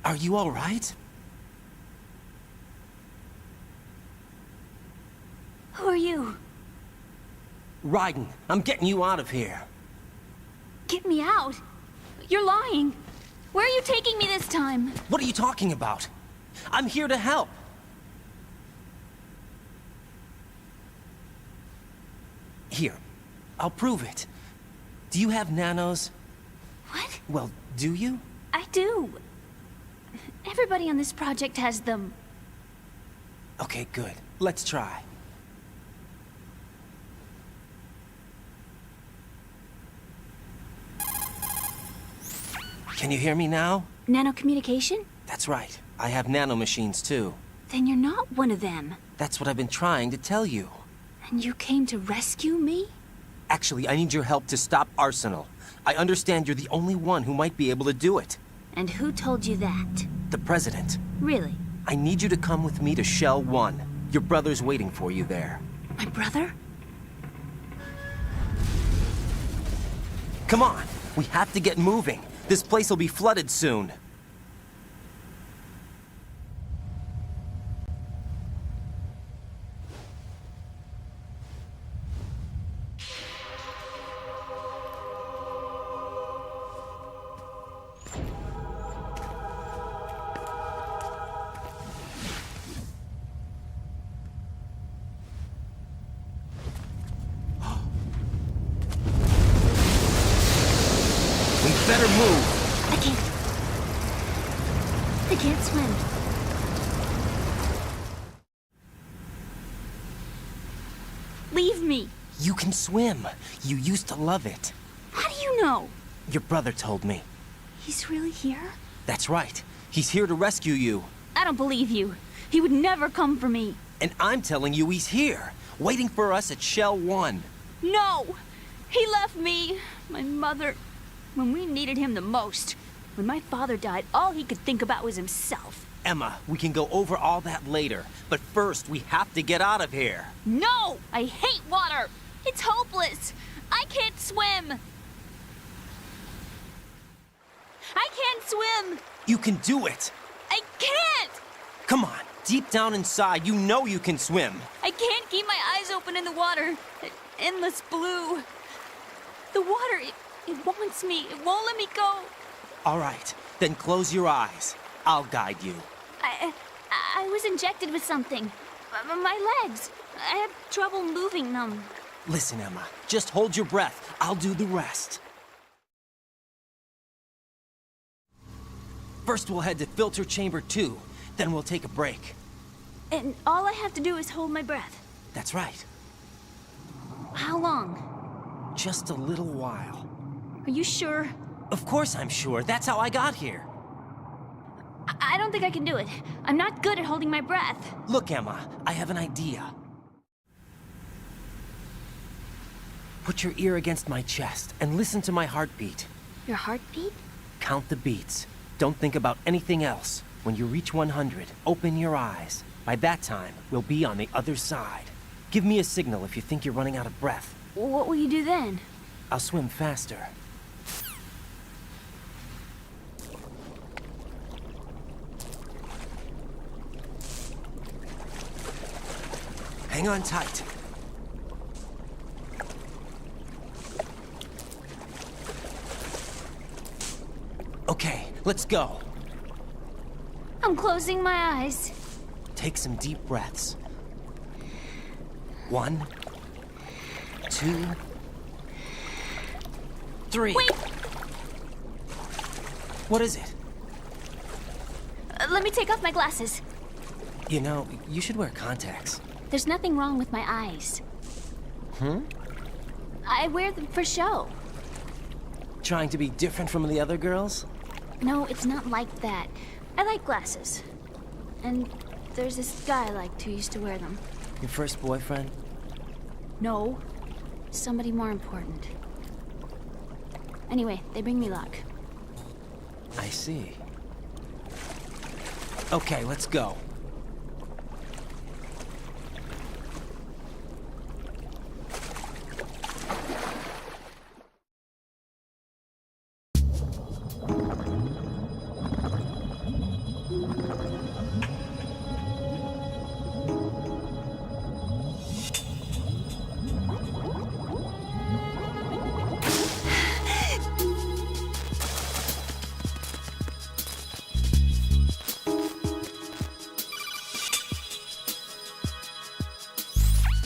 Are you all right? Who are you? Raiden, I'm getting you out of here. Get me out. You're lying. Where are you taking me this time? What are you talking about? I'm here to help. Here, I'll prove it. Do you have nanos? What? Well, do you? I do. Everybody on this project has them. Okay, good. Let's try. Can you hear me now? Nanocommunication? That's right. I have nanomachines too. Then you're not one of them. That's what I've been trying to tell you. And you came to rescue me? Actually, I need your help to stop Arsenal. I understand you're the only one who might be able to do it. And who told you that? The President. Really? I need you to come with me to Shell 1. Your brother's waiting for you there. My brother? Come on! We have to get moving. This place will be flooded soon. We better move. I can't swim. Leave me. You can swim. You used to love it. How do you know? Your brother told me. He's really here? That's right. He's here to rescue you. I don't believe you. He would never come for me. And I'm telling you he's here, waiting for us at Shell 1. No! He left me, my mother, when we needed him the most. When my father died, all he could think about was himself. Emma, we can go over all that later, but first we have to get out of here. No! I hate water! It's hopeless! I can't swim! I can't swim! You can do it. I can't! Come on, deep down inside, you know you can swim. I can't keep my eyes open in the water. Endless blue. The water, it wants me. It won't let me go. All right, then close your eyes. I'll guide you. I was injected with something. My legs. I have trouble moving them. Listen, Emma, just hold your breath. I'll do the rest. First, we'll head to Filter Chamber 2. Then we'll take a break. And all I have to do is hold my breath. That's right. How long? Just a little while. Are you sure? Of course I'm sure. That's how I got here. I don't think I can do it. I'm not good at holding my breath. Look, Emma, I have an idea. Put your ear against my chest and listen to my heartbeat. Your heartbeat? Count the beats. Don't think about anything else. When you reach 100, open your eyes. By that time, we'll be on the other side. Give me a signal if you think you're running out of breath. What will you do then? I'll swim faster. Hang on tight. Okay, let's go. I'm closing my eyes. Take some deep breaths. 1, 2, 3. Wait! What is it? Let me take off my glasses. You know, you should wear contacts. There's nothing wrong with my eyes. I wear them for show. Trying to be different from the other girls? No, it's not like that. I like glasses. And there's this guy I liked who used to wear them. Your first boyfriend? No. Somebody more important. Anyway, they bring me luck. I see. Okay, let's go.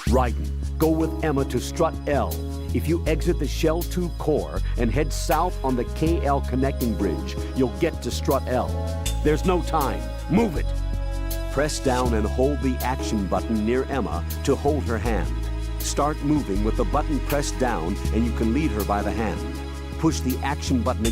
Raiden, go with Emma to Strut L. If you exit the Shell 2 core and head south on the KL connecting bridge, you'll get to Strut L. There's no time. Move it! Press down and hold the action button near Emma to hold her hand. Start moving with the button pressed down and you can lead her by the hand. Push the action button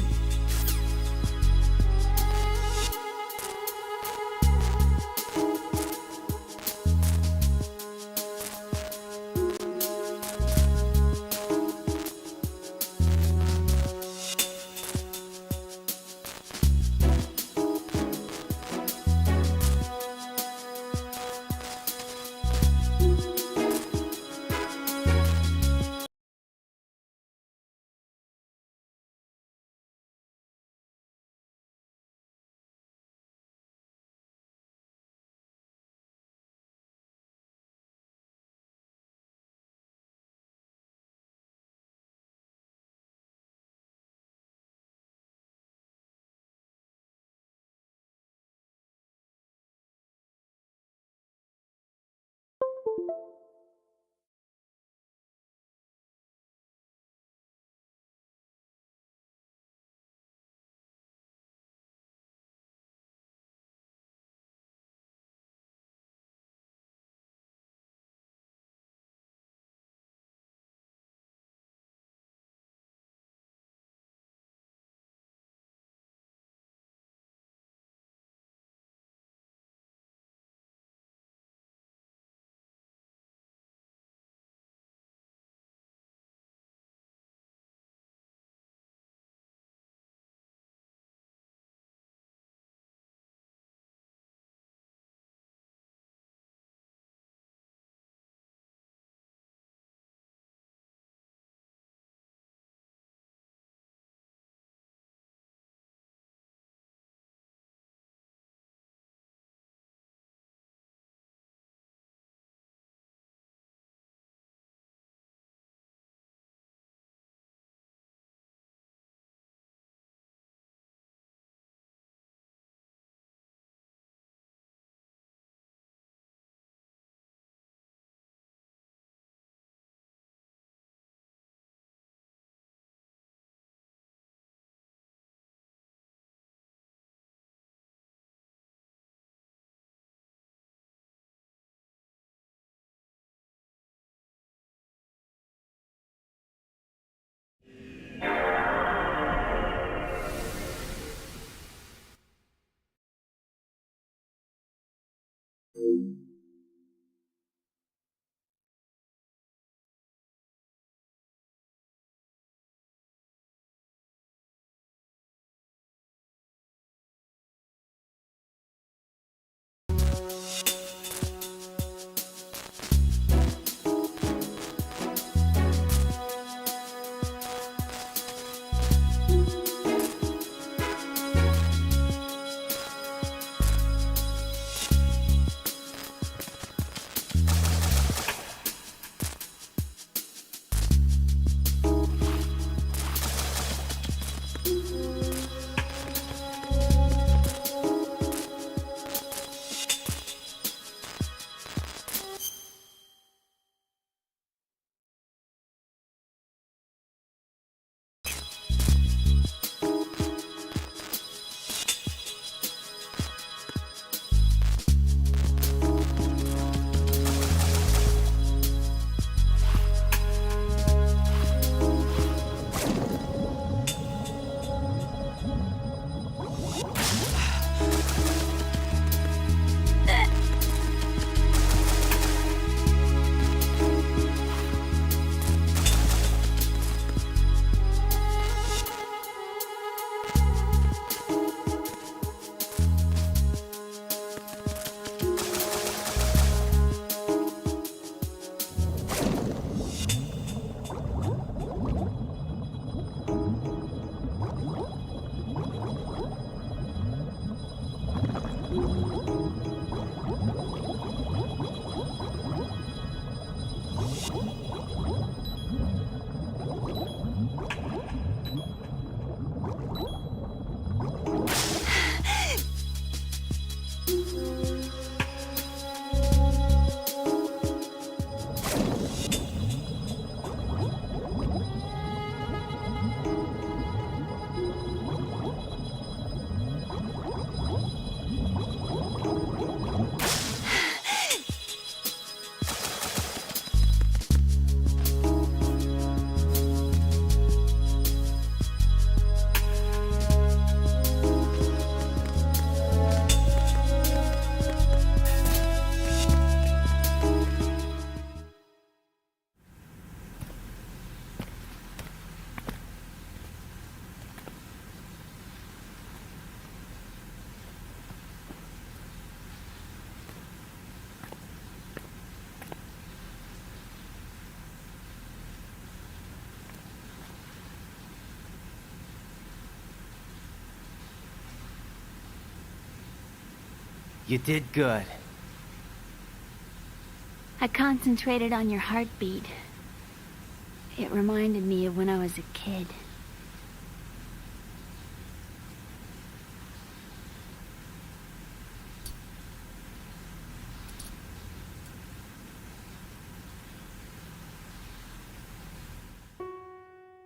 You did good. I concentrated on your heartbeat. It reminded me of when I was a kid.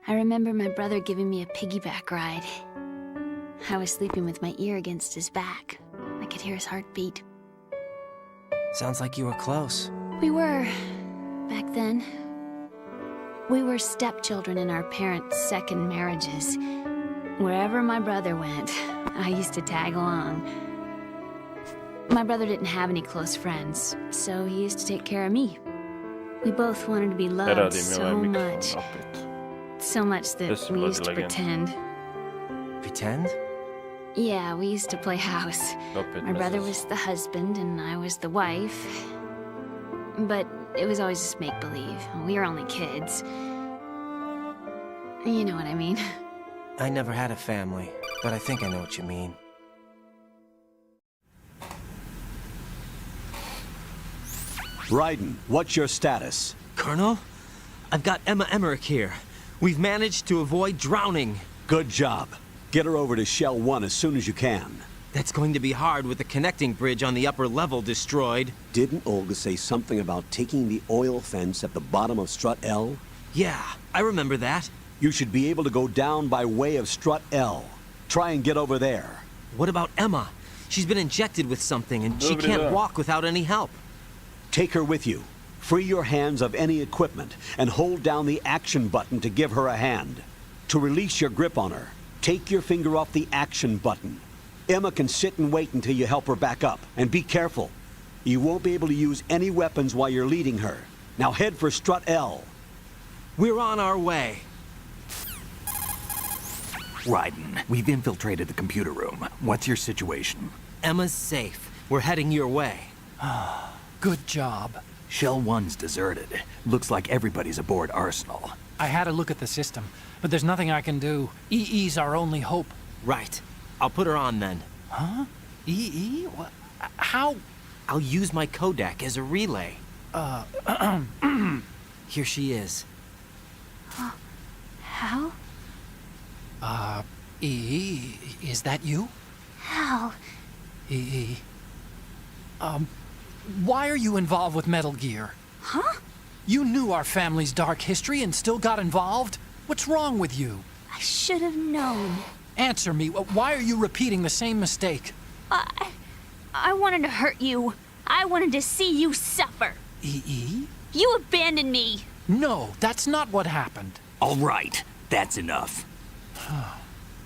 I remember my brother giving me a piggyback ride. I was sleeping with my ear against his back. I could hear his heartbeat. Sounds like you were close. We were, back then. We were stepchildren in our parents' second marriages. Wherever my brother went, I used to tag along. My brother didn't have any close friends, so he used to take care of me. We both wanted to be loved so much. So much that we used to pretend. Pretend? Yeah, we used to play house. My brother was the husband and I was the wife. But it was always just make-believe. We were only kids. You know what I mean. I never had a family, but I think I know what you mean. Raiden, what's your status? Colonel? I've got Emma Emmerich here. We've managed to avoid drowning. Good job. Get her over to Shell 1 as soon as you can. That's going to be hard with the connecting bridge on the upper level destroyed. Didn't Olga say something about taking the oil fence at the bottom of Strut L? Yeah, I remember that. You should be able to go down by way of Strut L. Try and get over there. What about Emma? She's been injected with something and she can't walk without any help. Take her with you. Free your hands of any equipment and hold down the action button to give her a hand. To release your grip on her, take your finger off the action button. Emma can sit and wait until you help her back up. And be careful. You won't be able to use any weapons while you're leading her. Now head for Strut L. We're on our way. Raiden, we've infiltrated the computer room. What's your situation? Emma's safe. We're heading your way. Good job. Shell 1's deserted. Looks like everybody's aboard Arsenal. I had a look at the system, but there's nothing I can do. EE's our only hope. Right. I'll put her on then. Huh? EE? What? How? I'll use my Kodak as a relay. Here she is. How? EE, is that you? How? EE. Why are you involved with Metal Gear? Huh? You knew our family's dark history and still got involved? What's wrong with you? I should have known. Answer me. Why are you repeating the same mistake? I wanted to hurt you. I wanted to see you suffer. EE? You abandoned me. No, that's not what happened. All right, that's enough.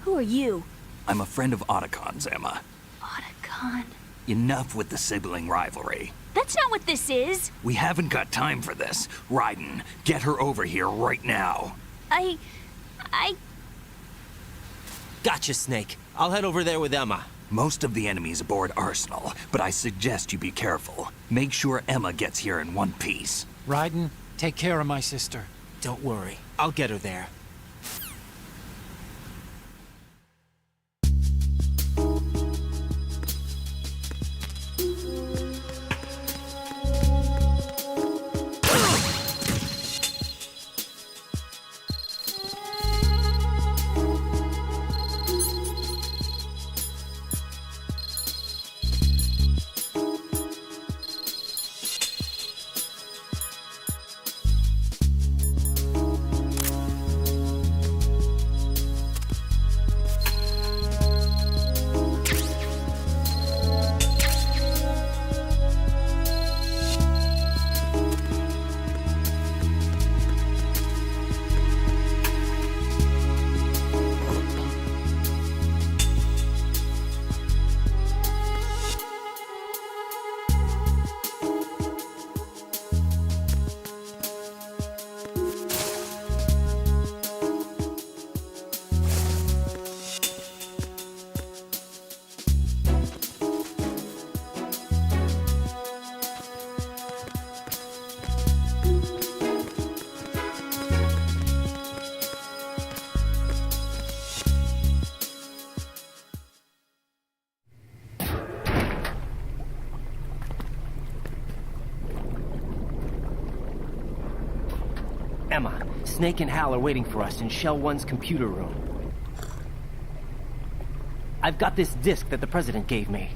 Who are you? I'm a friend of Otacon's, Emma. Otacon. Enough with the sibling rivalry. That's not what this is. We haven't got time for this. Raiden, get her over here right now. I... Gotcha, Snake. I'll head over there with Emma. Most of the enemy's aboard Arsenal, but I suggest you be careful. Make sure Emma gets here in one piece. Raiden, take care of my sister. Don't worry. I'll get her there. Emma, Snake and Hal are waiting for us in Shell 1's computer room. I've got this disk that the President gave me.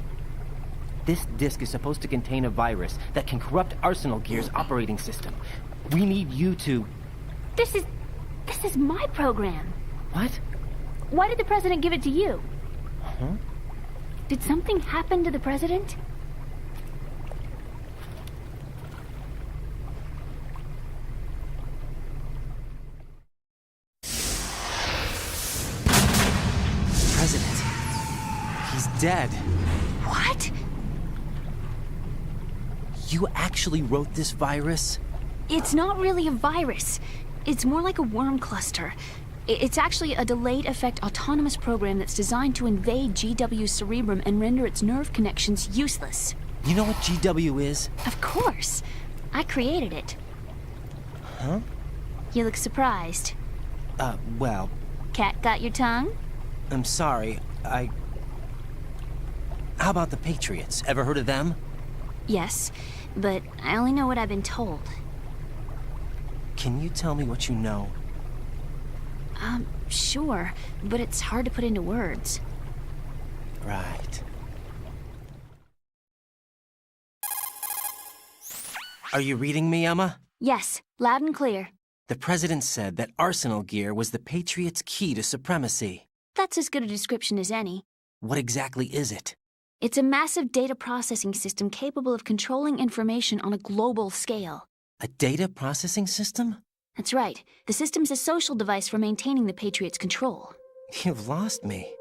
This disk is supposed to contain a virus that can corrupt Arsenal Gear's operating system. We need you to... This is my program. What? Why did the President give it to you? Huh? Did something happen to the President? President. He's dead. What? You actually wrote this virus? It's not really a virus. It's more like a worm cluster. It's actually a delayed effect autonomous program that's designed to invade GW's cerebrum and render its nerve connections useless. You know what GW is? Of course. I created it. Huh? You look surprised. Well, Cat got your tongue? I'm sorry. How about the Patriots? Ever heard of them? Yes, but I only know what I've been told. Can you tell me what you know? Sure, but it's hard to put into words. Right. Are you reading me, Emma? Yes, loud and clear. The President said that Arsenal Gear was the Patriots' key to supremacy. That's as good a description as any. What exactly is it? It's a massive data processing system capable of controlling information on a global scale. A data processing system? That's right. The system's a social device for maintaining the Patriots' control. You've lost me.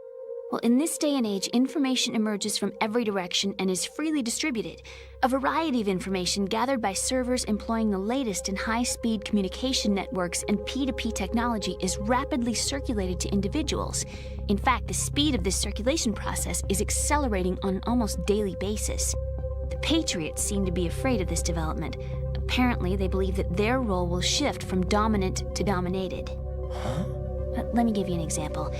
Well, in this day and age, information emerges from every direction and is freely distributed. A variety of information gathered by servers employing the latest in high-speed communication networks and P2P technology is rapidly circulated to individuals. In fact, the speed of this circulation process is accelerating on an almost daily basis. The Patriots seem to be afraid of this development. Apparently, they believe that their role will shift from dominant to dominated. Huh? Let me give you an example.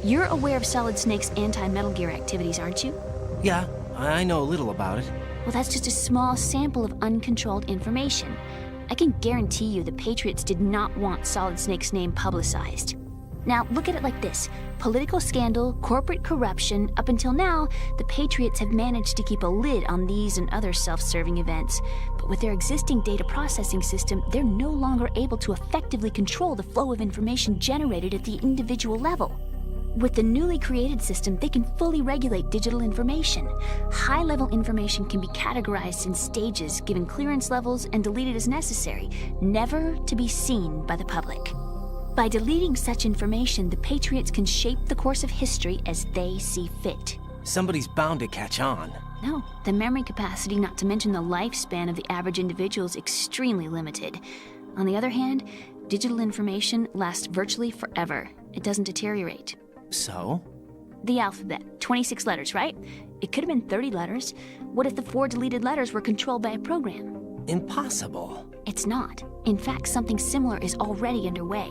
You're aware of Solid Snake's anti-Metal Gear activities, aren't you? Yeah, I know a little about it. Well, that's just a small sample of uncontrolled information. I can guarantee you the Patriots did not want Solid Snake's name publicized. Now, look at it like this. Political scandal, corporate corruption, up until now, the Patriots have managed to keep a lid on these and other self-serving events. But with their existing data processing system, they're no longer able to effectively control the flow of information generated at the individual level. With the newly created system, they can fully regulate digital information. High-level information can be categorized in stages, given clearance levels, and deleted as necessary, never to be seen by the public. By deleting such information, the Patriots can shape the course of history as they see fit. Somebody's bound to catch on. No, the memory capacity, not to mention the lifespan of the average individual, is extremely limited. On the other hand, digital information lasts virtually forever. It doesn't deteriorate. So? The alphabet, 26 letters, right? It could have been 30 letters. What if the 4 deleted letters were controlled by a program? Impossible. It's not. In fact, something similar is already underway.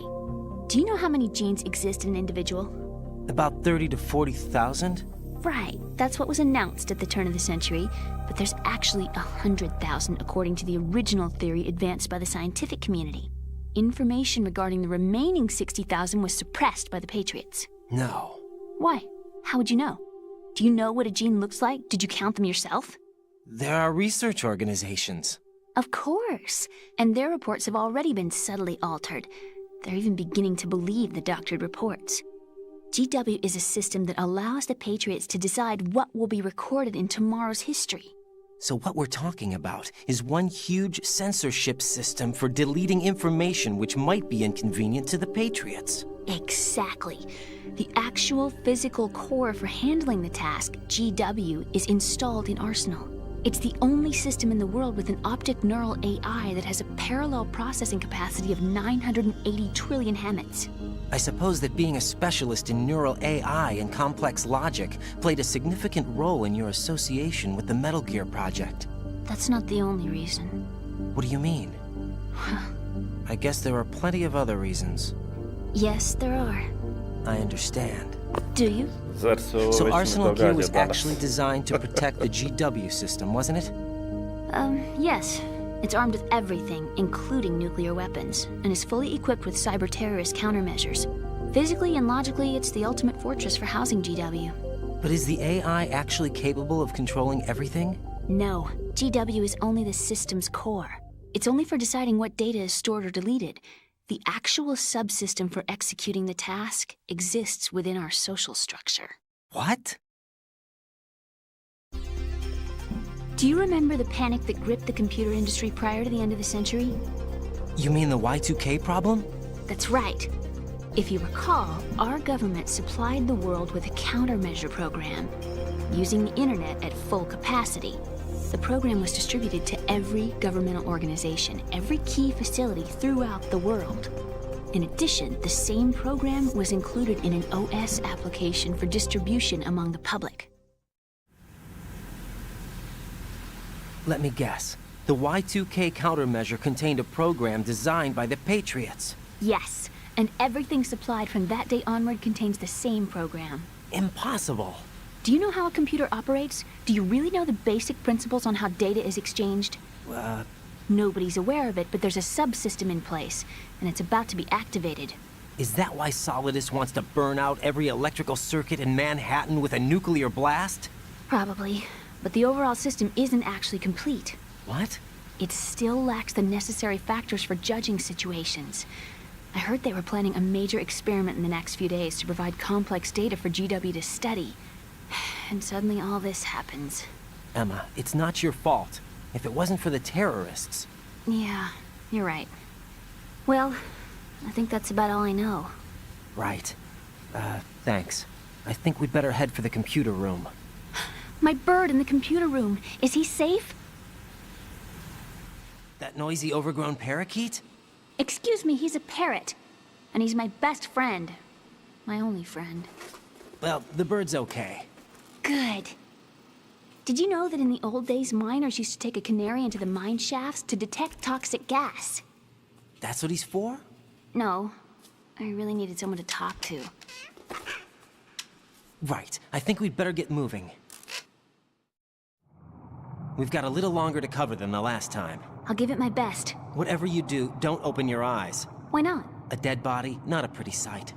Do you know how many genes exist in an individual? About 30 to 40,000? Right, that's what was announced at the turn of the century, but there's actually 100,000 according to the original theory advanced by the scientific community. Information regarding the remaining 60,000 was suppressed by the Patriots. No. Why? How would you know? Do you know what a gene looks like? Did you count them yourself? There are research organizations. Of course, and their reports have already been subtly altered. They're even beginning to believe the doctored reports. GW is a system that allows the Patriots to decide what will be recorded in tomorrow's history. So what we're talking about is one huge censorship system for deleting information which might be inconvenient to the Patriots. Exactly. The actual physical core for handling the task, GW, is installed in Arsenal. It's the only system in the world with an optic neural AI that has a parallel processing capacity of 980 trillion Hammets. I suppose that being a specialist in neural AI and complex logic played a significant role in your association with the Metal Gear project. That's not the only reason. What do you mean? I guess there are plenty of other reasons. Yes, there are. I understand. Do you? So Arsenal Gear was actually designed to protect the GW system, wasn't it? Yes. It's armed with everything, including nuclear weapons, and is fully equipped with cyber-terrorist countermeasures. Physically and logically, it's the ultimate fortress for housing GW. But is the AI actually capable of controlling everything? No, GW is only the system's core. It's only for deciding what data is stored or deleted. The actual subsystem for executing the task exists within our social structure. What? Do you remember the panic that gripped the computer industry prior to the end of the century? You mean the Y2K problem? That's right. If you recall, our government supplied the world with a countermeasure program, using the internet at full capacity. The program was distributed to every governmental organization, every key facility throughout the world. In addition, the same program was included in an OS application for distribution among the public. Let me guess. The Y2K countermeasure contained a program designed by the Patriots. Yes, and everything supplied from that day onward contains the same program. Impossible. Do you know how a computer operates? Do you really know the basic principles on how data is exchanged? Nobody's aware of it, but there's a subsystem in place, and it's about to be activated. Is that why Solidus wants to burn out every electrical circuit in Manhattan with a nuclear blast? Probably, but the overall system isn't actually complete. What? It still lacks the necessary factors for judging situations. I heard they were planning a major experiment in the next few days to provide complex data for GW to study. And suddenly all this happens. Emma, it's not your fault. If it wasn't for the terrorists... Yeah, you're right. Well, I think that's about all I know. Right. Thanks. I think we'd better head for the computer room. My bird in the computer room. Is he safe? That noisy, overgrown parakeet? Excuse me, he's a parrot. And he's my best friend. My only friend. Well, the bird's okay. Good. Did you know that in the old days, miners used to take a canary into the mine shafts to detect toxic gas? That's what he's for? No. I really needed someone to talk to. Right. I think we'd better get moving. We've got a little longer to cover than the last time. I'll give it my best. Whatever you do, don't open your eyes. Why not? A dead body, not a pretty sight.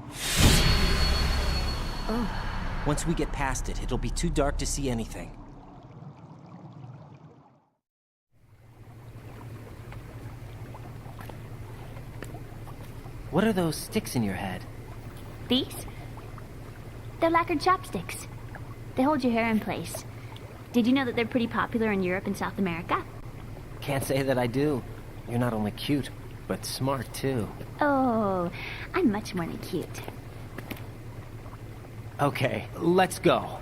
Oh. Once we get past it, it'll be too dark to see anything. What are those sticks in your head? These? They're lacquered chopsticks. They hold your hair in place. Did you know that they're pretty popular in Europe and South America? Can't say that I do. You're not only cute, but smart too. Oh, I'm much more than cute. Okay, let's go.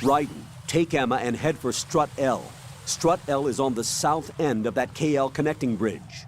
Raiden, take Emma and head for Strut L. Strut L is on the south end of that KL connecting bridge.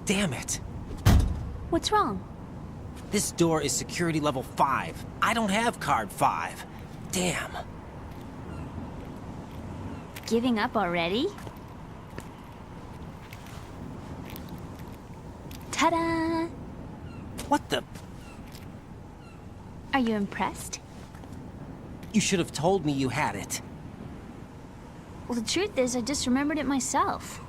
Damn it. What's wrong? This door is security level 5. I don't have card 5. Damn. Giving up already? Ta-da! What the? Are you impressed? You should have told me you had it. Well, the truth is, I just remembered it myself.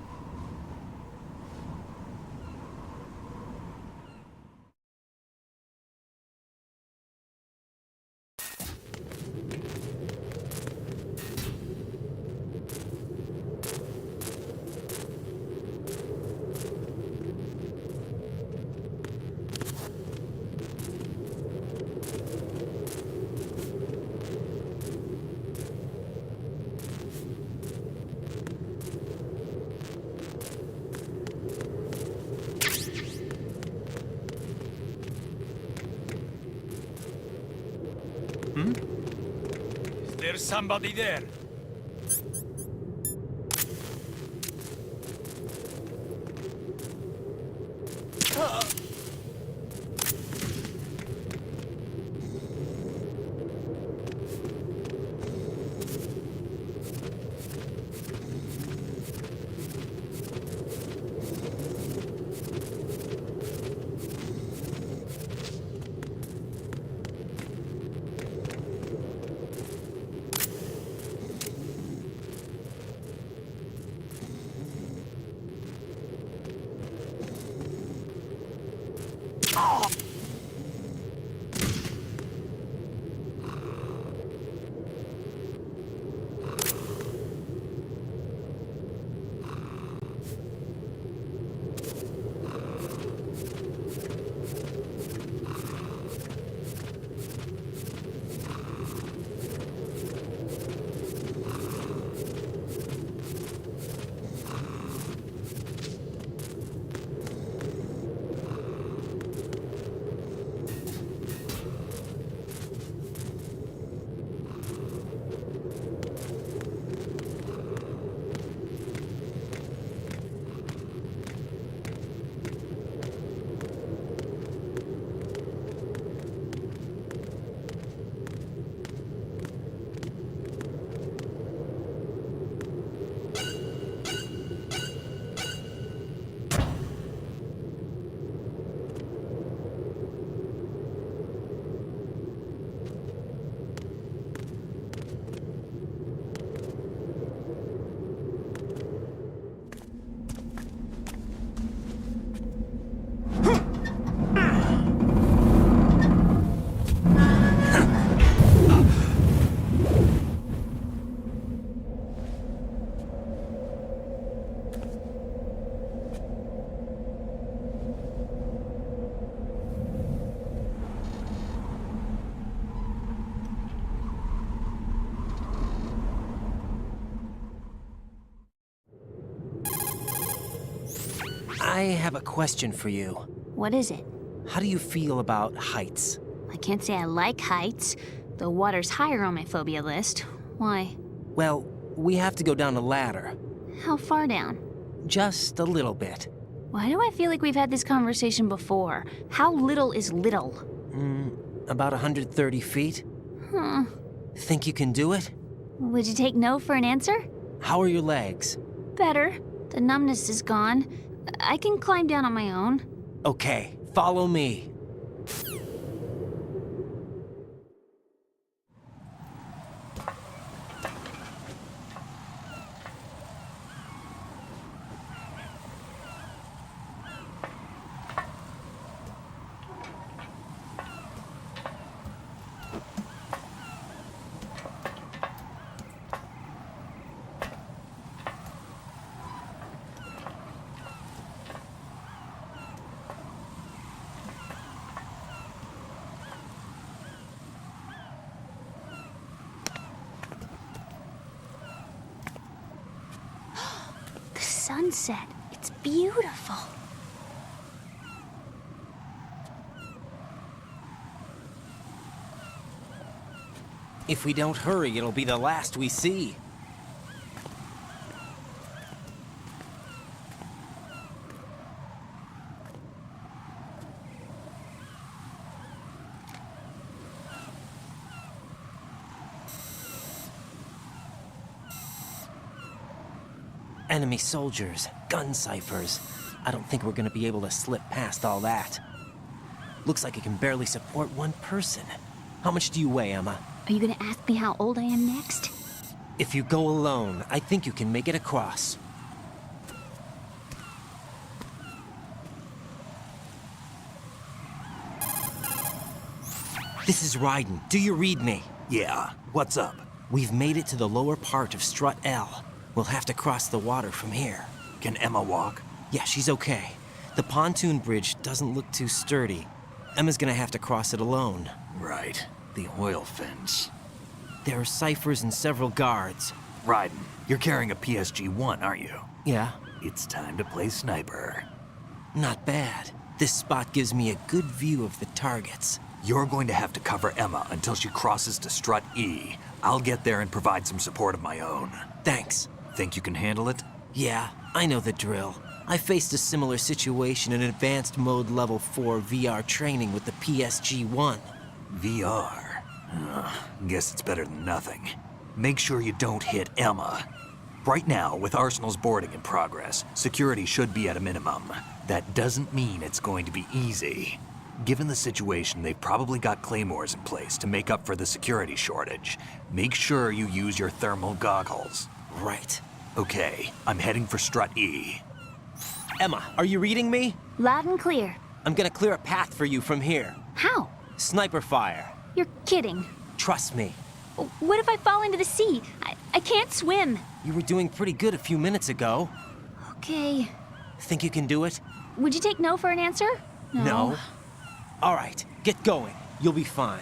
Is there somebody there? I have a question for you. What is it? How do you feel about heights? I can't say I like heights. The water's higher on my phobia list. Why? Well, we have to go down a ladder. How far down? Just a little bit. Why do I feel like we've had this conversation before? How little is little? About 130 feet. Huh. Think you can do it? Would you take no for an answer? How are your legs? Better. The numbness is gone. I can climb down on my own. Okay, follow me. The sunset. It's beautiful. If we don't hurry, it'll be the last we see. Enemy soldiers, gun ciphers. I don't think we're gonna be able to slip past all that. Looks like it can barely support one person. How much do you weigh, Emma? Are you gonna ask me how old I am next? If you go alone, I think you can make it across. This is Raiden. Do you read me? Yeah, what's up? We've made it to the lower part of Strut L. We'll have to cross the water from here. Can Emma walk? Yeah, she's okay. The pontoon bridge doesn't look too sturdy. Emma's gonna have to cross it alone. Right. The oil fence. There are ciphers and several guards. Raiden, you're carrying a PSG-1, aren't you? Yeah, It's time to play sniper. not bad. This spot gives me a good view of the targets. You're going to have to cover Emma until she crosses to Strut E. I'll get there and provide some support of my own. Thanks. Think you can handle it? Yeah, I know the drill. I faced a similar situation in advanced mode level 4 VR training with the PSG-1. VR. Guess it's better than nothing. Make sure you don't hit Emma. Right now, with Arsenal's boarding in progress, security should be at a minimum. That doesn't mean it's going to be easy. Given the situation, they've probably got claymores in place to make up for the security shortage. Make sure you use your thermal goggles. Right. Okay, I'm heading for Strut E. Emma, are you reading me? Loud and clear. I'm gonna clear a path for you from here. How? Sniper fire. You're kidding. Trust me. What if I fall into the sea? I can't swim. You were doing pretty good a few minutes ago. Okay. Think you can do it? Would you take no for an answer? No. All right, get going. You'll be fine.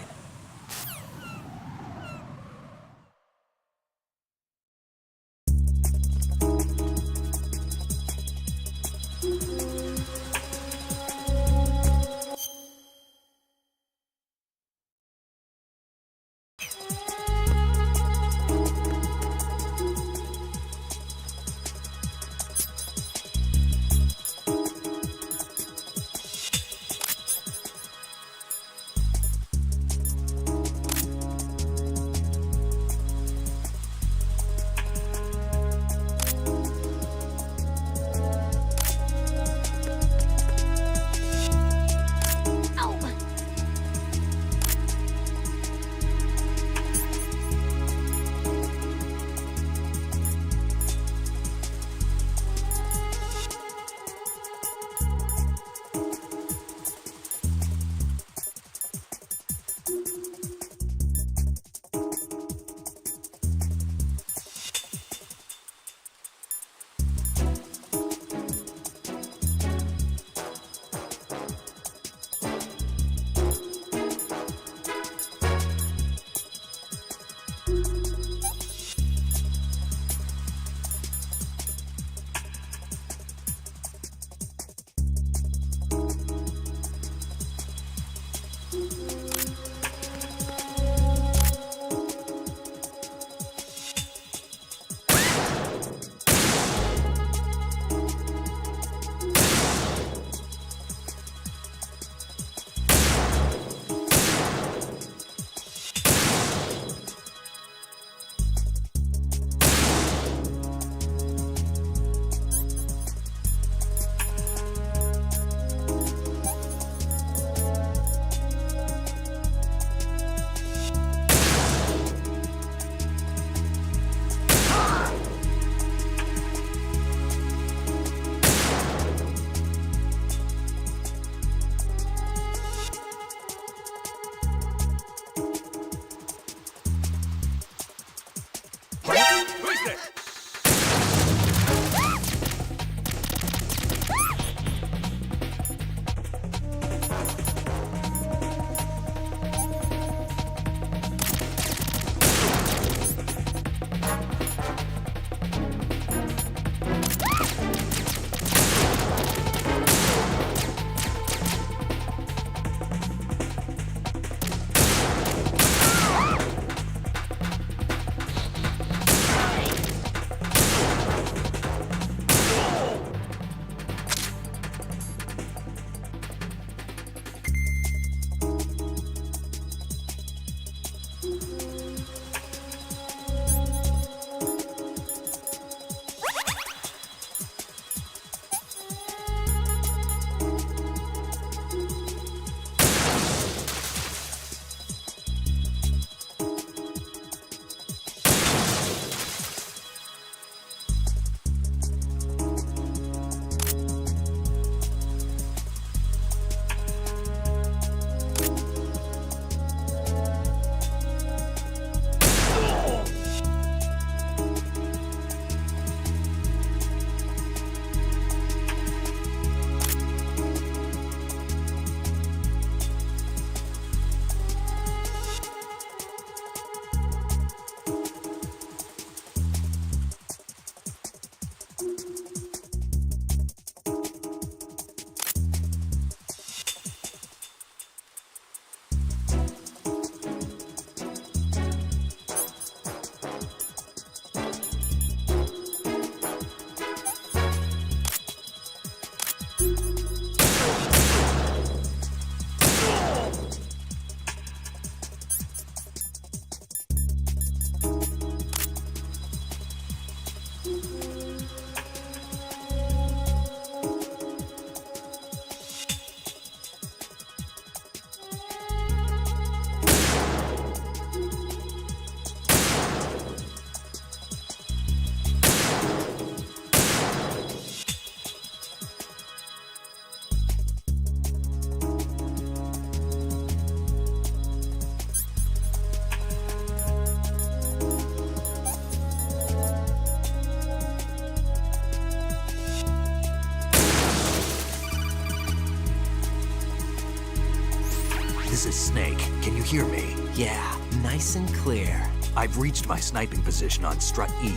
This is Snake. Can you hear me? Yeah, nice and clear. I've reached my sniping position on Strut E.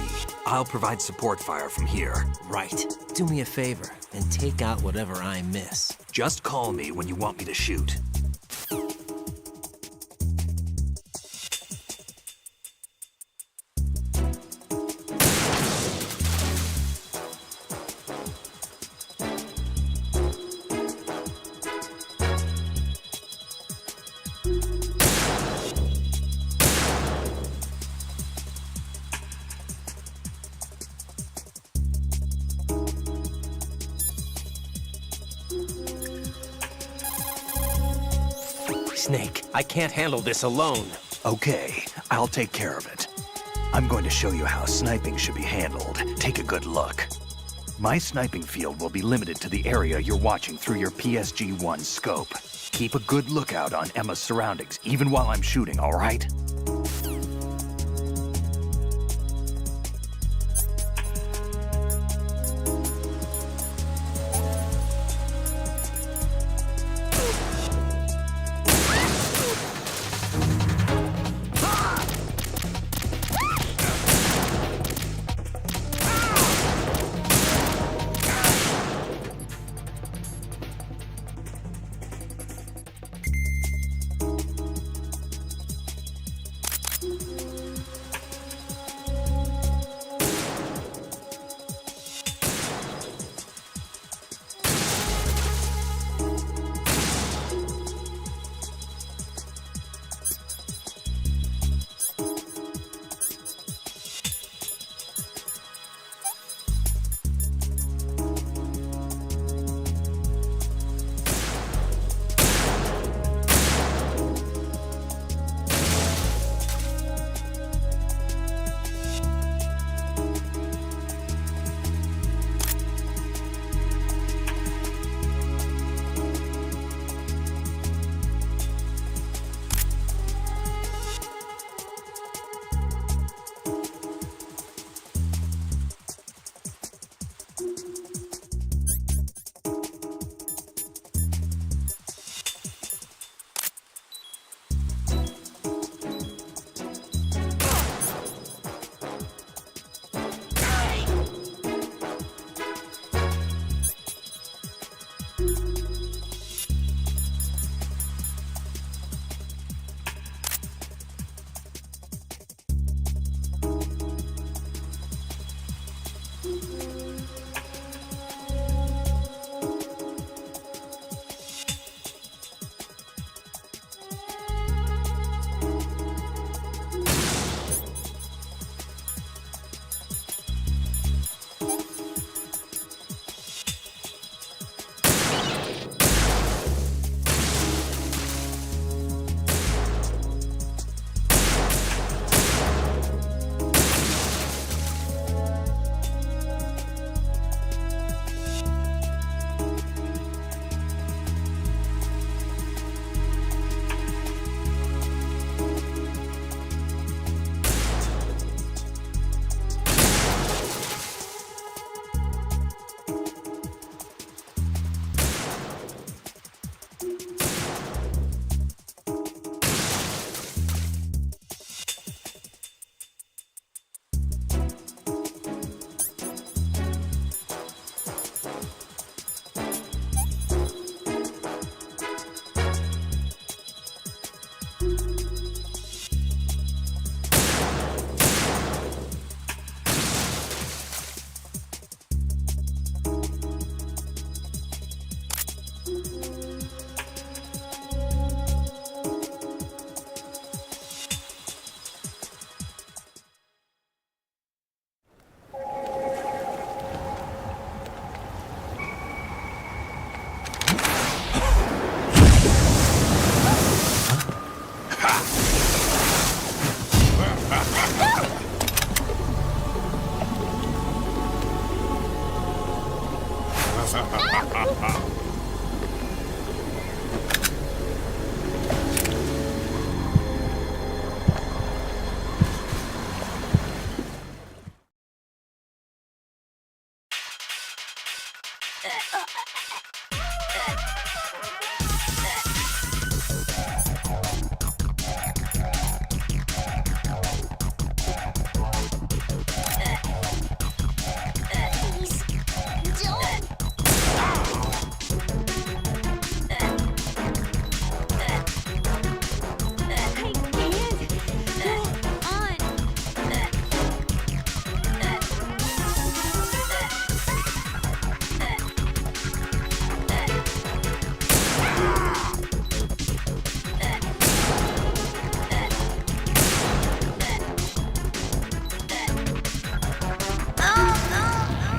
I'll provide support fire from here. Right. Do me a favor and take out whatever I miss. Just call me when you want me to shoot. Snake, I can't handle this alone. Okay, I'll take care of it. I'm going to show you how sniping should be handled. Take a good look. My sniping field will be limited to the area you're watching through your PSG-1 scope. Keep a good lookout on Emma's surroundings, even while I'm shooting, all right?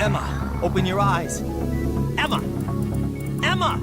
Emma, open your eyes. Emma! Emma!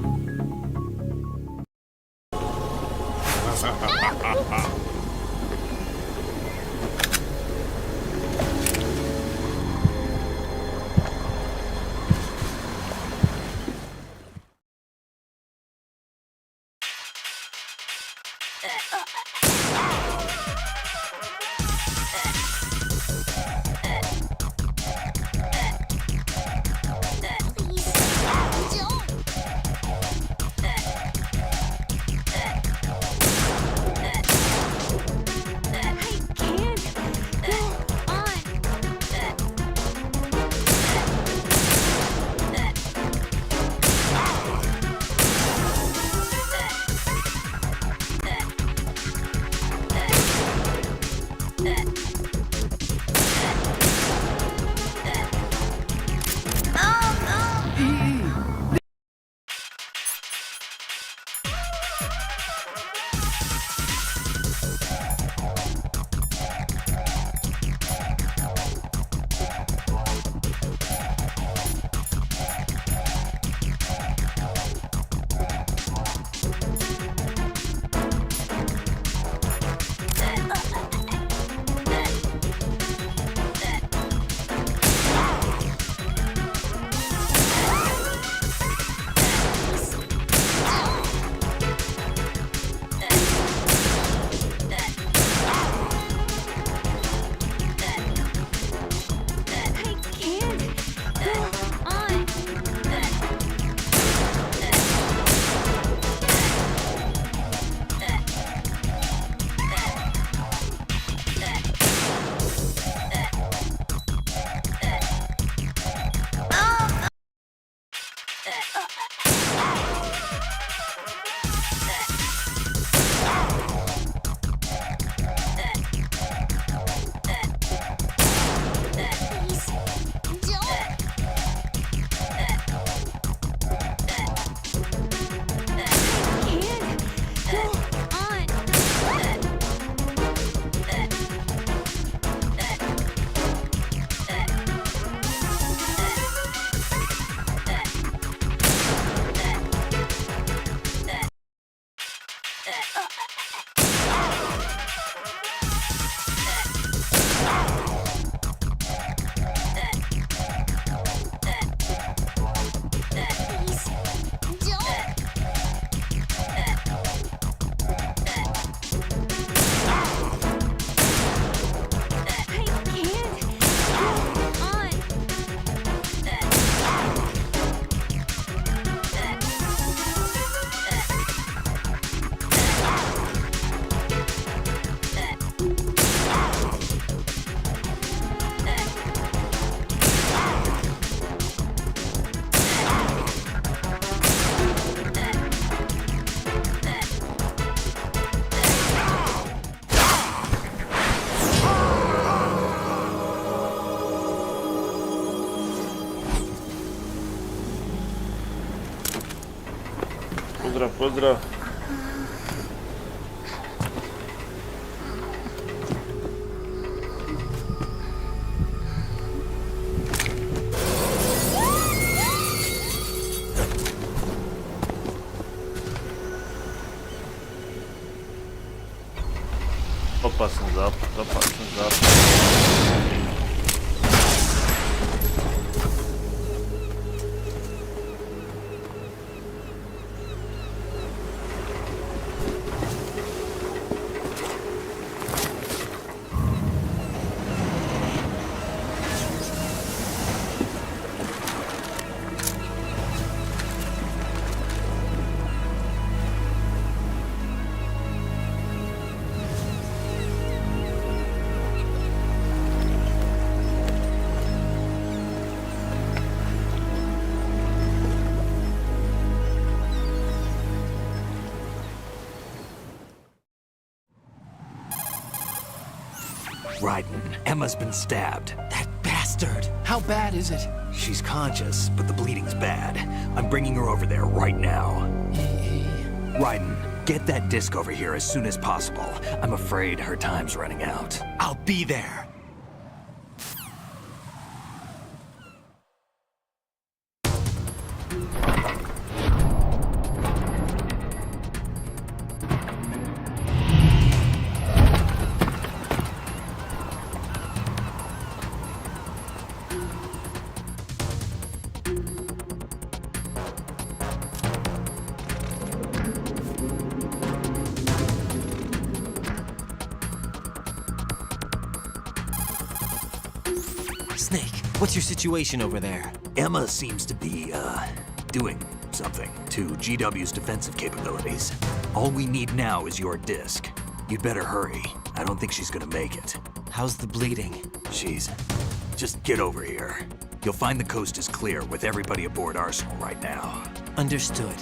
Pozdrav, pozdrav. Opasan zapad, opasan zapad. Raiden, Emma's been stabbed. That bastard! How bad is it? She's conscious, but the bleeding's bad. I'm bringing her over there right now. Raiden, get that disc over here as soon as possible. I'm afraid her time's running out. I'll be there. Snake, what's your situation over there? Emma seems to be, doing something to GW's defensive capabilities. All we need now is your disc. You'd better hurry. I don't think she's gonna make it. How's the bleeding? Just get over here. You'll find the coast is clear with everybody aboard Arsenal right now. Understood.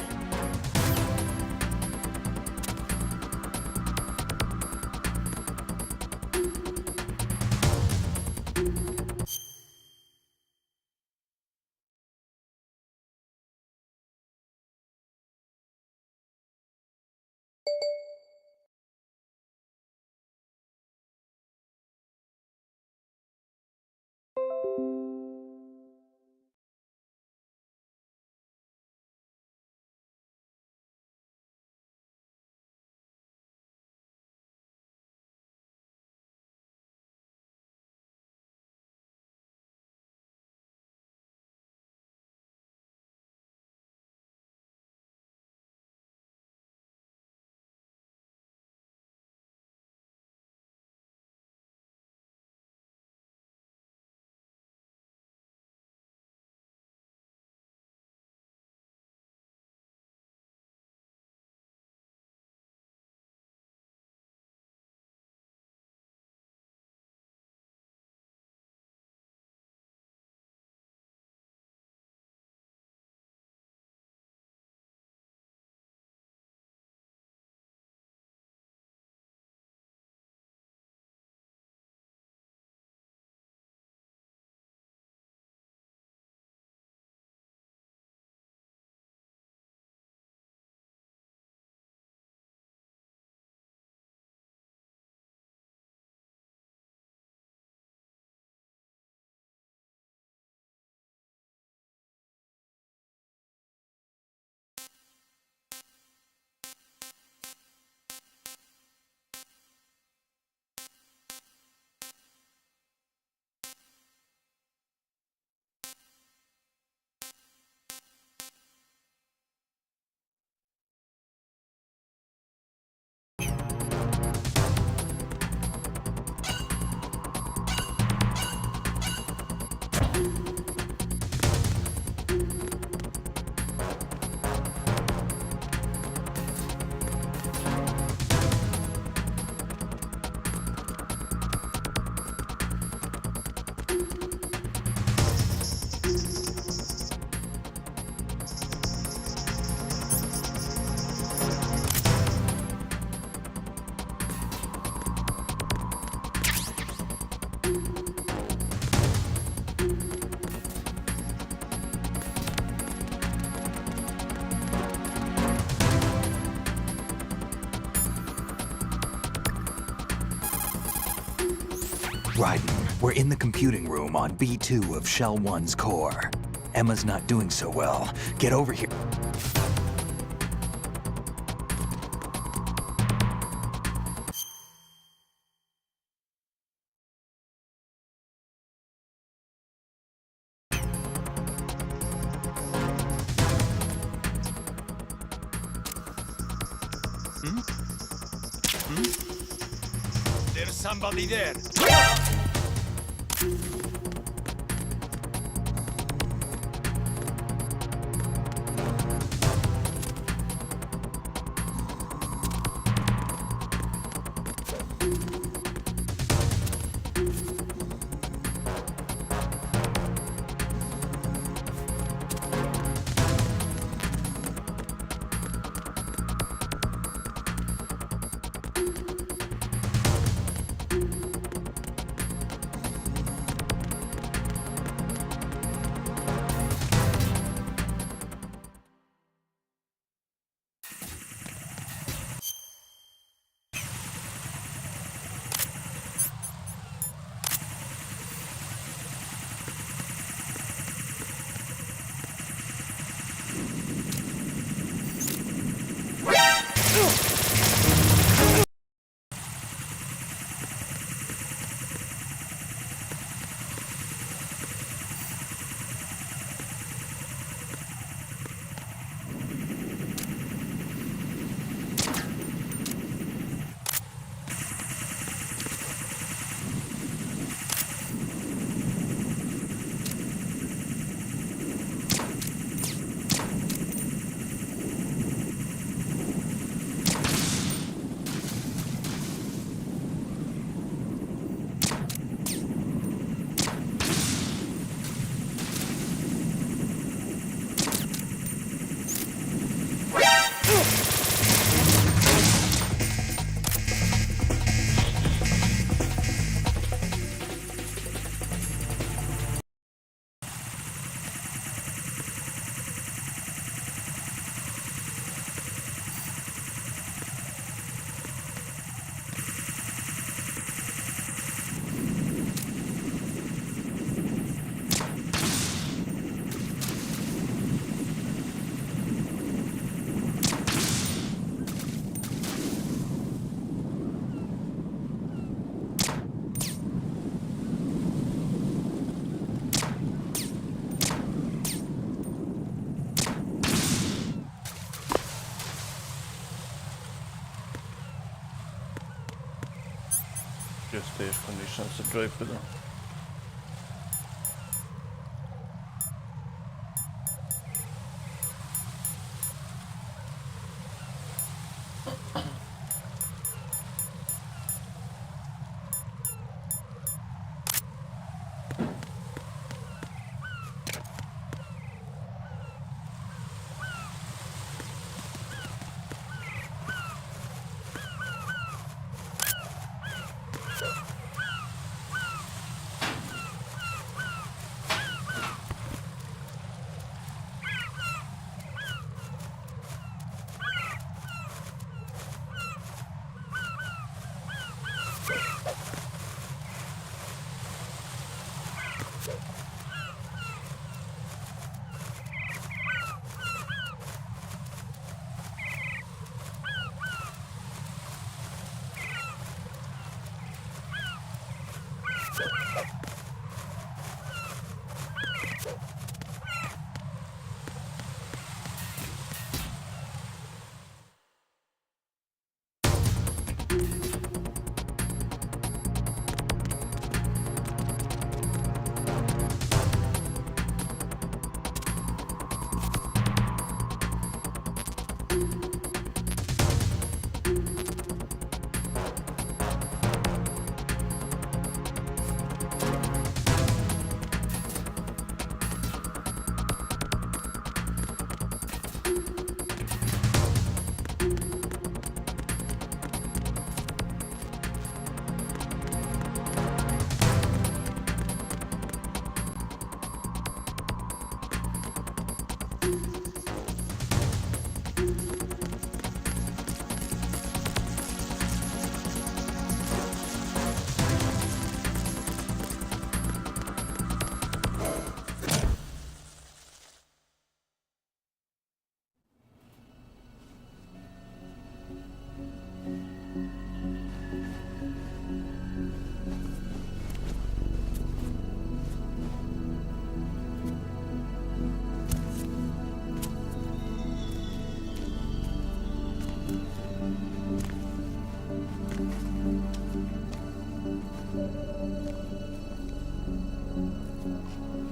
Raiden, we're in the computing room on B2 of Shell 1's core. Emma's not doing so well. Get over here. There's somebody there. safe conditions to drive with them.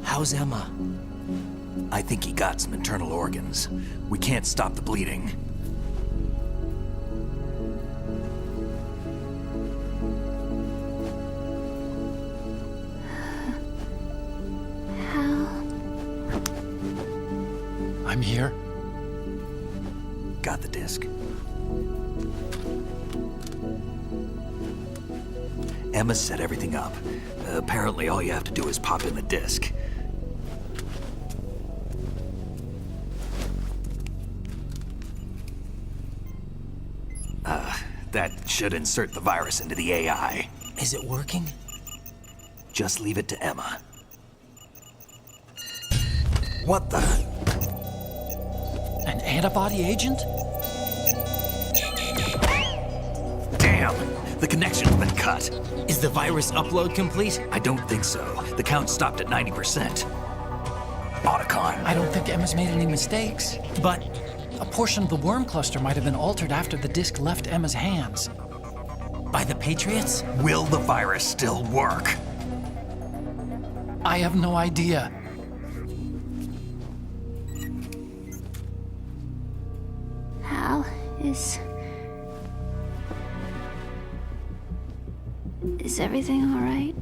How's Emma? I think he got some internal organs. We can't stop the bleeding. I'm here. Got the disc. Emma set everything up. Apparently all you have to do is pop in the disc. That should insert the virus into the AI. Is it working? Just leave it to Emma. What the? An antibody agent? Damn! The connection's been cut. Is the virus upload complete? I don't think so. The count stopped at 90%. Otacon. I don't think Emma's made any mistakes. But A portion of the worm cluster might have been altered after the disc left Emma's hands. by the Patriots? Will the virus still work? I have no idea. Hal, is everything all right?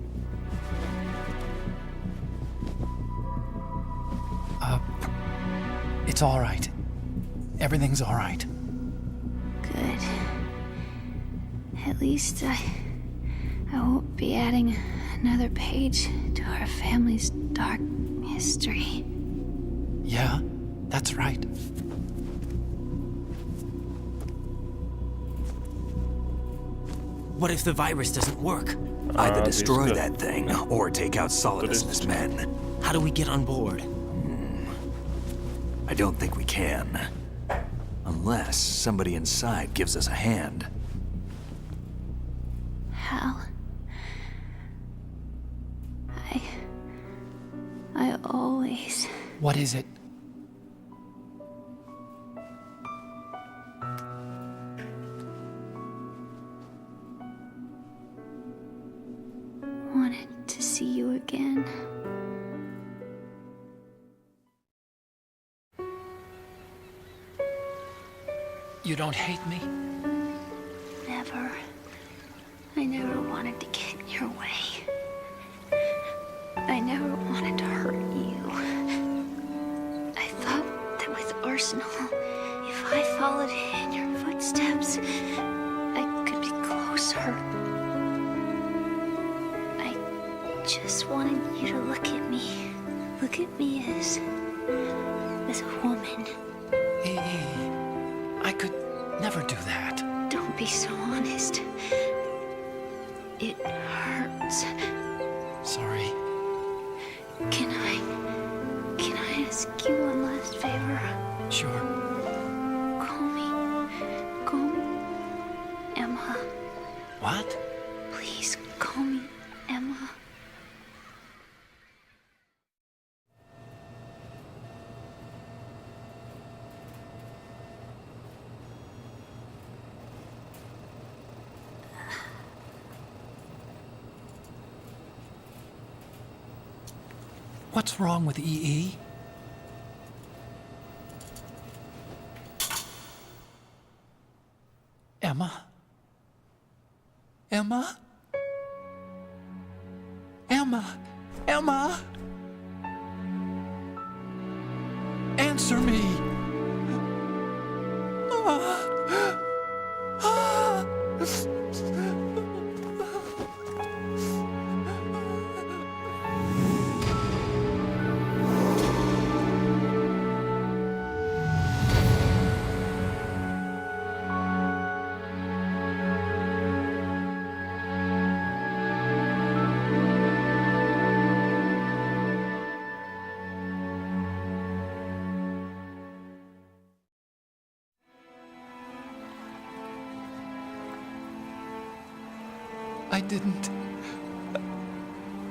It's all right. Everything's all right. Good. At least I won't be adding another page to our family's dark history. Yeah, that's right. What if the virus doesn't work? Either destroy disco. that thing or take out Solidus and his men. How do we get on board? I don't think we can. Unless somebody inside gives us a hand. Hal, I always... What is it? see you again. You don't hate me? Never. I never wanted to get in your way. I never wanted to hurt you. I thought that with Arsenal, if I followed in your footsteps, I could be closer. I just wanted you to look at me. Look at me as a woman. I could never do that. Don't be so honest. It hurts. Sorry. Can I ask you one last favor? Sure. Call me Emma. What? Please call me Emma. What's wrong with EE? Emma? Emma? Emma? Emma? Answer me!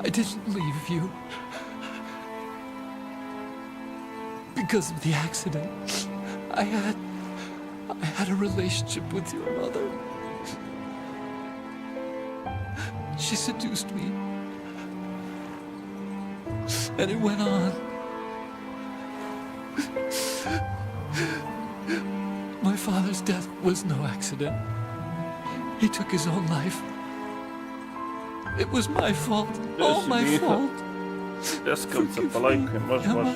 I didn't leave you. Because of the accident, I had a relationship with your mother. She seduced me. And it went on. My father's death was no accident. He took his own life. It was my fault. All my fault. Jag ska inte på like. Masz.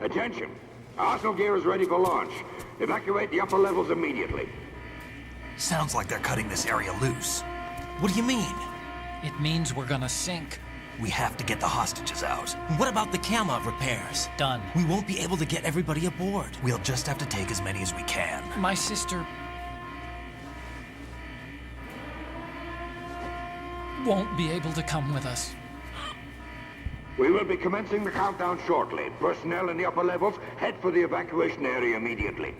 Attention! Arsenal gear is ready for launch. Evacuate the upper levels immediately. Sounds like they're cutting this area loose. What do you mean? It means we're gonna sink. We have to get the hostages out. What about the camera repairs? Done. We won't be able to get everybody aboard. We'll just have to take as many as we can. My sister won't be able to come with us. We will be commencing the countdown shortly. Personnel in the upper levels, head for the evacuation area immediately.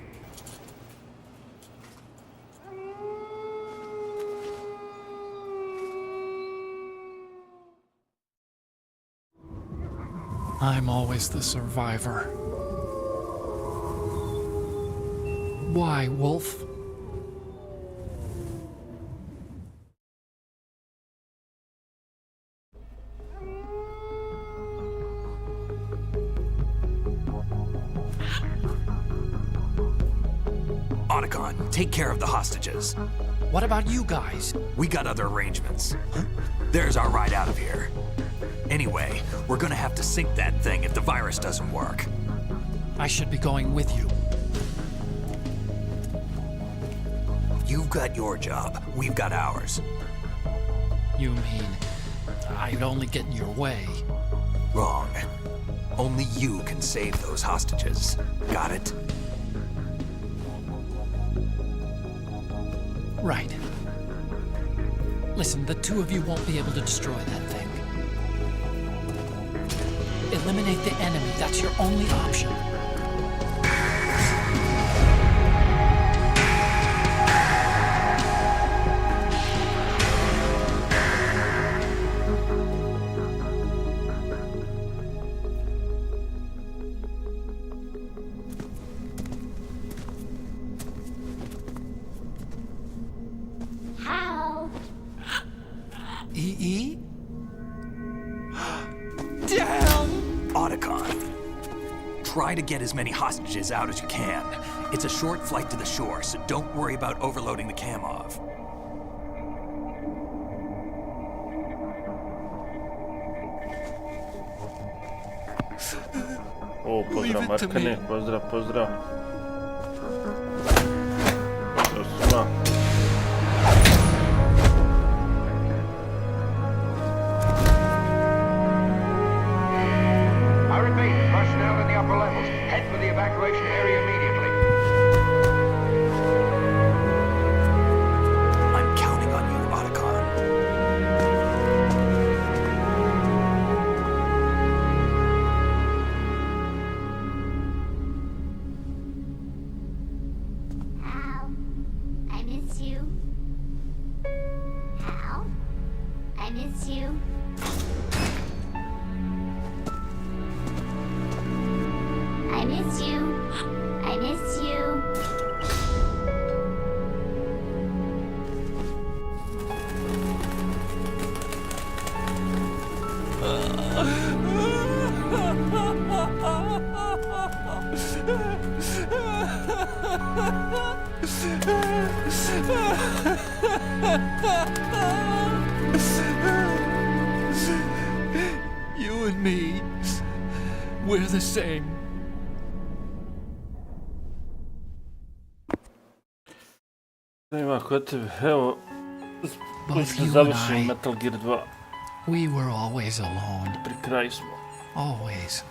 I'm always the survivor. Why, Wolf? Otacon, take care of the hostages. What about you guys? We got other arrangements. There's our ride out of here. Any Anyway, we're gonna have to sink that thing if the virus doesn't work. I should be going with you. You've got your job, we've got ours. You mean I'd only get in your way? Wrong. Only you can save those hostages. Got it? Right. Listen, the two of you won't be able to destroy that thing. Eliminate the enemy. That's your only option. How? EE? Damn! Otacon. Try to get as many hostages out as you can. It's a short flight to the shore, so don't worry about overloading the Kamov. O, pozdrav Leave it to Markane, me. pozdrav, pozdrav. Ćao svima. I repeat, personnel in the upper levels, head for the evacuation area immediately. I'm counting on you, Otacon. Hal, I miss you. Hal, I miss you. I miss you. I miss you. You and me, we're the same. Ima kod tebe, evo, Both smo you and završili I, Metal Gear 2. we were always alone. Pri kraju smo. Always.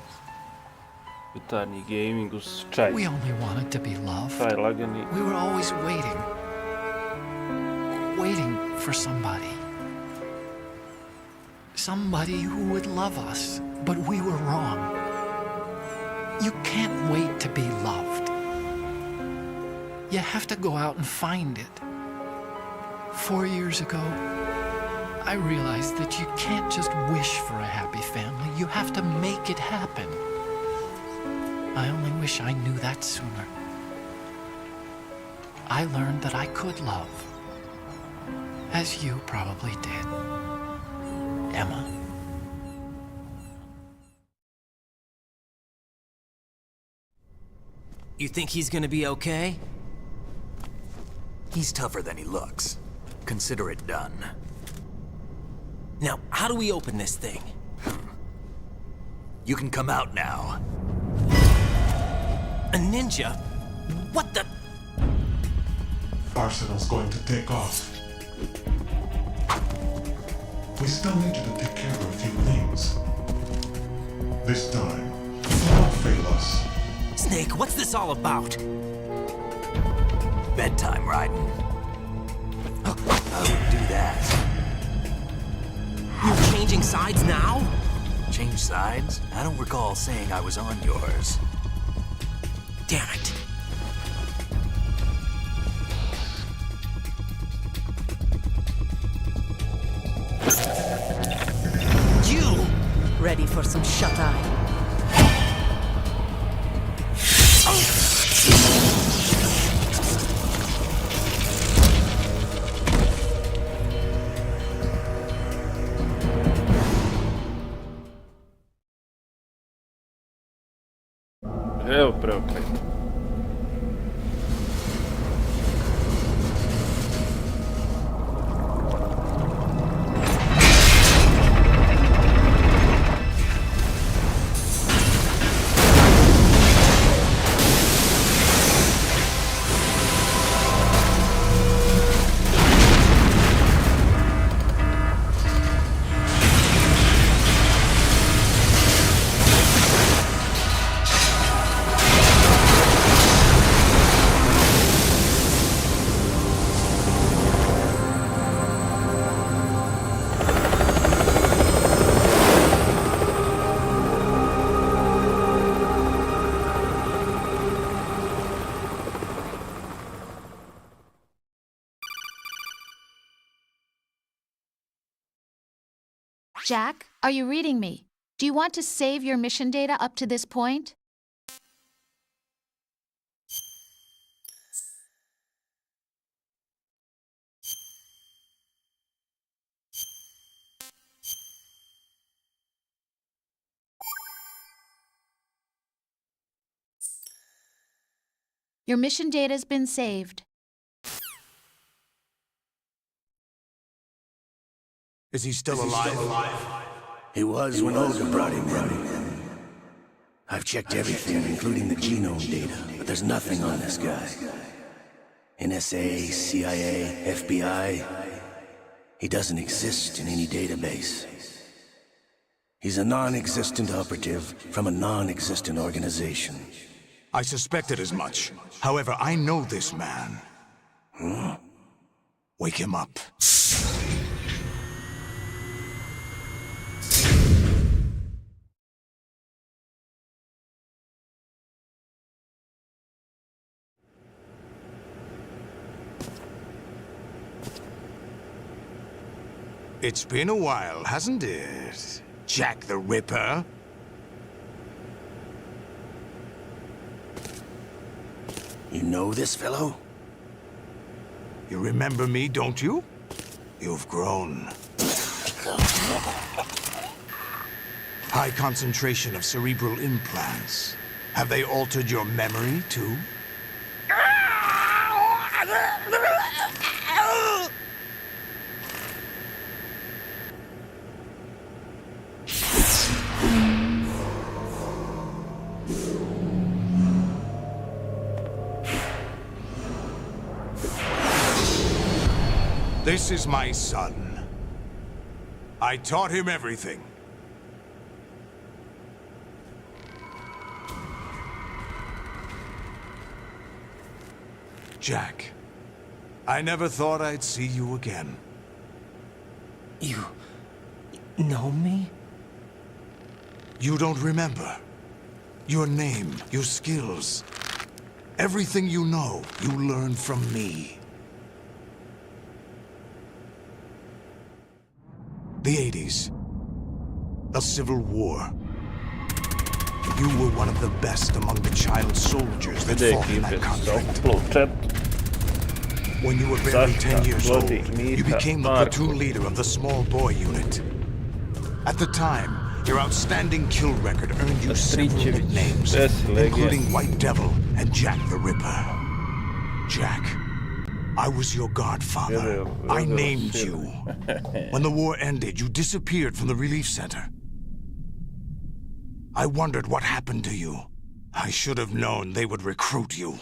Jutarnji gaming uz čaj. We only wanted to be loved. Čaj lagani. We were always waiting. Waiting for somebody. Somebody who would love us. But we were wrong. You can't wait to be loved. You have to go out and find it. 4 years ago, I realized that you can't just wish for a happy family. You have to make it happen. I only wish I knew that sooner. I learned that I could love. As you probably did. Emma. You think he's gonna be okay? He's tougher than he looks. Consider it done. Now, how do we open this thing? You can come out now. A ninja? What the? Arsenal's going to take off. We still need you to take care of a few things. This time, do not fail us. Snake, what's this all about? Bedtime, Raiden. I wouldn't do that. You're changing sides now? Change sides? I don't recall saying I was on yours. Damn it. You! Ready for some shut-eye? Evo preokret. Jack, are you reading me? Do you want to save your mission data up to this point? Your mission data's been saved. Is he still alive? He was when Olga brought him in. I've checked everything, including the genome data, but there's nothing on this guy. NSA, CIA, FBI. He doesn't exist in any database. He's a non-existent operative from a non-existent organization. I suspected as much. However, I know this man. Wake him up. It's been a while, hasn't it? Jack the Ripper? You know this fellow? You remember me, don't you? You've grown. High concentration of cerebral implants. Have they altered your memory, too? This is my son. I taught him everything. Jack, I never thought I'd see you again. You know me? You don't remember. Your name, your skills. Everything you know, you learned from me. The 80s. A civil war. You were one of the best among the child soldiers that fought in that conflict. When you were barely 10 years old, you became the platoon leader of the small boy unit. At the time, your outstanding kill record earned you several nicknames, including White Devil and Jack the Ripper. Jack, I was your godfather. I named you. When the war ended, you disappeared from the relief center. I wondered what happened to you. I should have known they would recruit you.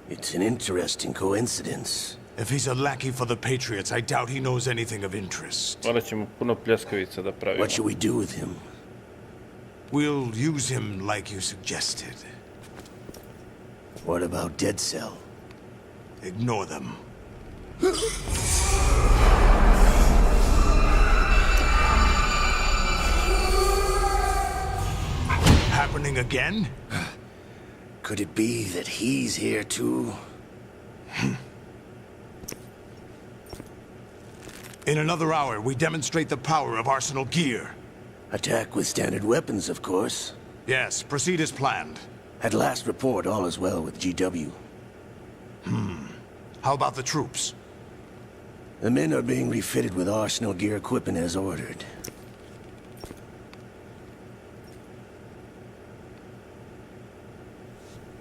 It's an interesting coincidence. If he's a lackey for the Patriots, I doubt he knows anything of interest. Morat ćemo puno pljeskavica da pravimo. What should we do with him? We'll use him like you suggested. What about Dead Cell? Ignore them. Happening again? Could it be that he's here too? In another hour, we demonstrate the power of Arsenal gear. Attack with standard weapons, of course. Yes, proceed as planned. At last report, all is well with GW. How about the troops? The men are being refitted with Arsenal gear equipment as ordered.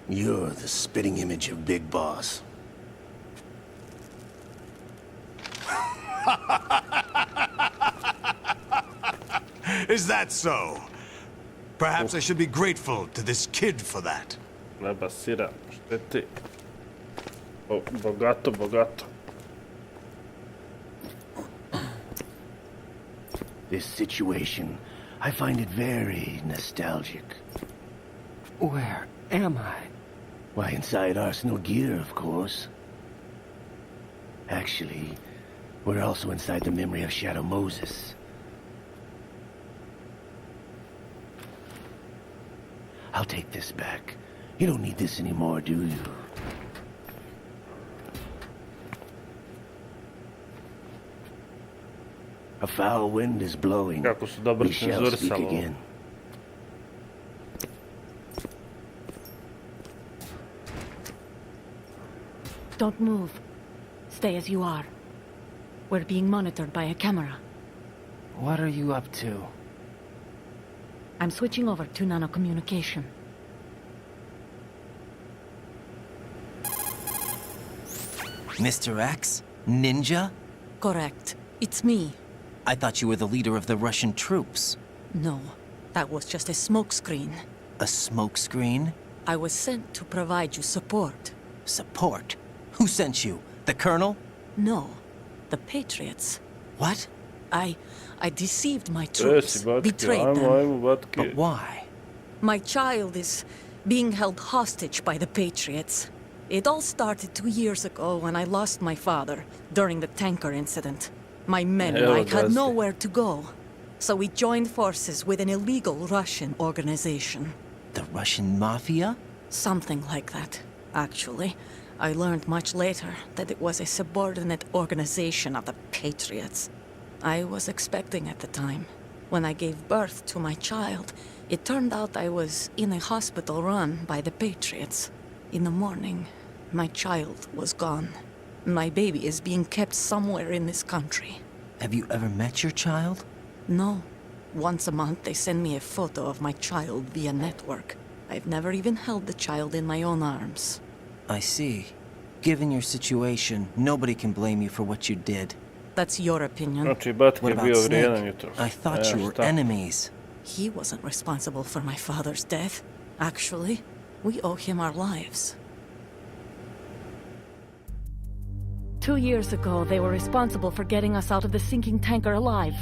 You're the spitting image of Big Boss. Is that so? Perhaps I should be grateful to this kid for that. Basira, šteti. Bogato, bogato. This situation, I find it very nostalgic. Where am I? Why, inside Arsenal gear, of course. Actually, we're also inside the memory of Shadow Moses. I'll take this back. You don't need this anymore, do you? A foul wind is blowing. Kako su dobro We shall speak cenzurisalo. again. Don't move. Stay as you are. We're being monitored by a camera. What are you up to? I'm switching over to nanocommunication. Mr. X? Ninja? Correct. It's me. I thought you were the leader of the Russian troops. No, that was just a smokescreen. A smokescreen? I was sent to provide you support. Support? Who sent you? The Colonel? No, the Patriots. What? I deceived my troops, Batki, betrayed them. ajmo, Batki. But why? My child is being held hostage by the Patriots. It all started 2 years ago when I lost my father during the tanker incident. My men and I had nowhere to go. So we joined forces with an illegal Russian organization. The Russian Mafia? Something like that, actually. I learned much later that it was a subordinate organization of the Patriots. I was expecting at the time. When I gave birth to my child, it turned out I was in a hospital run by the Patriots. In the morning, my child was gone. My baby is being kept somewhere in this country. Have you ever met your child? No. Once a month, they send me a photo of my child via network. I've never even held the child in my own arms. I see. Given your situation, nobody can blame you for what you did. That's your opinion. Znači, Batki What je about bio vrijedan Snake? jutros. I thought you were šta? enemies. He wasn't responsible for my father's death. Actually, we owe him our lives. 2 years ago, they were responsible for getting us out of the sinking tanker alive.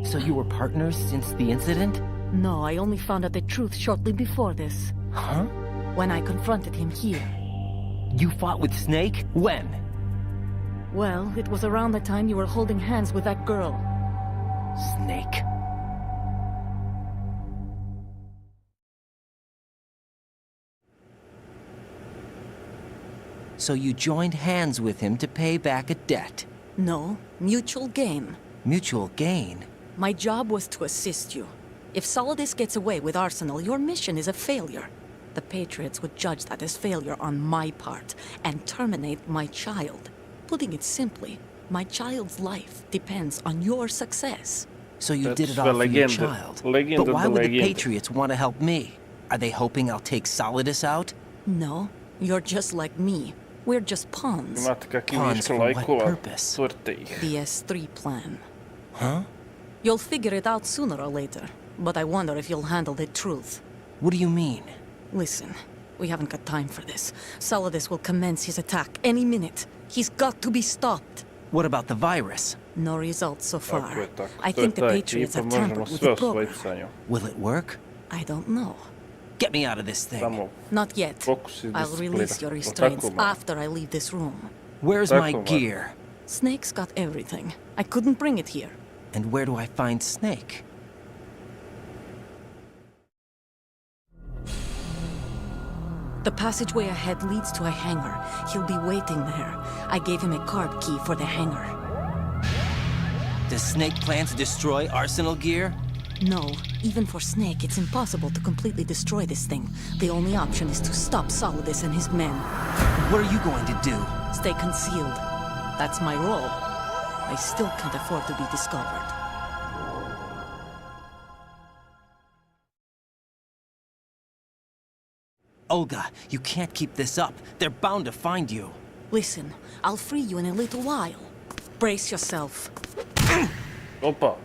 So you were partners since the incident? No, I only found out the truth shortly before this. Huh? When I confronted him here. You fought with Snake? When? Well, it was around the time you were holding hands with that girl. Snake. So you joined hands with him to pay back a debt. No, mutual gain. Mutual gain? My job was to assist you. If Solidus gets away with Arsenal, your mission is a failure. The Patriots would judge that as failure on my part and terminate my child. Putting it simply, my child's life depends on your success. So you That's did it all for your legende. child. Legenda But why do would the legende. Patriots want to help me? Are they hoping I'll take Solidus out? No, you're just like me. We're just pawns. Imate kakvi Pawns viška for what lajkova, purpose? tvrte ih. The S3 plan. Huh? You'll figure it out sooner or later, but I wonder if you'll handle the truth. What do you mean? Listen, we haven't got time for this. Solidus will commence his attack any minute. He's got to be stopped. What about the virus? No results so Tako far. je, tako. I To je think the ta Patriots ekipa, have možemo tampered with sve the program. osvojiti sa njom. Will it work? I don't know. Get me out of this thing. Samo Not yet. fokus i I'll disciplina. release your O restraints tako, man. after I leave this room. Where's Tako, my man. gear? Snake's got everything. I couldn't bring it here. And where do I find Snake? The passageway ahead leads to a hangar. He'll be waiting there. I gave him a card key for the hangar. Does Snake plan to destroy Arsenal gear? No, even for Snake, it's impossible to completely destroy this thing. The only option is to stop Solidus and his men. What are you going to do? Stay concealed. That's my role. I still can't afford to be discovered. Olga, you can't keep this up. They're bound to find you. Listen, I'll free you in a little while. Brace yourself. Opa.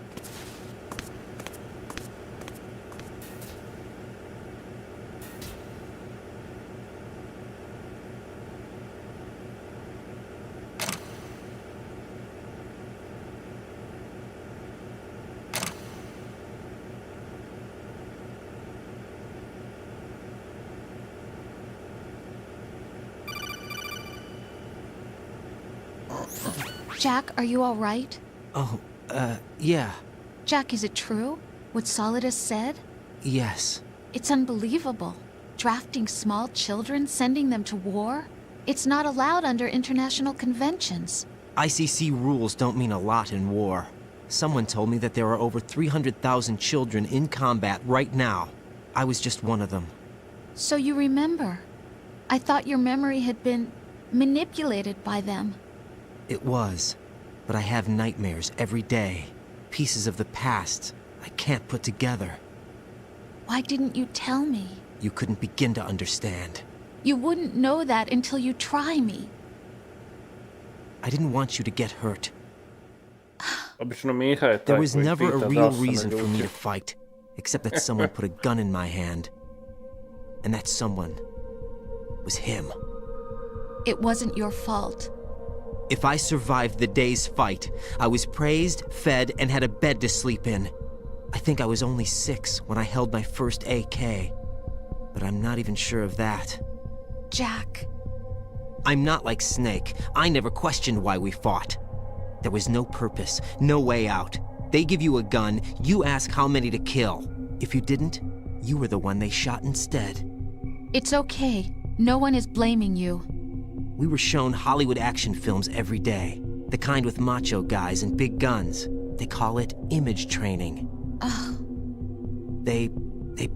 Jack, are you all right? Oh, yeah. Jack, is it true? What Solidus said? Yes. It's unbelievable. Drafting small children, sending them to war? It's not allowed under international conventions. ICC rules don't mean a lot in war. Someone told me that there are over 300,000 children in combat right now. I was just one of them. So you remember. I thought your memory had been manipulated by them. It was. But I have nightmares every day. Pieces of the past I can't put together. Why didn't you tell me? You couldn't begin to understand. You wouldn't know that until you try me. I didn't want you to get hurt. Obično Miha je taj There was koji never a pita da real li se reason for me naljutio. to fight, except that someone put a gun in my hand. And that someone was him. It wasn't your fault. If I survived the day's fight, I was praised, fed, and had a bed to sleep in. I think I was only 6 when I held my first AK. But I'm not even sure of that. Jack. I'm not like Snake. I never questioned why we fought. There was no purpose, no way out. They give you a gun, you ask how many to kill. If you didn't, you were the one they shot instead. It's okay. No one is blaming you. We were shown Hollywood action films every day. The kind with macho guys and big guns. They call it image training. Ugh. They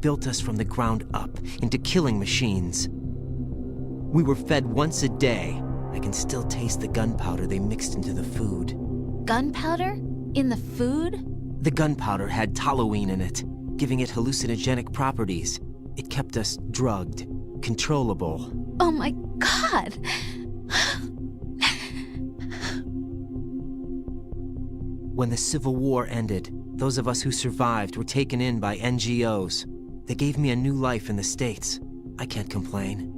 built us from the ground up into killing machines. We were fed once a day. I can still taste the gunpowder they mixed into the food. Gunpowder? In the food? The gunpowder had toluene in it, giving it hallucinogenic properties. It kept us drugged, controllable. Oh my God! When the Civil War ended, those of us who survived were taken in by NGOs. They gave me a new life in the States. I can't complain.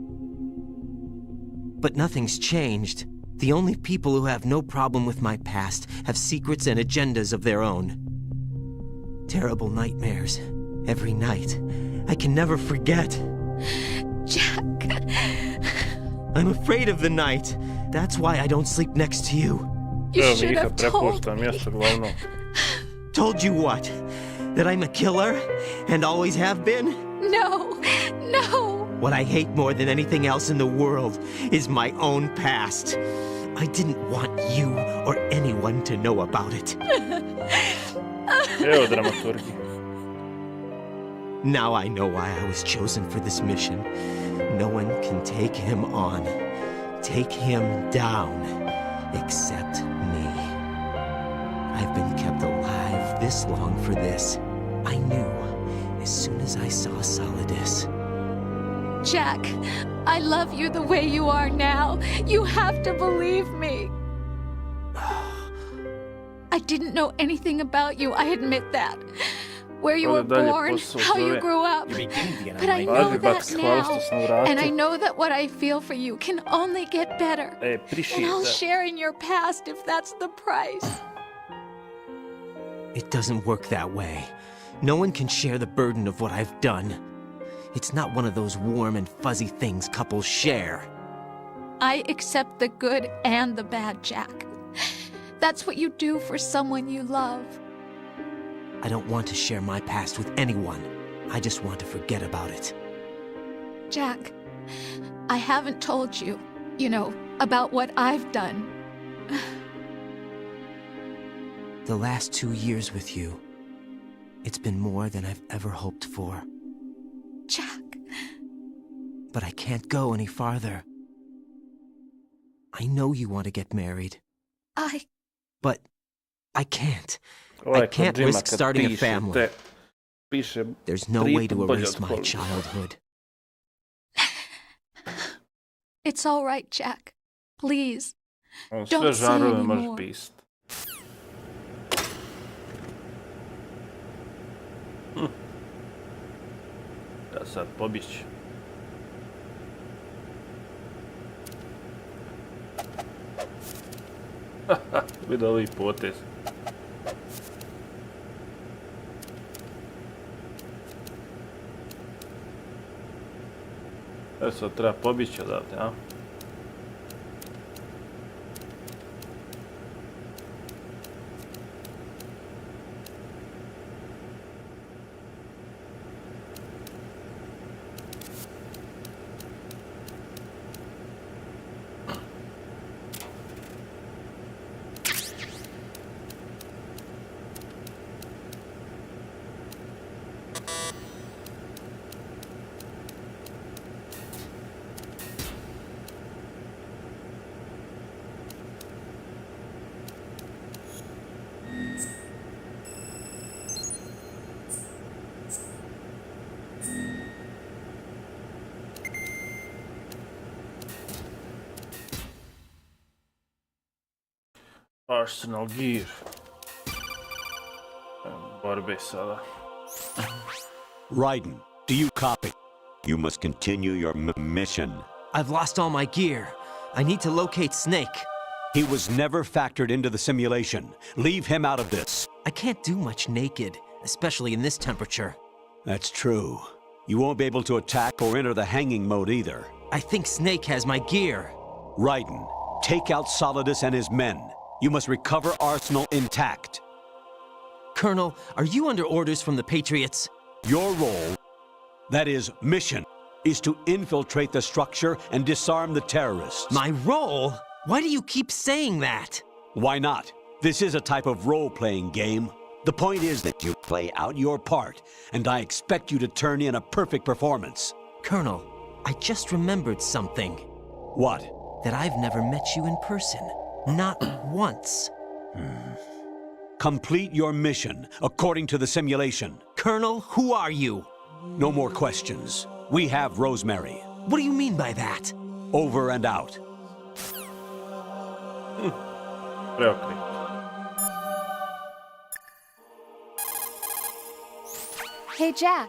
But nothing's changed. The only people who have no problem with my past have secrets and agendas of their own. Terrible nightmares. Every night. I can never forget. Jack. I'm afraid of the night. That's why I don't sleep next to you. You Evo should Miha have told prepušta me. mjesto glavno. Told you what? That I'm a killer? And always have been? No, no. What I hate more than anything else in the world is my own past. I didn't want you or anyone to know about it. Evo dramaturgi. Now I know why I was chosen for this mission. No one can take him on, take him down, except me. I've been kept alive this long for this. I knew as soon as I saw Solidus. Jack, I love you the way you are now. You have to believe me. I didn't know anything about you, I admit that. Where you were born, how you grew up. But I know that now. And I know that what I feel for you can only get better. And I'll share in your past if that's the price. It doesn't work that way. No one can share the burden of what I've done. It's not one of those warm and fuzzy things couples share. I accept the good and the bad, Jack. That's what you do for someone you love. I don't want to share my past with anyone. I just want to forget about it. Jack, I haven't told you, about what I've done. The last 2 years with you, it's been more than I've ever hoped for. Jack. But I can't go any farther. I know you want to get married. But I can't. I can't risk starting a family. There's no way to erase my childhood. It's all right, Jack. Please. On sve Don't say žanrove može anymore. pisat. Da sad pobjeći. Vidi ovi potez. Evo sad treba pobjeći odavde, a? Arsenal gear. Borbe sada. Raiden, do you copy? You must continue your mission. I've lost all my gear. I need to locate Snake. He was never factored into the simulation. Leave him out of this. I can't do much naked, especially in this temperature. That's true. You won't be able to attack or enter the hanging mode either. I think Snake has my gear. Raiden, take out Solidus and his men. You must recover Arsenal intact. Colonel, are you under orders from the Patriots? Your role, that is, mission, is to infiltrate the structure and disarm the terrorists. My role? Why do you keep saying that? Why not? This is a type of role-playing game. The point is that you play out your part, and I expect you to turn in a perfect performance. Colonel, I just remembered something. What? That I've never met you in person. Not once. Complete your mission, according to the simulation. Colonel, who are you? No more questions. We have Rosemary. What do you mean by that? Over and out. Preokret. Hey, Jack.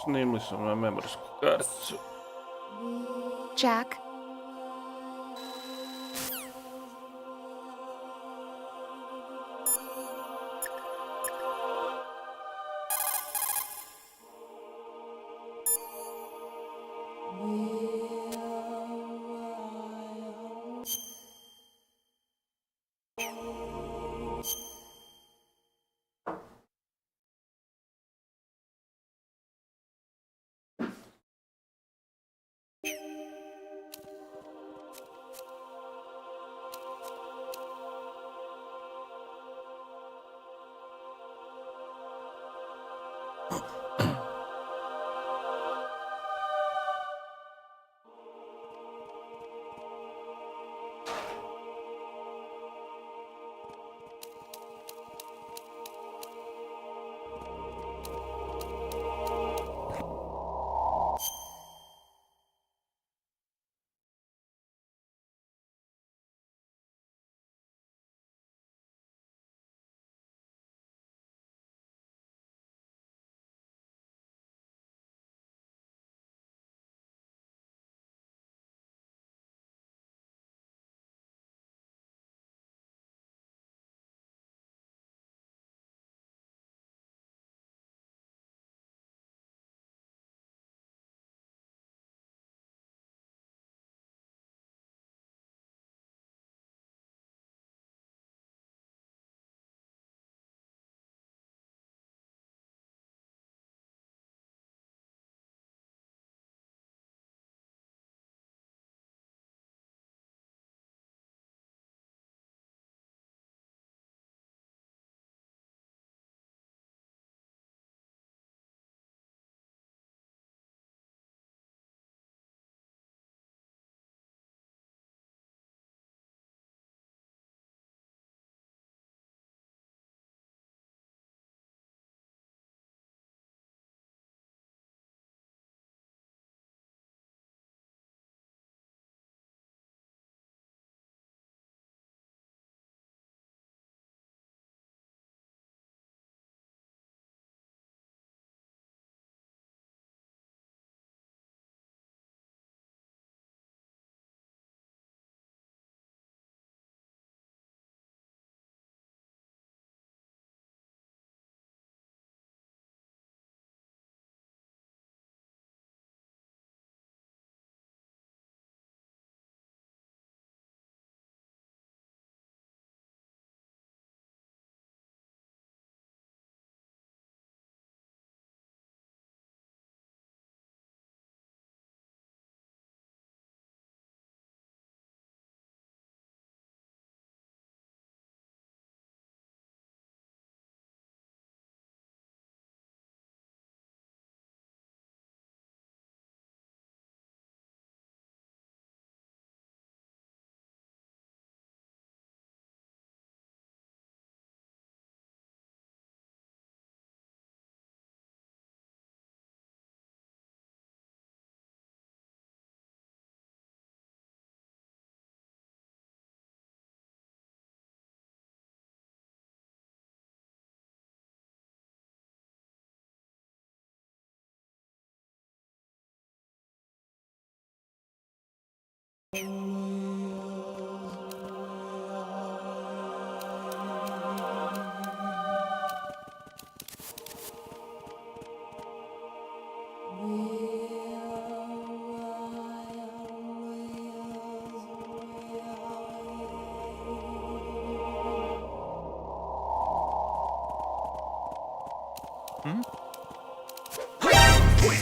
Snimili smo na memorsku karticu. Jack.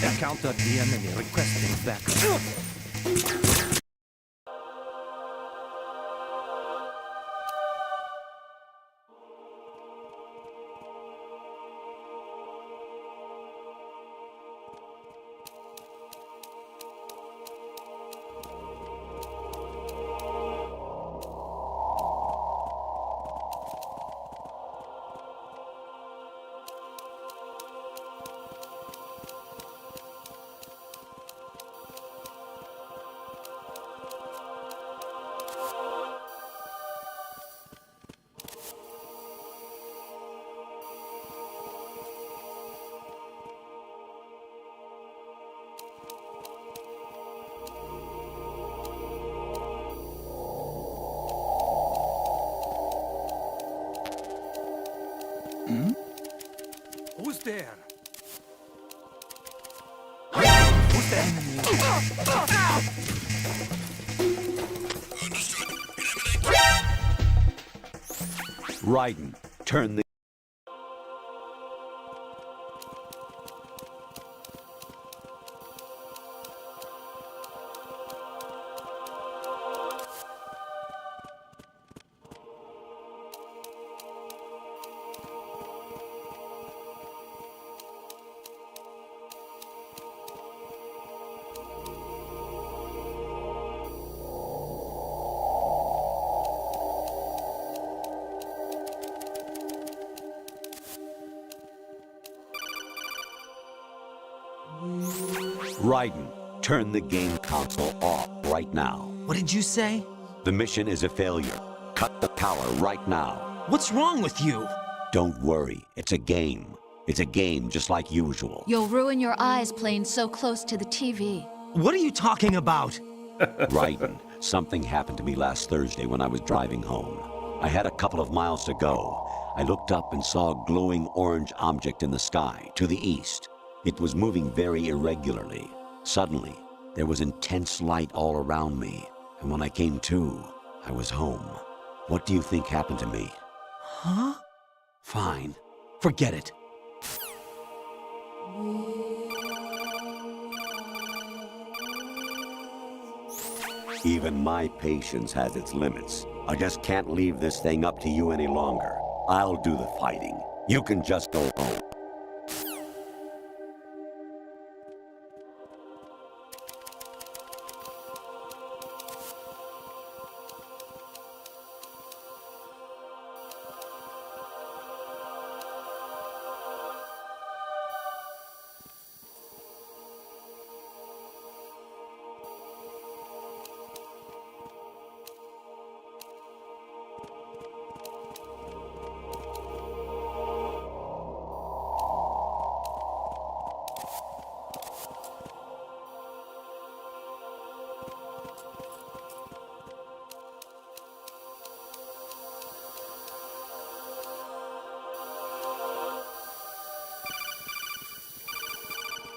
Encountered the enemy requesting backup. Who's there? Who's there? Raiden, turn the... Raiden, turn the game console off right now. What did you say? The mission is a failure. Cut the power right now. What's wrong with you? Don't worry, it's a game. It's a game just like usual. You'll ruin your eyes playing so close to the TV. What are you talking about? Raiden, something happened to me last Thursday when I was driving home. I had a couple of miles to go. I looked up and saw a glowing orange object in the sky to the east. It was moving very irregularly. Suddenly, there was intense light all around me, and when I came to, I was home. What do you think happened to me? Huh? Fine. Forget it. Even my patience has its limits. I just can't leave this thing up to you any longer. I'll do the fighting. You can just go home.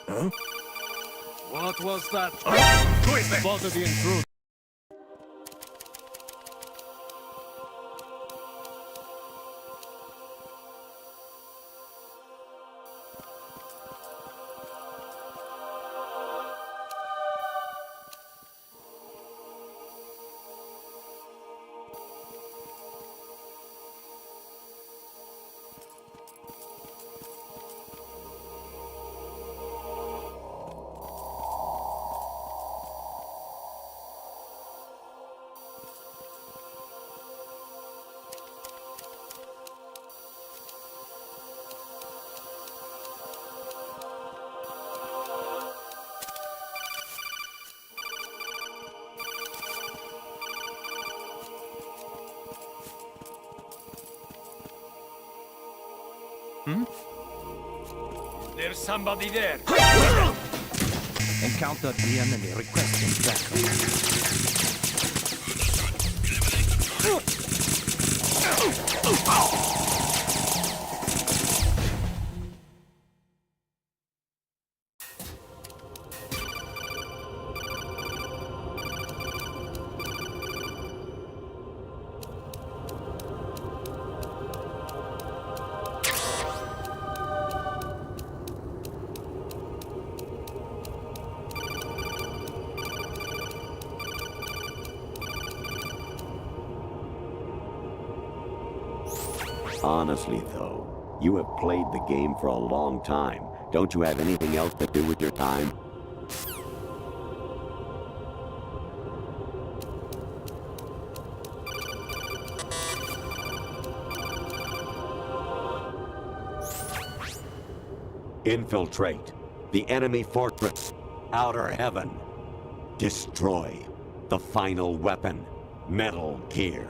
Huh? What was that? Who is there? Spotted the intruder. There's somebody there. Encountered the enemy requesting backup. Honestly, though, you have played the game for a long time. Don't you have anything else to do with your time? Infiltrate the enemy fortress, Outer Heaven. Destroy the final weapon, Metal Gear.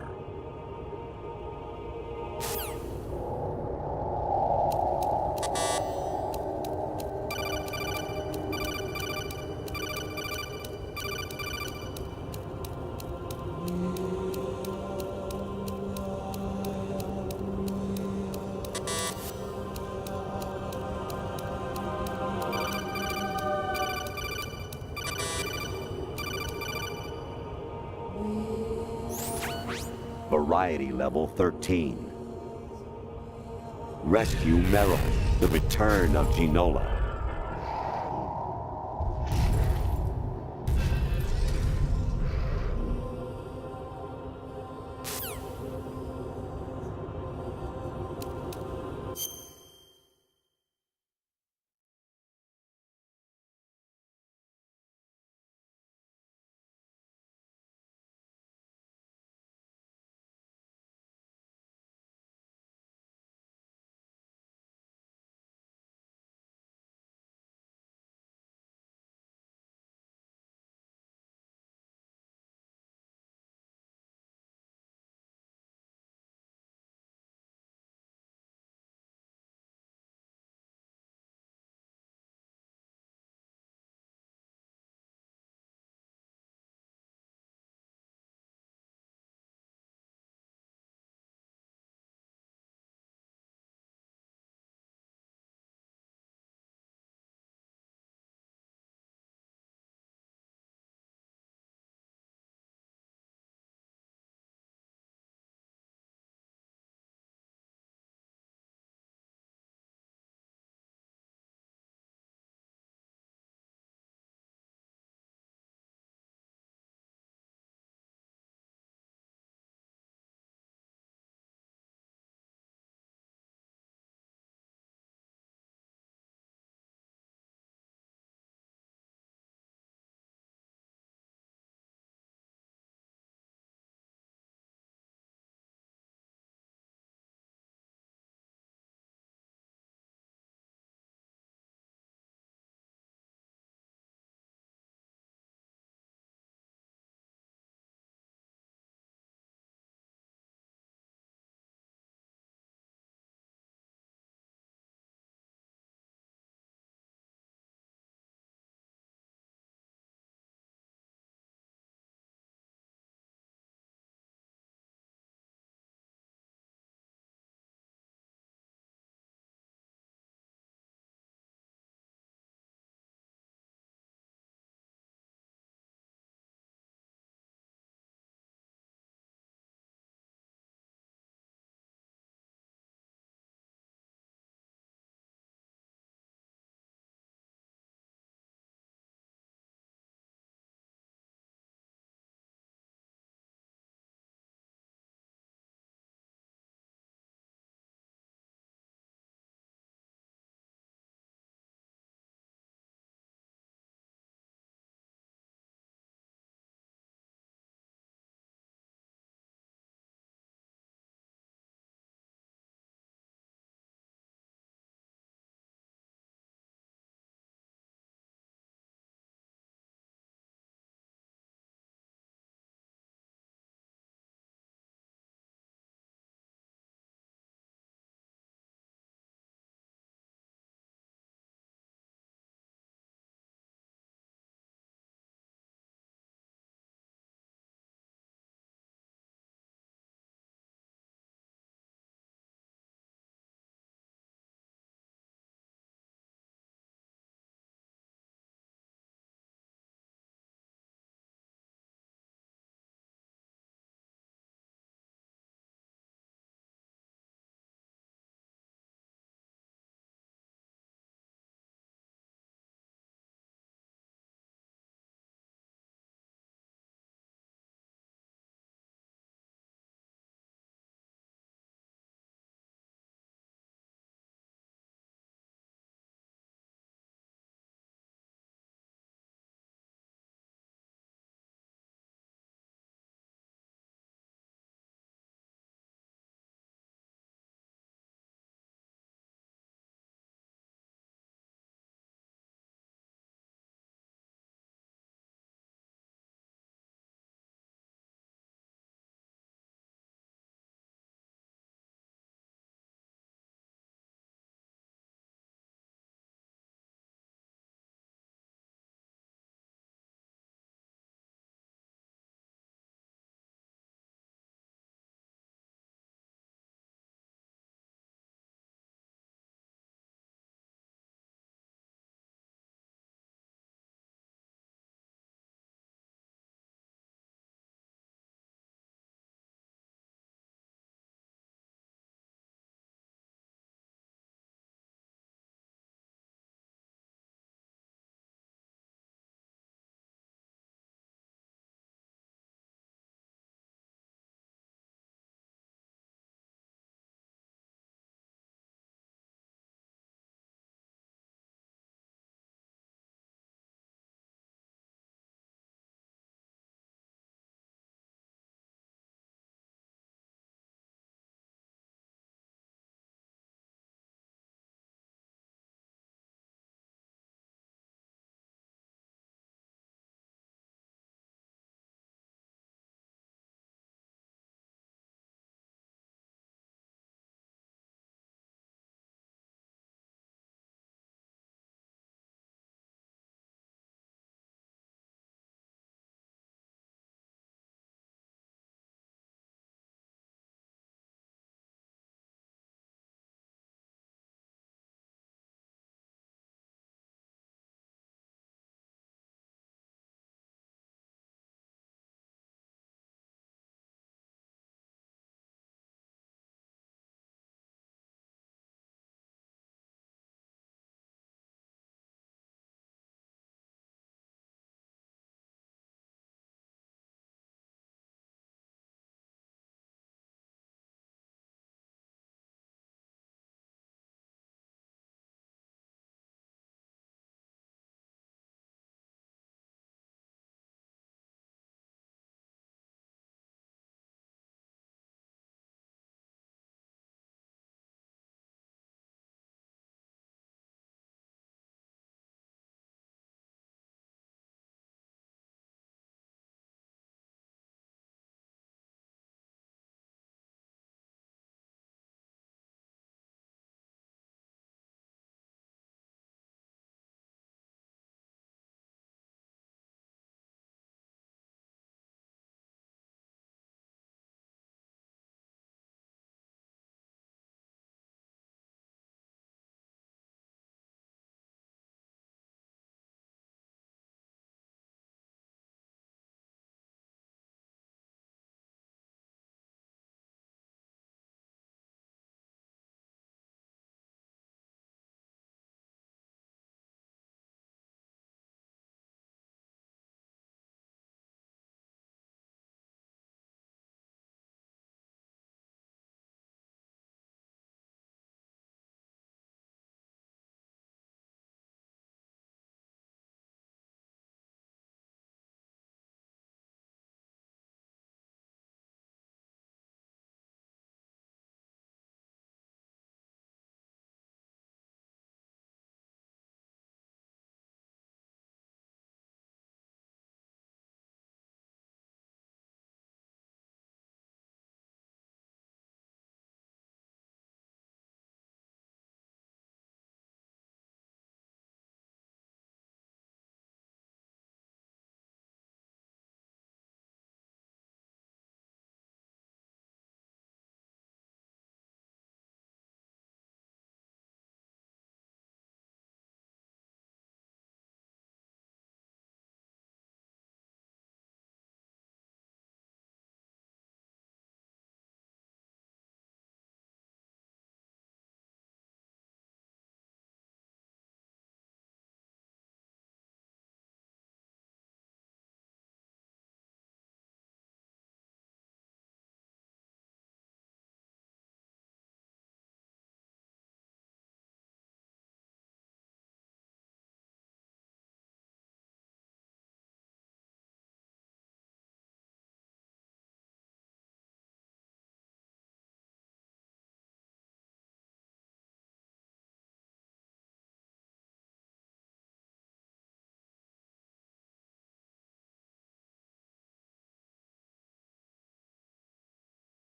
Variety level 13. Rescue Meryl, the return of Ginola.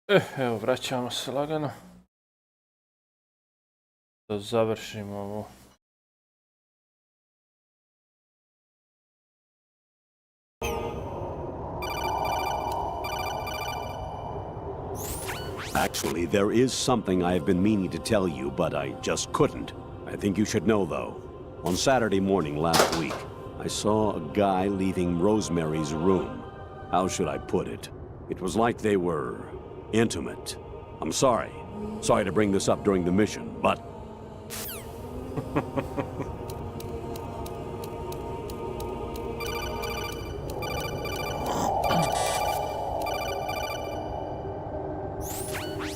Evo, vraćamo se lagano. Da završimo ovo. Actually, there is something I have been meaning to tell you, but I just couldn't. I think you should know, though. On Saturday morning last week, I saw a guy leaving Rosemary's room. How should I put it? It was like they were intimate. I'm sorry. Sorry to bring this up during the mission, but...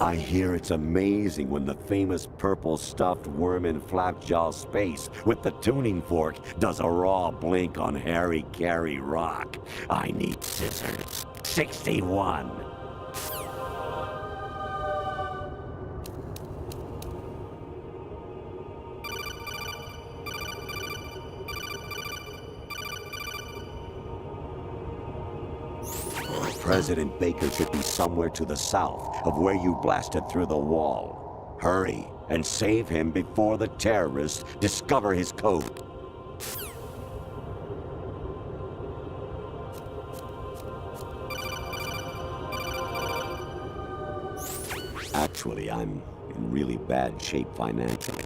I hear it's amazing when the famous purple stuffed worm in Flapjaw Space with the tuning fork does a raw blink on Harry Carey Rock. I need scissors. 61. President Baker should be somewhere to the south of where you blasted through the wall. Hurry and save him before the terrorists discover his code. Actually, I'm in really bad shape financially.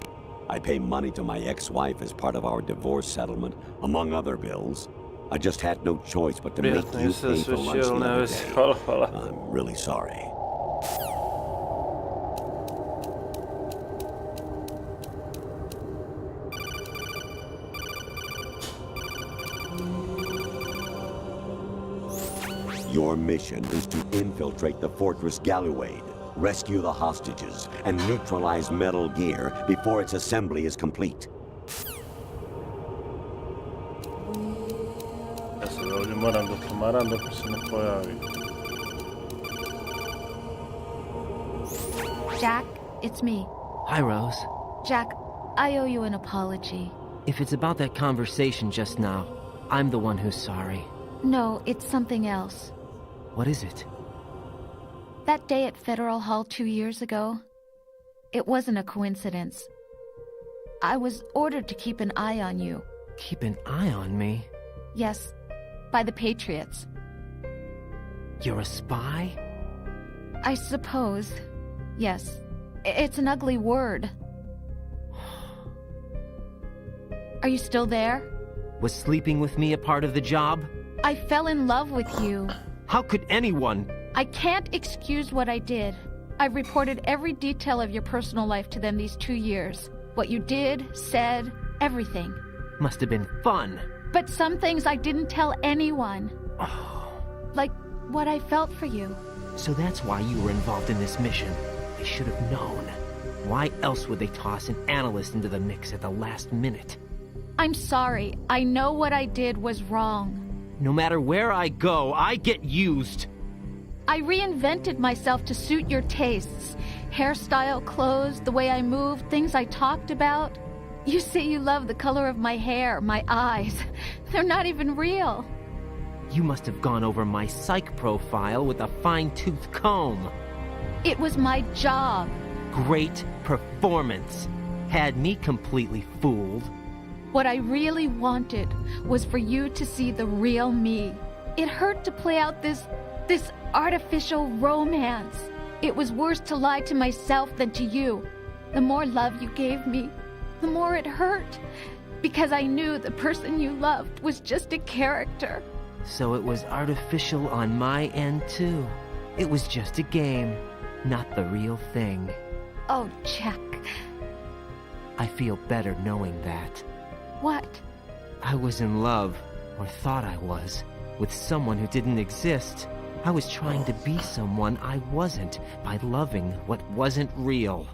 I pay money to my ex-wife as part of our divorce settlement, among other bills. I just had no choice but to make you pay for lunch the other day. I'm really sorry. Your mission is to infiltrate the Fortress Galluade, rescue the hostages, and neutralize Metal Gear before its assembly is complete. Moram da tumaram dok se ne pojavi. Jack, it's me. Hi, Rose. Jack, I owe you an apology. If it's about that conversation just now, I'm the one who's sorry. No, it's something else. What is it? That day at Federal Hall 2 years ago, it wasn't a coincidence. I was ordered to keep an eye on you. Keep an eye on me? Yes. By the Patriots. You're a spy? I suppose. Yes. It's an ugly word. Are you still there? Was sleeping with me a part of the job? I fell in love with you. How could anyone? I can't excuse what I did. I've reported every detail of your personal life to them these 2 years. What you did, said, everything. Must have been fun. But some things I didn't tell anyone. Like what I felt for you. So that's why you were involved in this mission. I should have known. Why else would they toss an analyst into the mix at the last minute? I'm sorry. I know what I did was wrong. No matter where I go, I get used. I reinvented myself to suit your tastes. Hairstyle, clothes, the way I moved, things I talked about. You say you love the color of my hair, my eyes. They're not even real. You must have gone over my psych profile with a fine-tooth comb. It was my job. Great performance. Had me completely fooled. What I really wanted was for you to see the real me. It hurt to play out this artificial romance. It was worse to lie to myself than to you. The more love you gave me, the more it hurt, because I knew the person you loved was just a character. So it was artificial on my end, too. It was just a game, not the real thing. Oh, Jack. I feel better knowing that. What? I was in love, or thought I was, with someone who didn't exist. I was trying to be someone I wasn't by loving what wasn't real.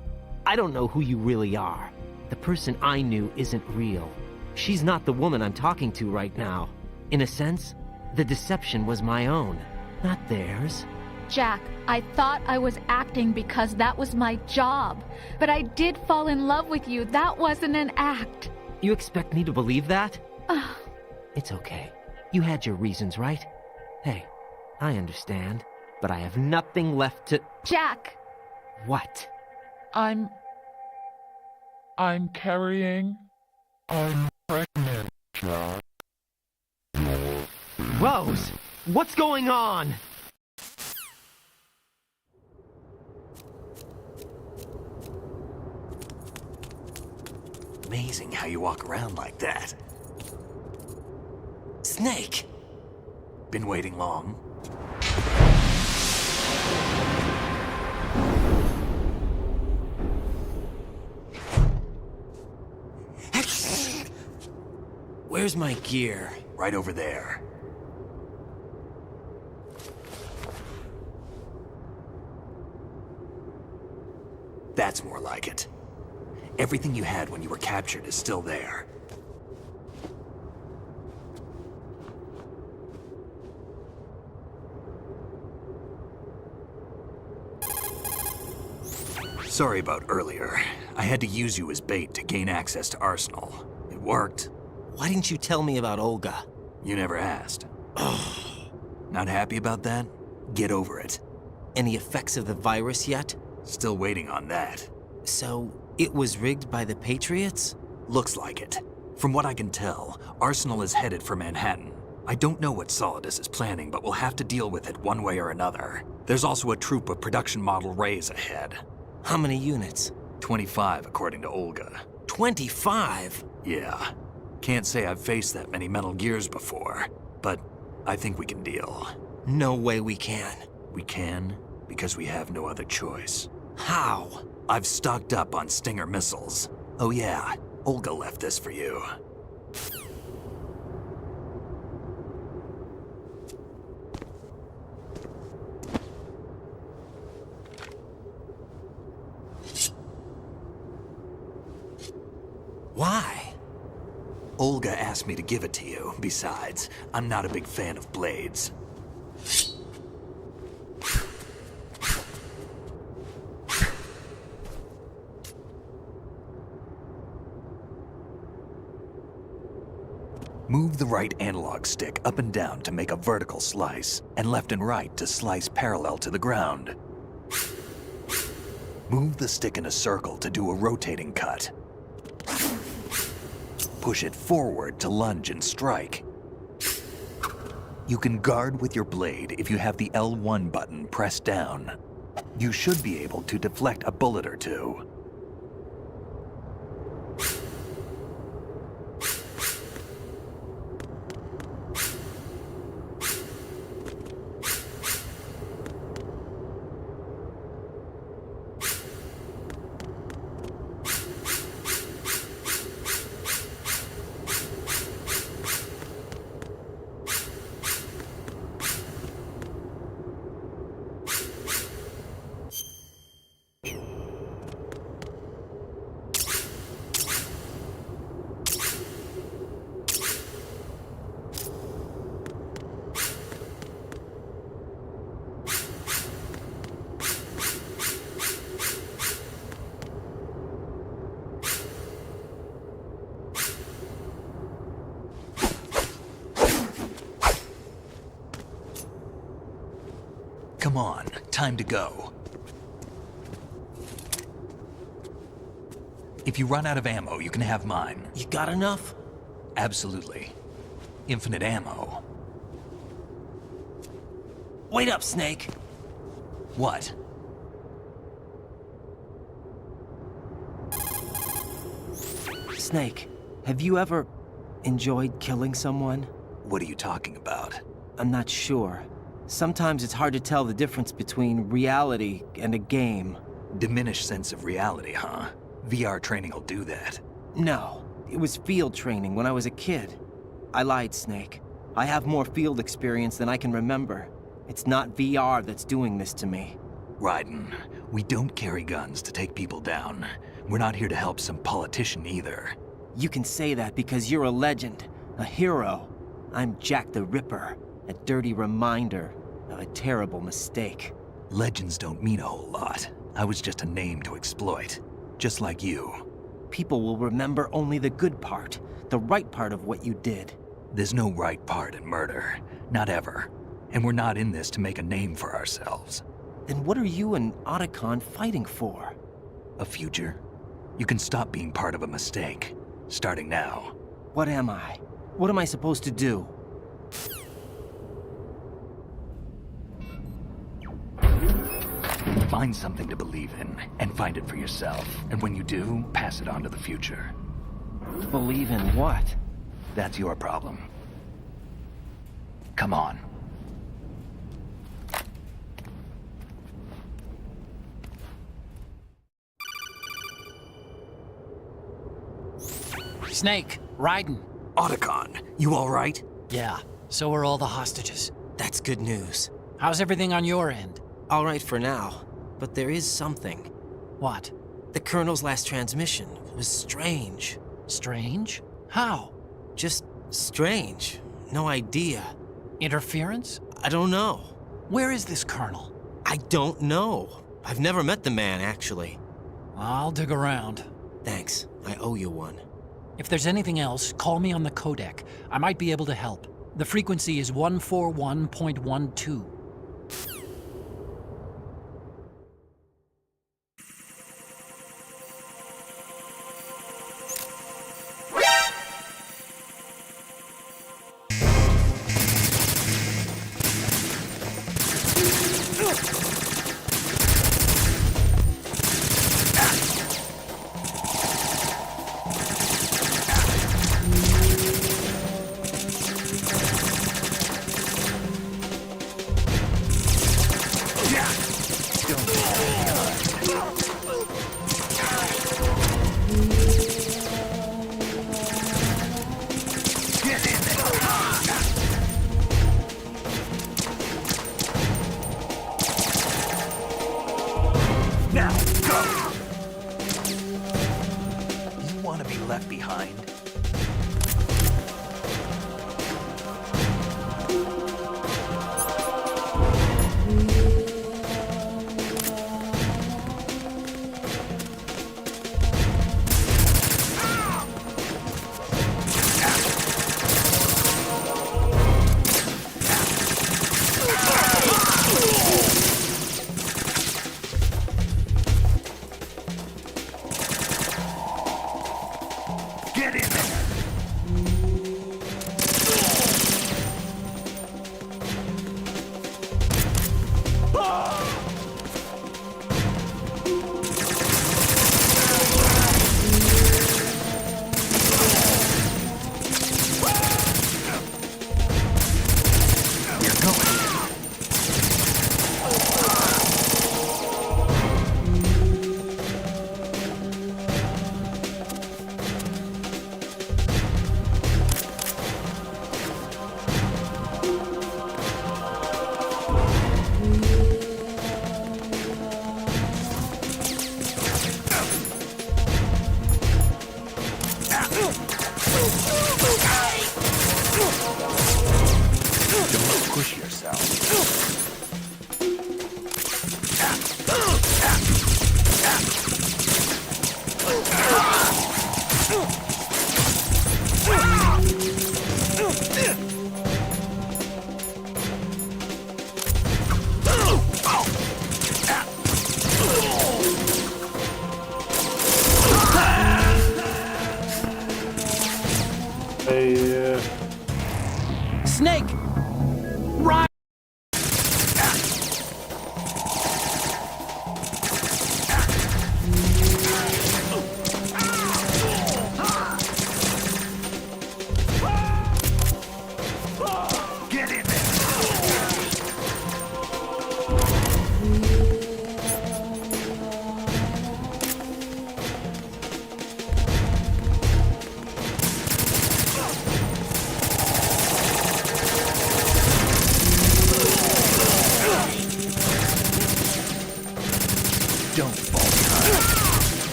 I don't know who you really are. The person I knew isn't real. She's not the woman I'm talking to right now. In a sense, the deception was my own, not theirs. Jack, I thought I was acting because that was my job. But I did fall in love with you. That wasn't an act. You expect me to believe that? It's okay. You had your reasons, right? Hey, I understand. but I have nothing left to... Jack! What? I'm carrying... I'm pregnant, Jack. Rose! What's going on? Amazing how you walk around like that. Snake! Been waiting long? Where's my gear? Right over there. That's more like it. Everything you had when you were captured is still there. Sorry about earlier. I had to use you as bait to gain access to Arsenal. It worked. Why didn't you tell me about Olga? You never asked. Not happy about that? Get over it. Any effects of the virus yet? Still waiting on that. So, it was rigged by the Patriots? Looks like it. From what I can tell, Arsenal is headed for Manhattan. I don't know what Solidus is planning, but we'll have to deal with it one way or another. There's also a troop of production model Rays ahead. How many units? 25, according to Olga. 25? Yeah. Can't say I've faced that many Metal Gears before, but I think we can deal. No way we can. We can, because we have no other choice. How? I've stocked up on Stinger missiles. Oh yeah, Olga left this for you. Why? Olga asked me to give it to you. Besides, I'm not a big fan of blades. Move the right analog stick up and down to make a vertical slice, and left and right to slice parallel to the ground. Move the stick in a circle to do a rotating cut. Push it forward to lunge and strike. You can guard with your blade if you have the L1 button pressed down. You should be able to deflect a bullet or two. Come on, time to go. If you run out of ammo, you can have mine. You got enough? Absolutely. Infinite ammo. Wait up, Snake. What? Snake, have you ever enjoyed killing someone? What are you talking about? I'm not sure. Sometimes it's hard to tell the difference between reality and a game. Diminished sense of reality, huh? VR training will do that. No, it was field training when I was a kid. I lied, Snake. I have more field experience than I can remember. It's not VR that's doing this to me. Raiden, we don't carry guns to take people down. We're not here to help some politician either. You can say that because you're a legend, a hero. I'm Jack the Ripper, a dirty reminder of a terrible mistake. Legends don't mean a whole lot. I was just a name to exploit, just like you. People will remember only the good part, the right part of what you did. There's no right part in murder, not ever. And we're not in this to make a name for ourselves. Then what are you and Otacon fighting for? A future? You can stop being part of a mistake, starting now. What am I? What am I supposed to do? Find something to believe in, and find it for yourself. And when you do, pass it on to the future. Believe in what? That's your problem. Come on. Snake, Raiden. Otacon, you all right? Yeah, so are all the hostages. That's good news. How's everything on your end? All right for now, but there is something. What? The Colonel's last transmission was strange. Strange? How? Just strange. No idea. Interference? I don't know. Where is this Colonel? I don't know. I've never met the man, actually. I'll dig around. Thanks. I owe you one. If there's anything else, call me on the codec. I might be able to help. The frequency is 141.12. Now, go! You want to be left behind? Get in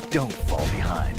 Don't fall behind.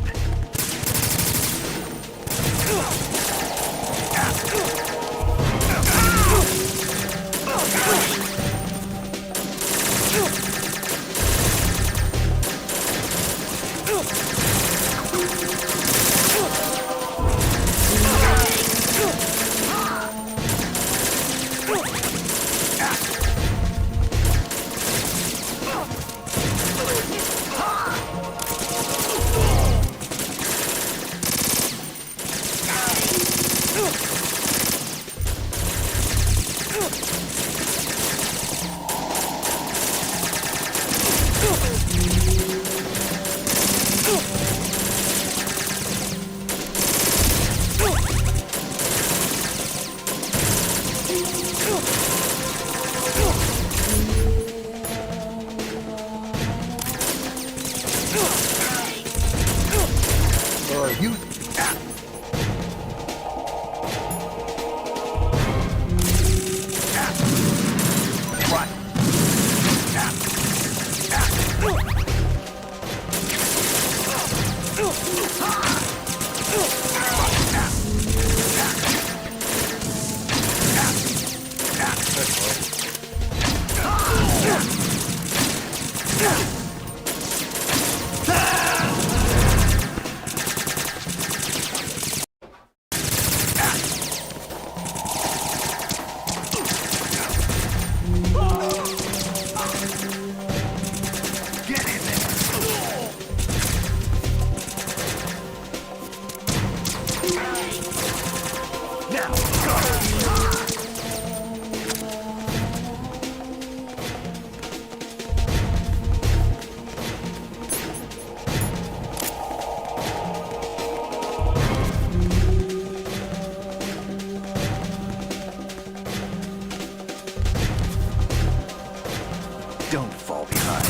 Don't fall behind.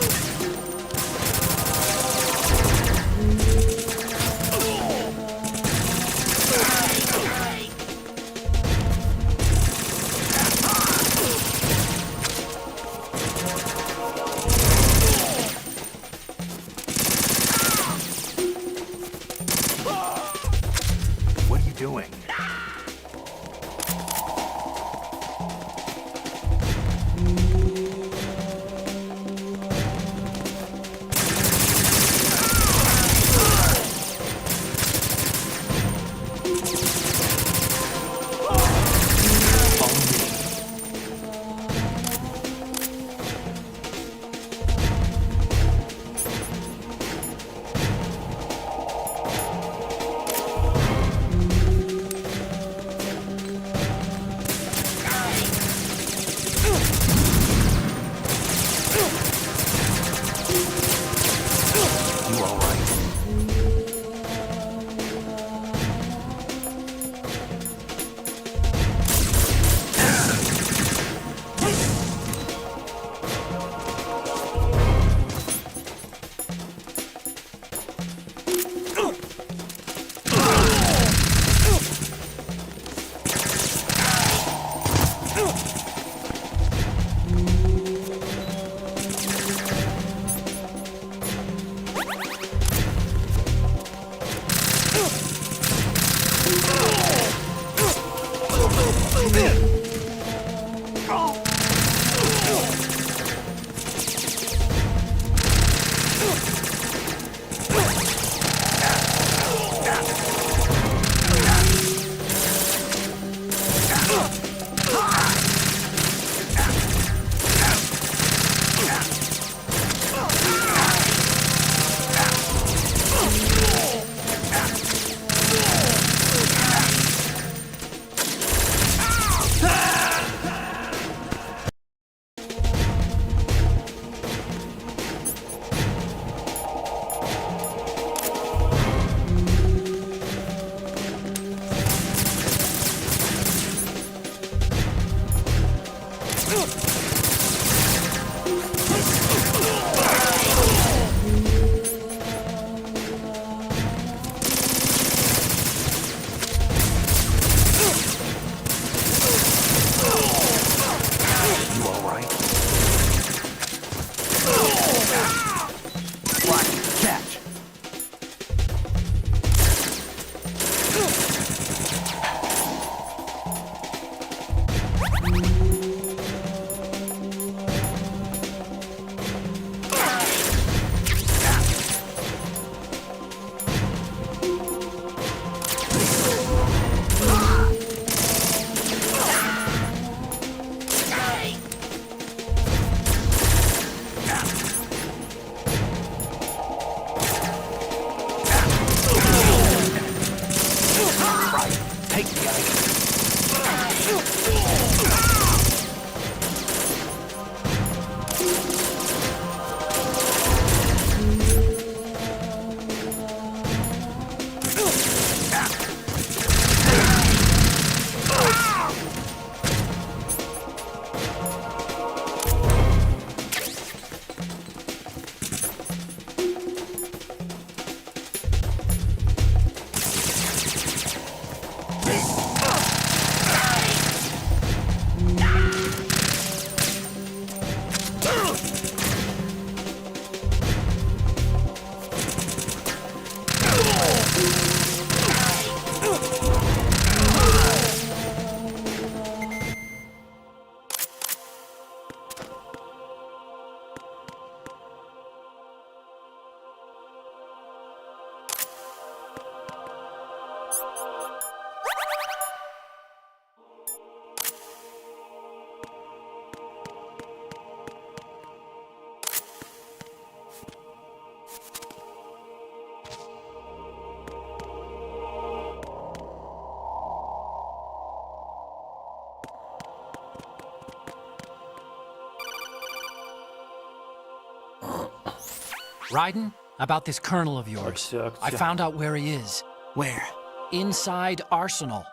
What are you doing? Raiden, about this colonel of yours. I found out where he is. Where? Inside Arsenal.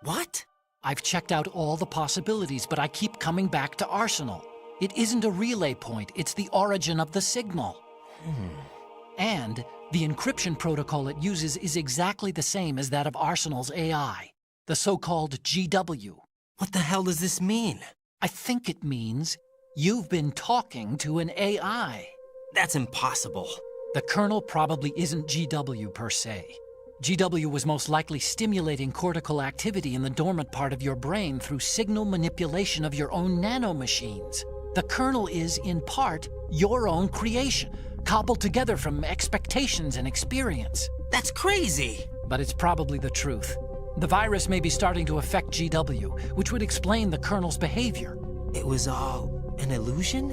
What? I've checked out all the possibilities, but I keep coming back to Arsenal. It isn't a relay point, it's the origin of the signal. And the encryption protocol it uses is exactly the same as that of Arsenal's AI, the so-called GW. What the hell does this mean? I think it means you've been talking to an AI. That's impossible. The kernel probably isn't GW per se. GW was most likely stimulating cortical activity in the dormant part of your brain through signal manipulation of your own nanomachines. The kernel is, in part, your own creation, cobbled together from expectations and experience. That's crazy! But it's probably the truth. The virus may be starting to affect GW, which would explain the kernel's behavior. It was all an illusion?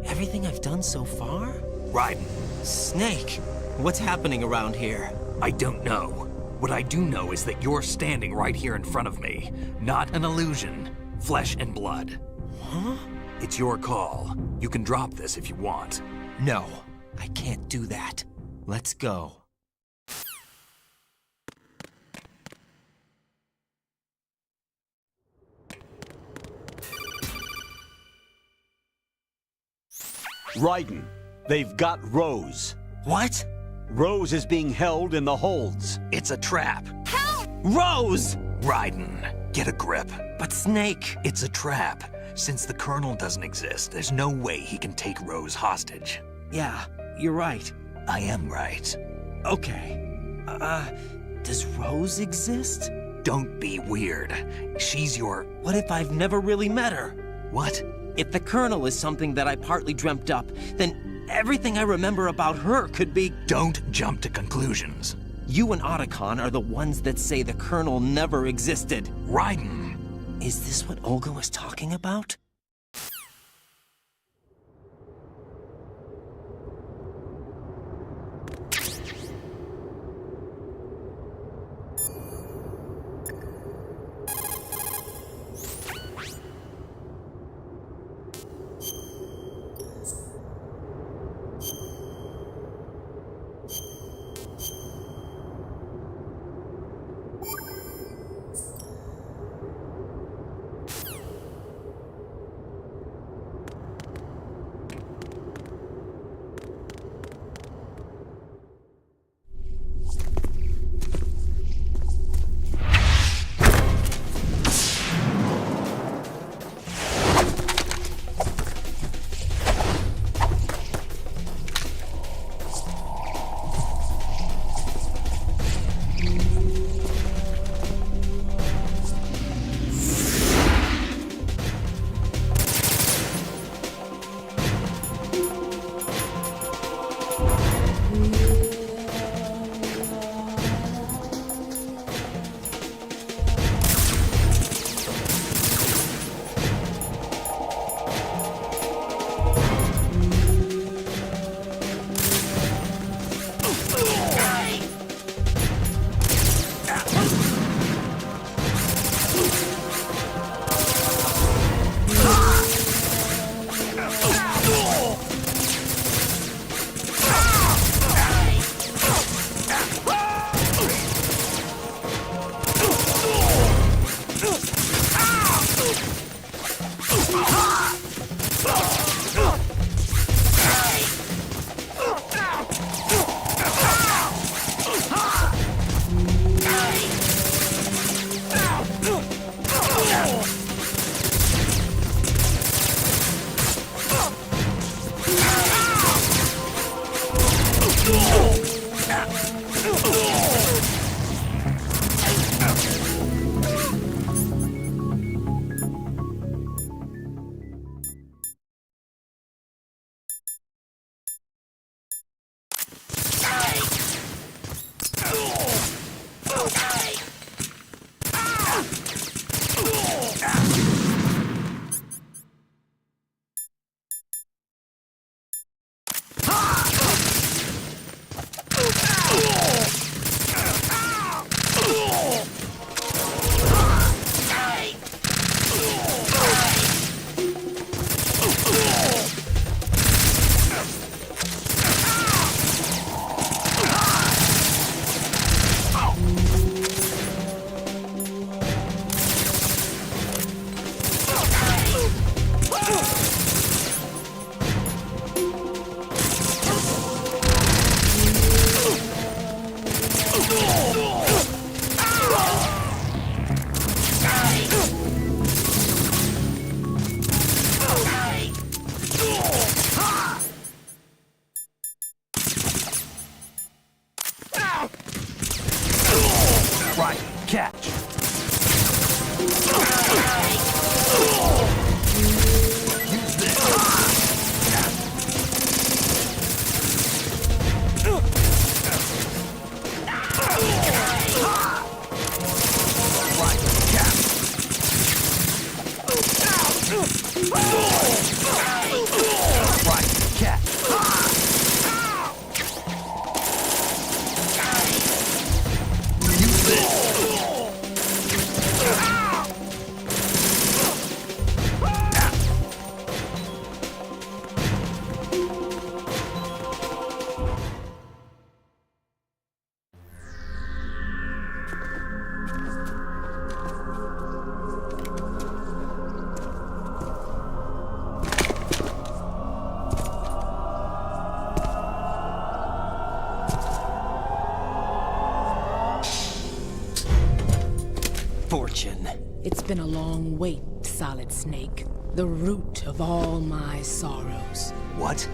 Everything I've done so far? Raiden. Snake, what's happening around here? I don't know. What I do know is that you're standing right here in front of me. Not an illusion. Flesh and blood. Huh? It's your call. You can drop this if you want. No, I can't do that. Let's go. Raiden, they've got Rose. What? Rose is being held in the holds. It's a trap. Help! Rose! Raiden, get a grip. But Snake... It's a trap. Since the Colonel doesn't exist, there's no way he can take Rose hostage. Yeah, you're right. I am right. Okay. Does Rose exist? Don't be weird. She's your... What if I've never really met her? What? If the Colonel is something that I partly dreamt up, then everything I remember about her could be... Don't jump to conclusions. You and Otacon are the ones that say the Colonel never existed. Raiden! Is this what Olga was talking about? It's been a long wait, Solid Snake. The root of all my sorrows. What?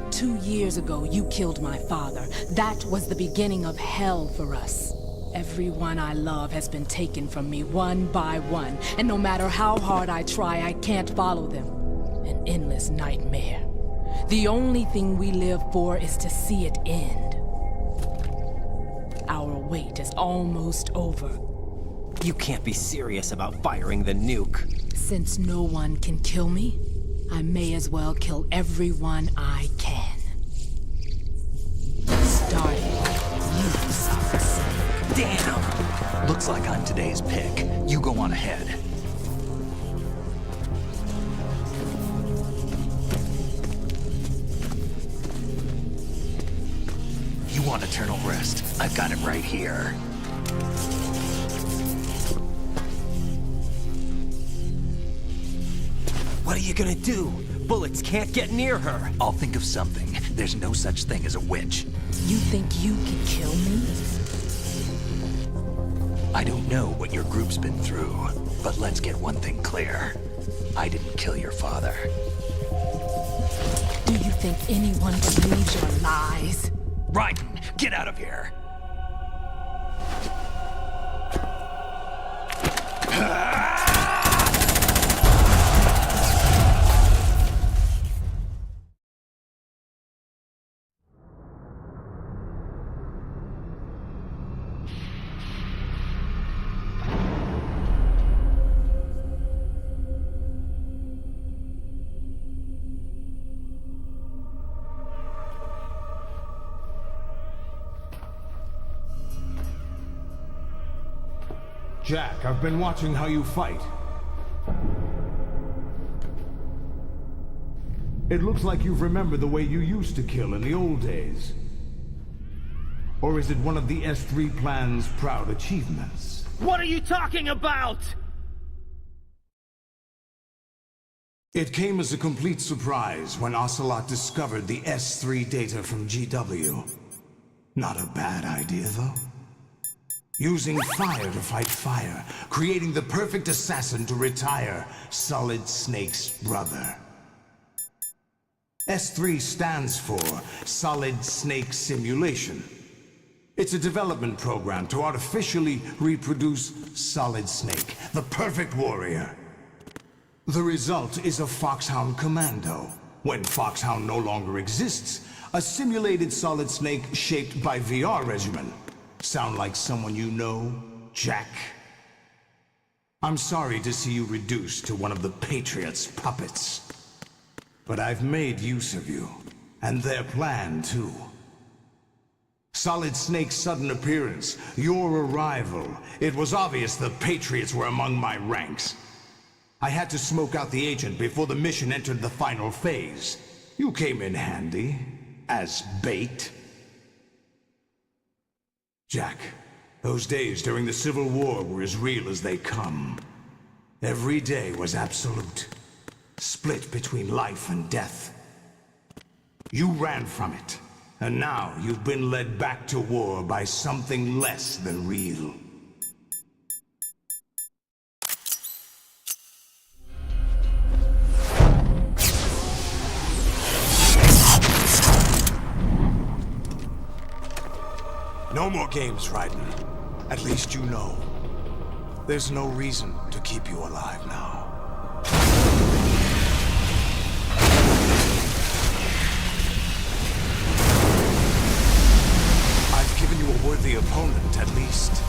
2 years ago, you killed my father. That was the beginning of hell for us. Everyone I love has been taken from me one by one, and no matter how hard I try, I can't follow them. An endless nightmare. The only thing we live for is to see it end. Our wait is almost over. You can't be serious about firing the nuke. Since no one can kill me, I may as well kill everyone I can. Starting you, Solid Snake. Damn! Looks like I'm today's pick. You go on ahead. You want eternal rest? I've got it right here. What are you gonna do? Bullets can't get near her. I'll think of something. There's no such thing as a witch. You think you can kill me? I don't know what your group's been through, but let's get one thing clear. I didn't kill your father. Do you think anyone believes your lies? Raiden, get out of here! Jack, I've been watching how you fight. It looks like you've remembered the way you used to kill in the old days. Or is it one of the S3 plan's proud achievements? What are you talking about? It came as a complete surprise when Ocelot discovered the S3 data from GW. Not a bad idea, though. Using fire to fight fire, creating the perfect assassin to retire Solid Snake's brother. S3 stands for Solid Snake Simulation. It's a development program to artificially reproduce Solid Snake, the perfect warrior. The result is a Foxhound Commando. When Foxhound no longer exists, a simulated Solid Snake shaped by VR regimen. Sound like someone you know, Jack? I'm sorry to see you reduced to one of the Patriots' puppets. But I've made use of you, and their plan too. Solid Snake's sudden appearance, your arrival, it was obvious the Patriots were among my ranks. I had to smoke out the agent before the mission entered the final phase. You came in handy, as bait. Jack, those days during the Civil War were as real as they come. Every day was absolute, split between life and death. You ran from it, and now you've been led back to war by something less than real. No more games, Raiden. At least you know. There's no reason to keep you alive now. I've given you a worthy opponent, at least.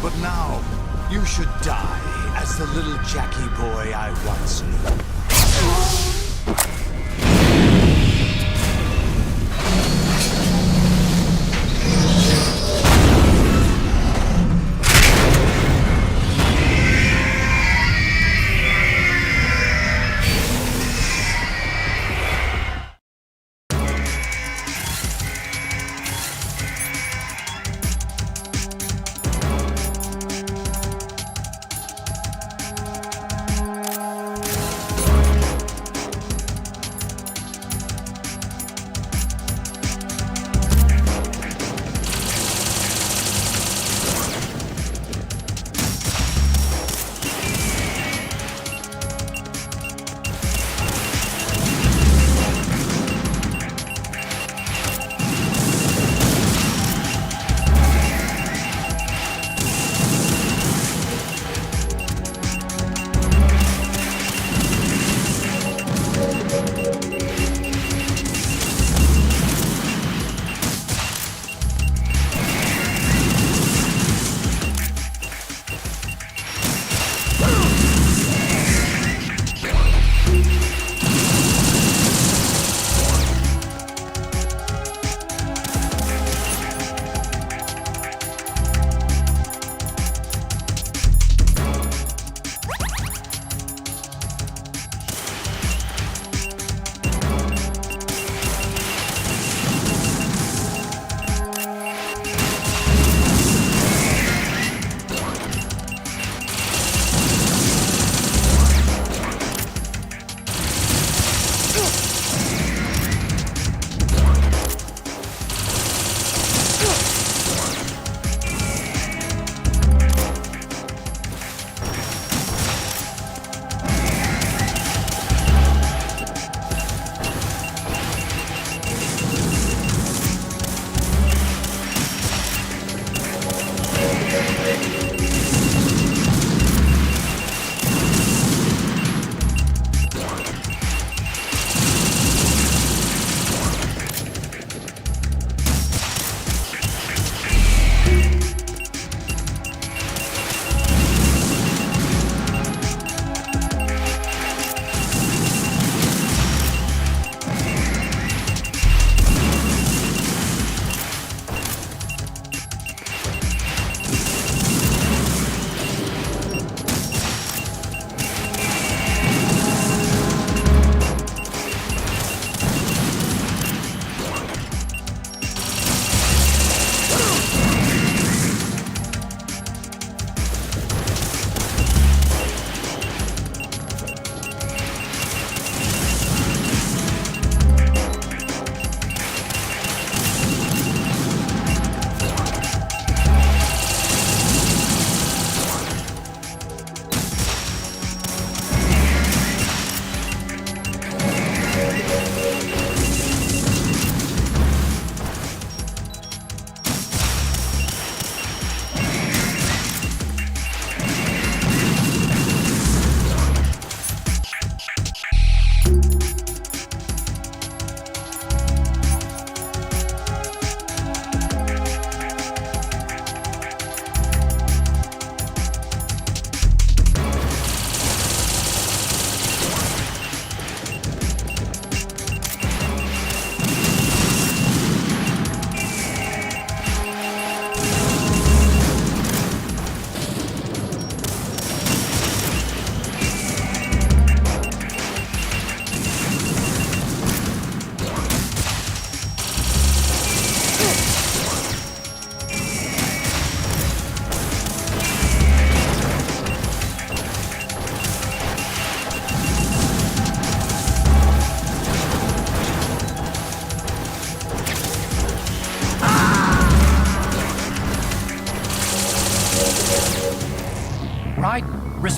But now, you should die as the little Jackie boy I once knew.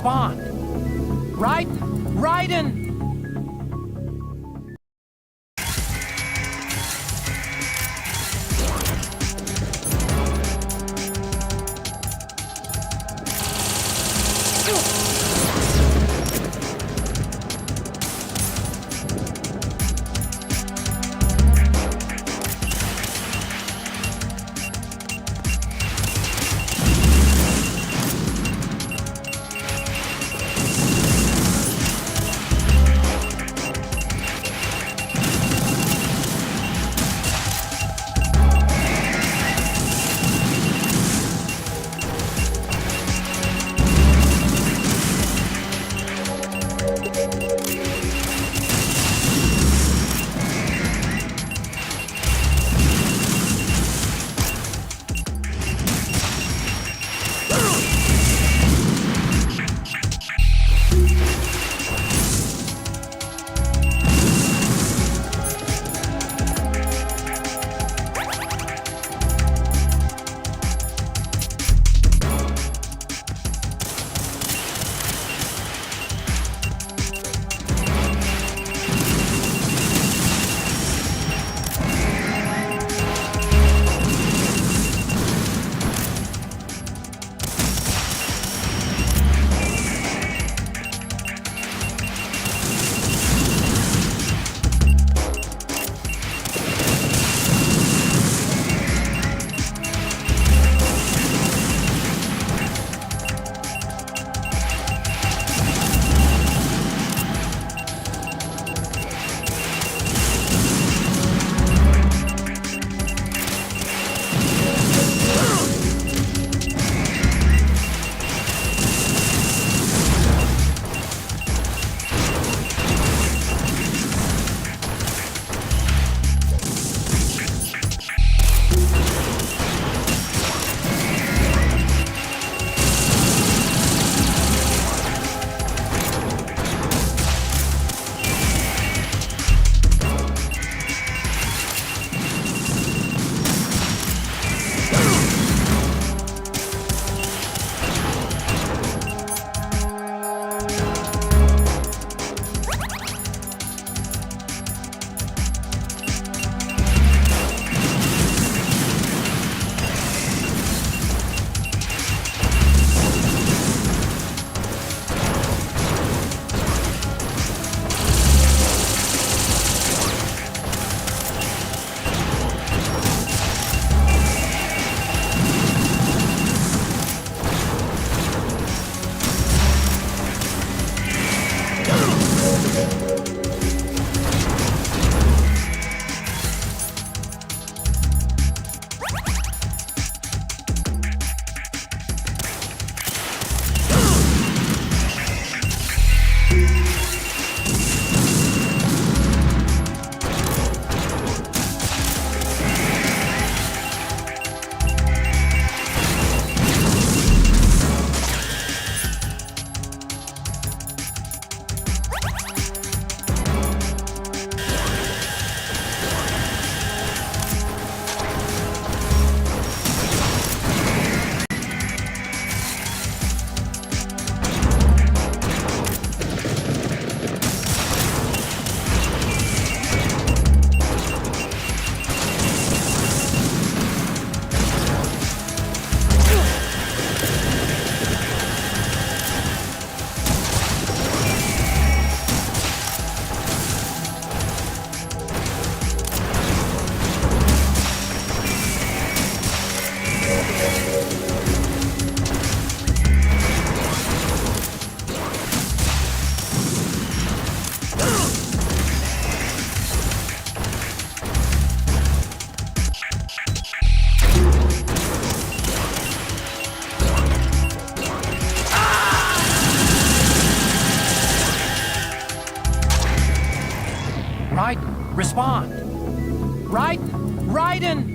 respond. Raiden! Respond! Raiden!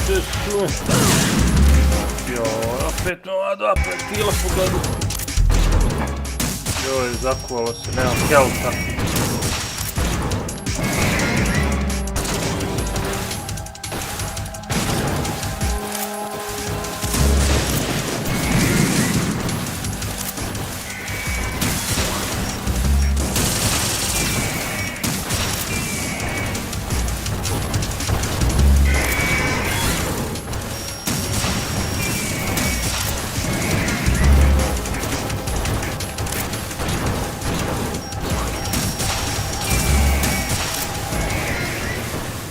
stisnu. Joj, opet nova dva projektila pogledu. Joj, zakuvalo se, nemam helta.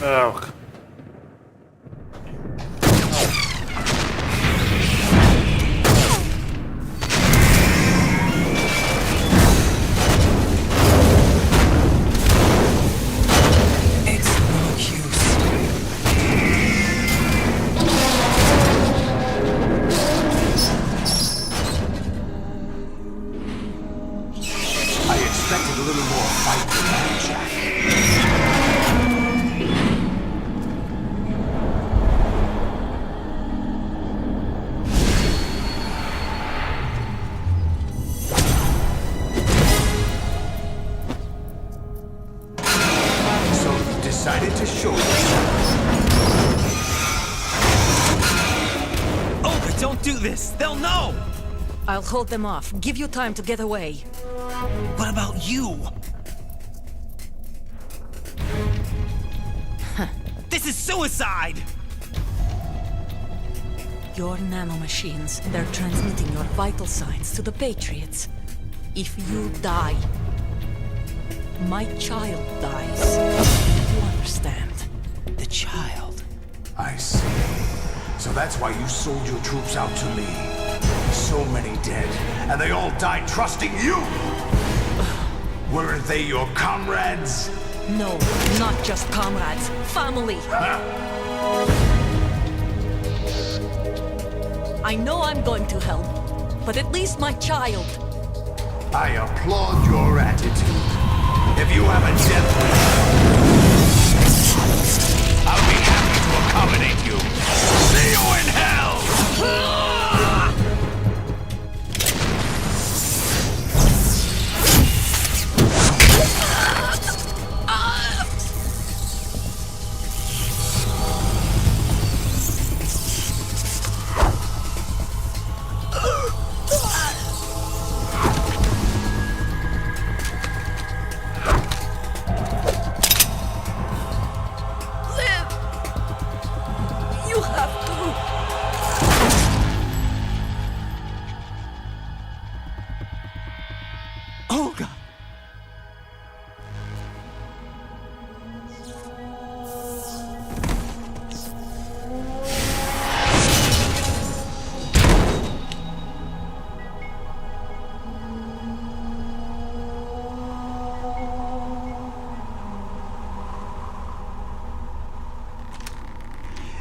Evo ga. I expected a little more fight than that, Jack. So you decided to show yourself. Olga, don't do this! They'll know! I'll hold them off. Give you time to get away. What about you? This is suicide! Your nanomachines, they're transmitting your vital signs to the Patriots. If you die, my child dies. You understand? The child. I see. So that's why you sold your troops out to me. So many dead, and they all died trusting you! Weren't they your comrades? No, not just comrades. Family. I know I'm going to hell, but at least my child. I applaud your attitude. If you have a death wish, I'll be happy to accommodate you. See you in hell! You have to. Olga!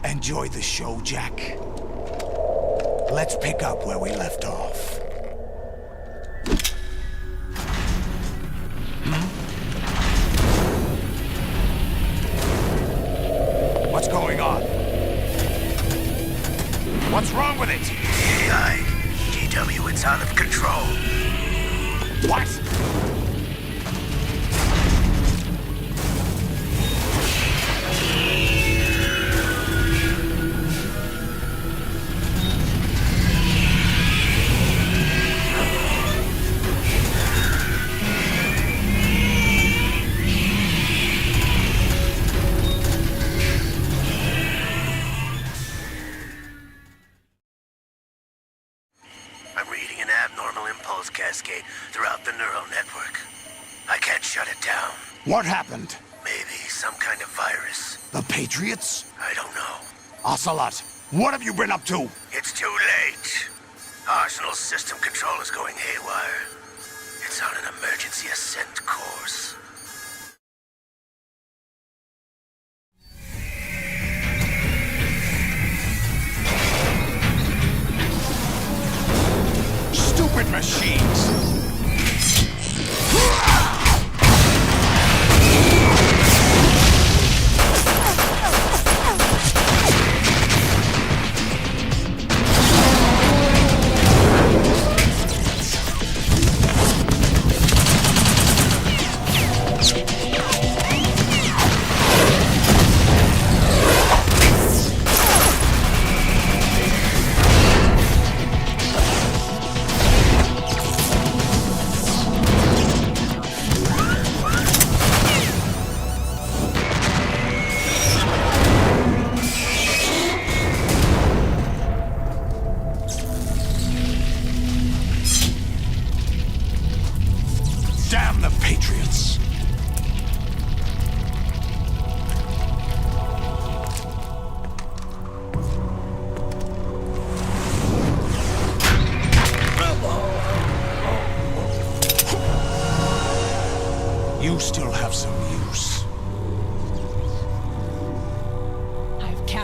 Enjoy the show, Jack. Let's pick up where we left off. What's going on? What's wrong with it? AI. GW, it's out of control. What? I'm reading an abnormal impulse cascade throughout the neural network. I can't shut it down. What happened? Maybe some kind of virus. The Patriots? I don't know. Ocelot, what have you been up to? It's too late. Arsenal's system control is going haywire. It's on an emergency ascent course. Stupid machines!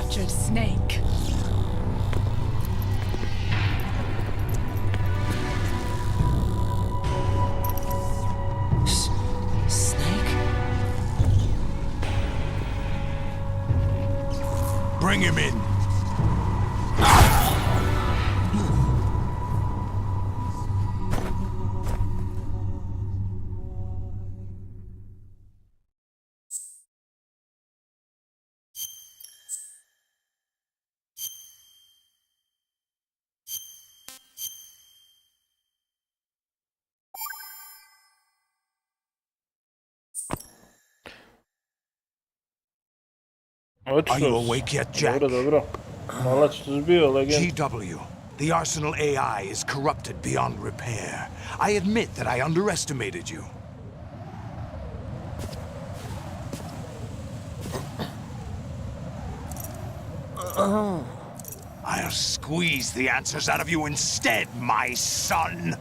captured Snake. Snake? Bring him in. Are you awake yet, Jack? Dobro. Malac tu bio, legend. GW, the Arsenal AI is corrupted beyond repair. I admit that I underestimated you. I'll squeeze the answers out of you instead, my son.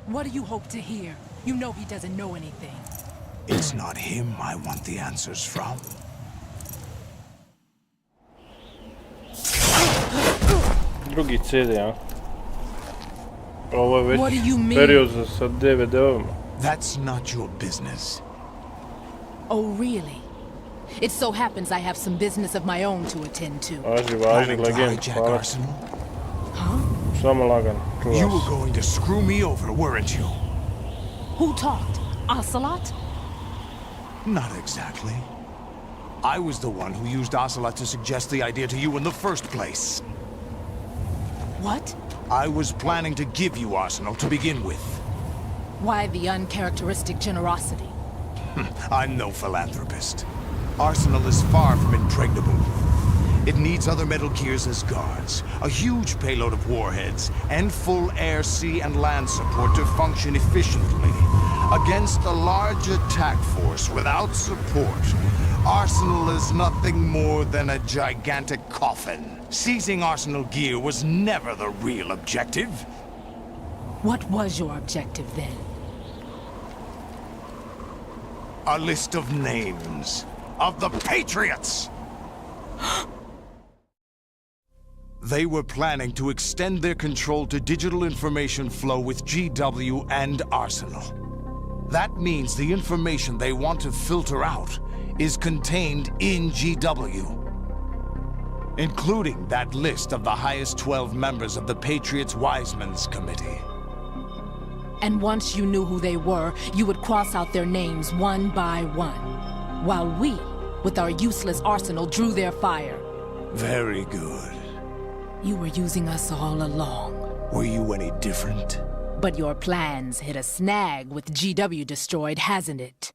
What do you hope to hear? You know he doesn't know anything. It's not him I want the answers from. Drugi CD, a? Ovo je What do već you mean? period sa DVD-ovima. That's not your business. Oh, really? It so happens I have some business of my own to attend to. Važi, Planning to legend, hijack hvala. Arsenal? Samo lagan, čuvaš. You were going to screw me over, weren't you? Who talked? Ocelot? Not exactly. I was the one who used Ocelot to suggest the idea to you in the first place. What? I was planning to give you Arsenal to begin with. Why the uncharacteristic generosity? I'm no philanthropist. Arsenal is far from impregnable. It needs other Metal Gears as guards, a huge payload of warheads, and full air, sea, and land support to function efficiently. Against a large attack force without support, Arsenal is nothing more than a gigantic coffin. Seizing Arsenal gear was never the real objective. What was your objective then? A list of names of the Patriots! They were planning to extend their control to digital information flow with GW and Arsenal. That means the information they want to filter out is contained in GW, including that list of the highest 12 members of the Patriots Wiseman's Committee. And once you knew who they were, you would cross out their names one by one, while we, with our useless arsenal, drew their fire. Very good. You were using us all along. Were you any different? But your plans hit a snag with GW destroyed, hasn't it?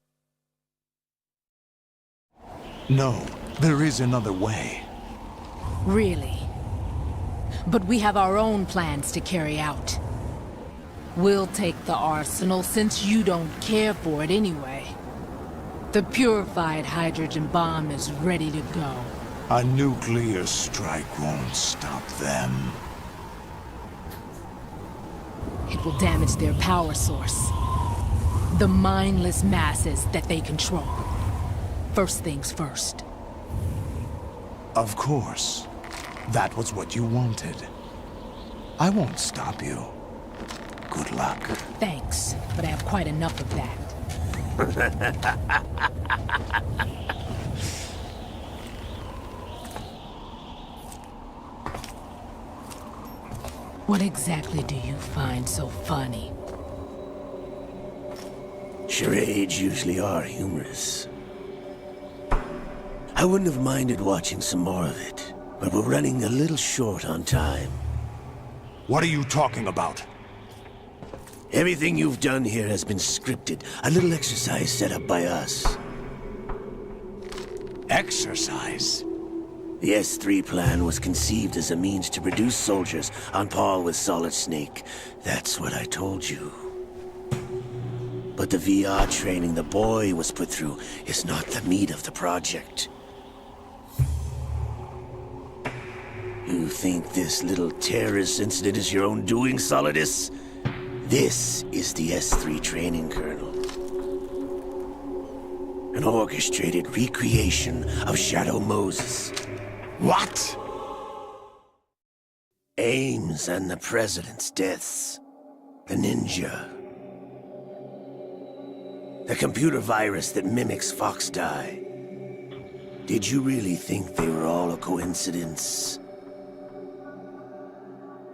No, there is another way. Really? But we have our own plans to carry out. We'll take the arsenal since you don't care for it anyway. The purified hydrogen bomb is ready to go. A nuclear strike won't stop them. It will damage their power source. The mindless masses that they control. First things first. Of course. That was what you wanted. I won't stop you. Good luck. Thanks, but I have quite enough of that. What exactly do you find so funny? Charades usually are humorous. I wouldn't have minded watching some more of it, but we're running a little short on time. What are you talking about? Everything you've done here has been scripted. A little exercise set up by us. Exercise? The S3 plan was conceived as a means to produce soldiers on par with Solid Snake. That's what I told you. But the VR training the boy was put through is not the meat of the project. You think this little terrorist incident is your own doing, Solidus? This is the S3 training kernel. An orchestrated recreation of Shadow Moses. What? Ames and the President's deaths. The ninja. The computer virus that mimics Fox-Die. Did you really think they were all a coincidence?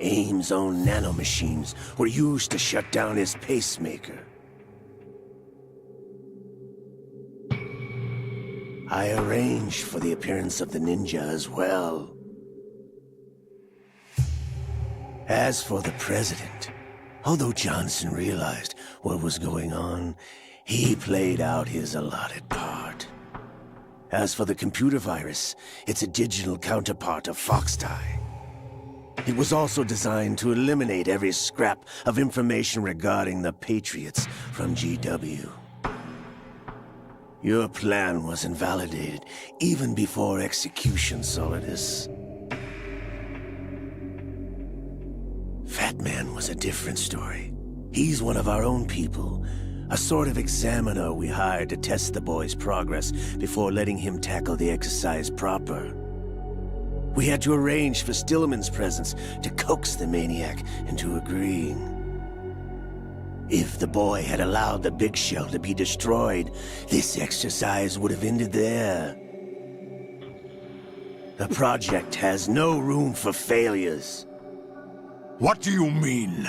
Ames' own nanomachines were used to shut down his pacemaker. I arranged for the appearance of the ninja as well. As for the President, although Johnson realized what was going on, he played out his allotted part. As for the computer virus, it's a digital counterpart of Fox-Die. It was also designed to eliminate every scrap of information regarding the Patriots from GW. Your plan was invalidated even before execution, Solidus. Fat Man was a different story. He's one of our own people, a sort of examiner we hired to test the boy's progress before letting him tackle the exercise proper. We had to arrange for Stillman's presence to coax the maniac into agreeing. If the boy had allowed the big shell to be destroyed, this exercise would have ended there. The project has no room for failures. What do you mean?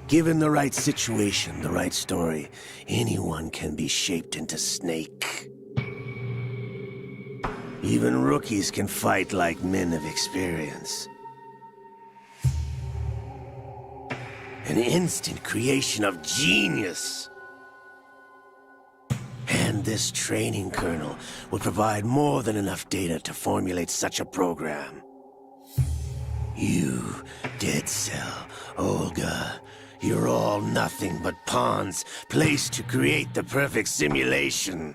Given the right situation, the right story, anyone can be shaped into Snake. Even rookies can fight like men of experience. An instant creation of genius. And this training kernel would provide more than enough data to formulate such a program. You, Dead Cell, Olga, you're all nothing but pawns placed to create the perfect simulation.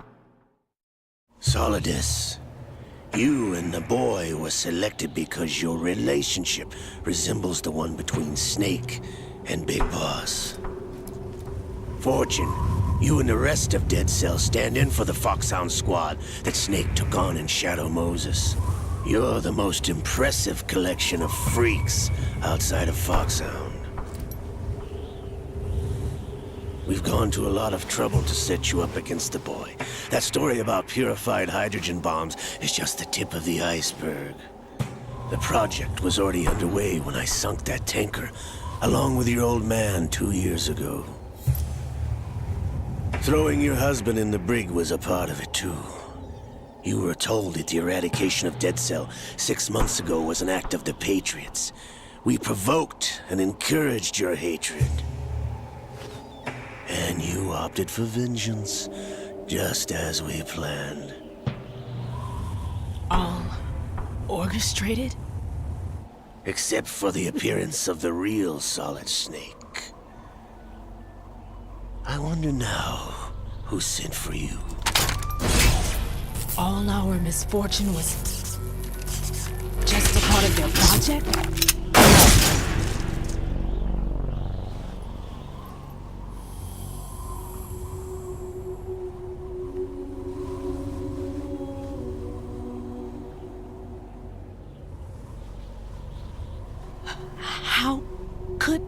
Solidus, you and the boy were selected because your relationship resembles the one between Snake and Big Boss. Fortune, you and the rest of Dead Cell stand in for the Foxhound squad that Snake took on in Shadow Moses. You're the most impressive collection of freaks outside of Foxhound. We've gone to a lot of trouble to set you up against the boy. That story about purified hydrogen bombs is just the tip of the iceberg. The project was already underway when I sunk that tanker, along with your old man 2 years ago. Throwing your husband in the brig was a part of it too. You were told that the eradication of Dead Cell 6 months ago was an act of the Patriots. We provoked and encouraged your hatred. And you opted for vengeance, just as we planned. All orchestrated? Except for the appearance of the real Solid Snake. I wonder now who sent for you. All our misfortune was just a part of their project? How could...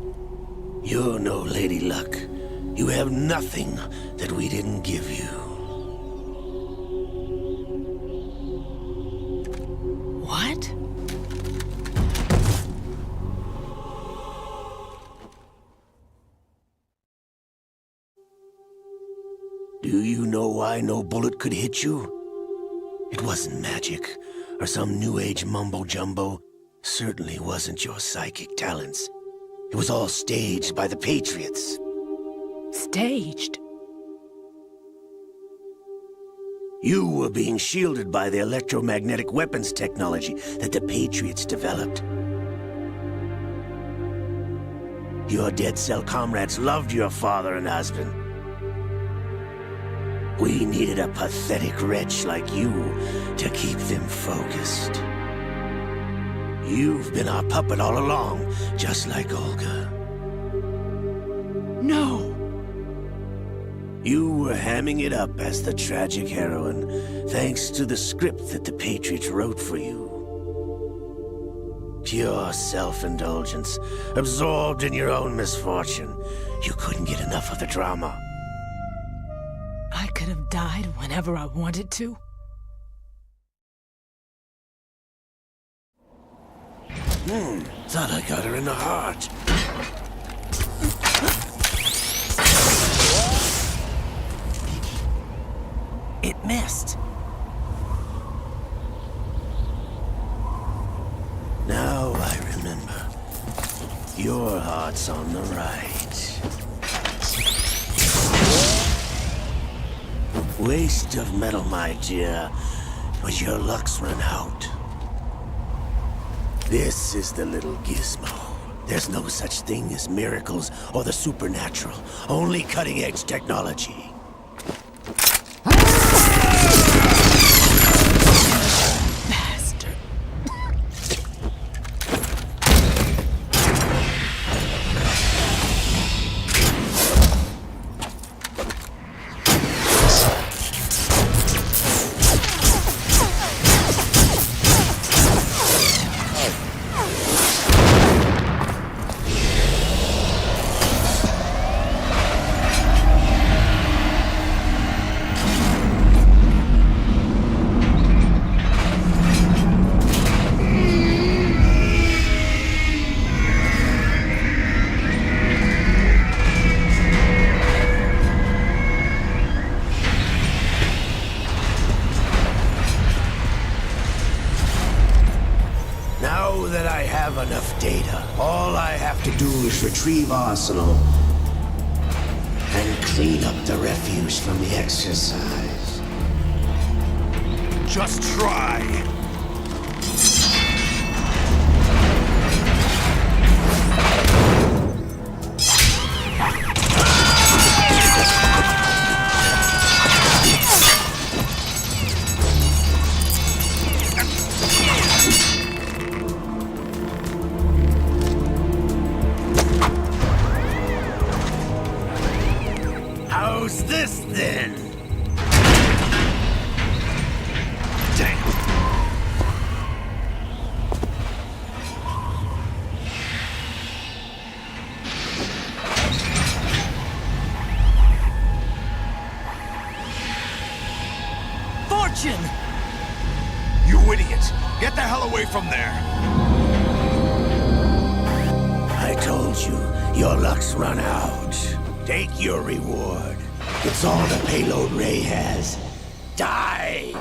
You're no Lady Luck. You have nothing that we didn't give you. What? Do you know why no bullet could hit you? It wasn't magic, or some new age mumbo-jumbo. Certainly wasn't your psychic talents. It was all staged by the Patriots. Staged? You were being shielded by the electromagnetic weapons technology that the Patriots developed. Your Dead Cell comrades loved your father and husband. We needed a pathetic wretch like you to keep them focused. You've been our puppet all along, just like Olga. No! You were hamming it up as the tragic heroine, thanks to the script that the Patriots wrote for you. Pure self-indulgence, absorbed in your own misfortune. You couldn't get enough of the drama. I could have died whenever I wanted to. Thought I got her in the heart. It missed. Now I remember. Your heart's on the right. Waste of metal, my dear, but your luck's run out. This is the little gizmo. There's no such thing as miracles or the supernatural, only cutting-edge technology. Enough data. All I have to do is retrieve Arsenal and clean up the refuse from the exercise. Just try. How's this then? Damn. Fortune! You idiot! Get the hell away from there! I told you, your luck's run out. Take your reward. It's all the payload Ray has. Die!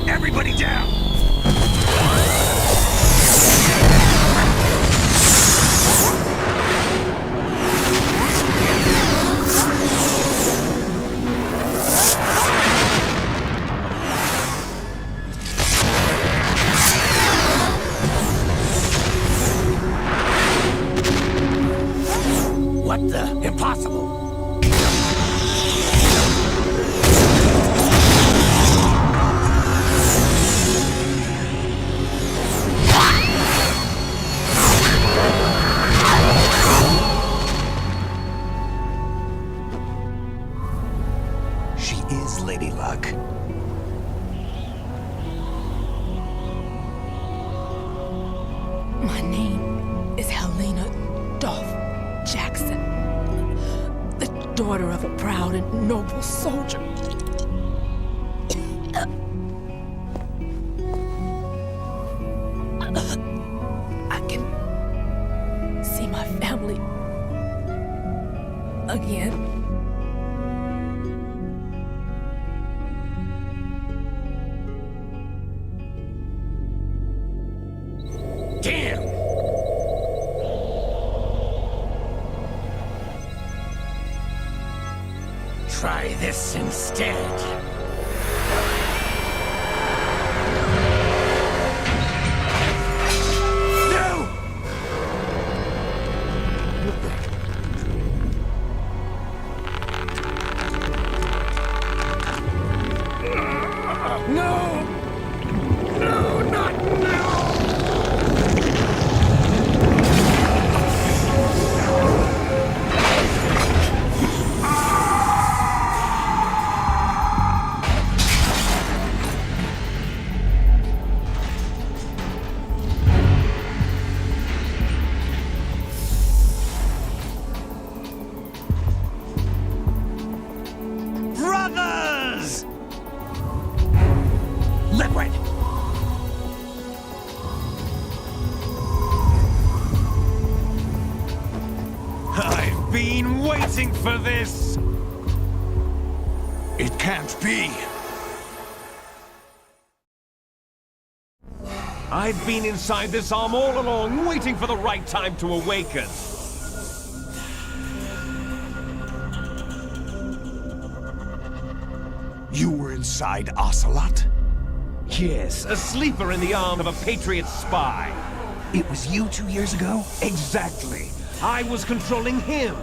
Everybody down! What the? Impossible! She is Lady Luck. My name is Helena Dolph Jackson, the daughter of a proud and noble soldier. I can see my family again. Damn! Try this instead. No! No, not now! Brothers! Liquid! I've been waiting for this! It can't be! I've been inside this arm all along, waiting for the right time to awaken. You were inside Ocelot? Yes, a sleeper in the arm of a Patriot spy. It was you 2 years ago? Exactly. I was controlling him.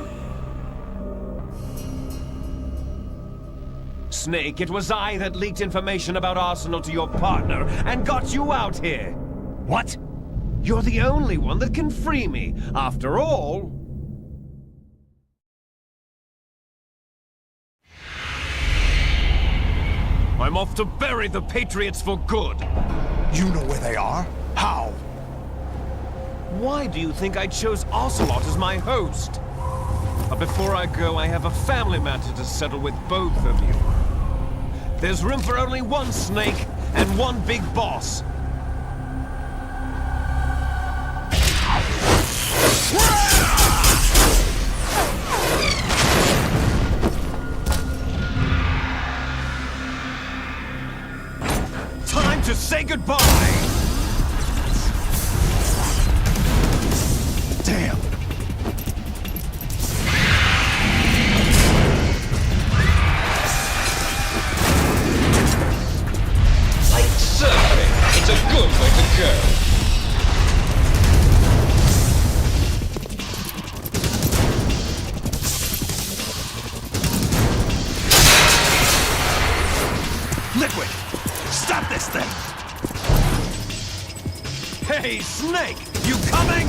Snake, it was I that leaked information about Arsenal to your partner and got you out here. What? You're the only one that can free me. After all... I'm off to bury the Patriots for good. You know where they are? How? Why do you think I chose Ocelot as my host? But before I go, I have a family matter to settle with both of you. There's room for only one Snake and one big boss. Time to say goodbye! Damn! Like surfing, it's a good way to go. Liquid! Stop this thing! Hey, Snake! You coming?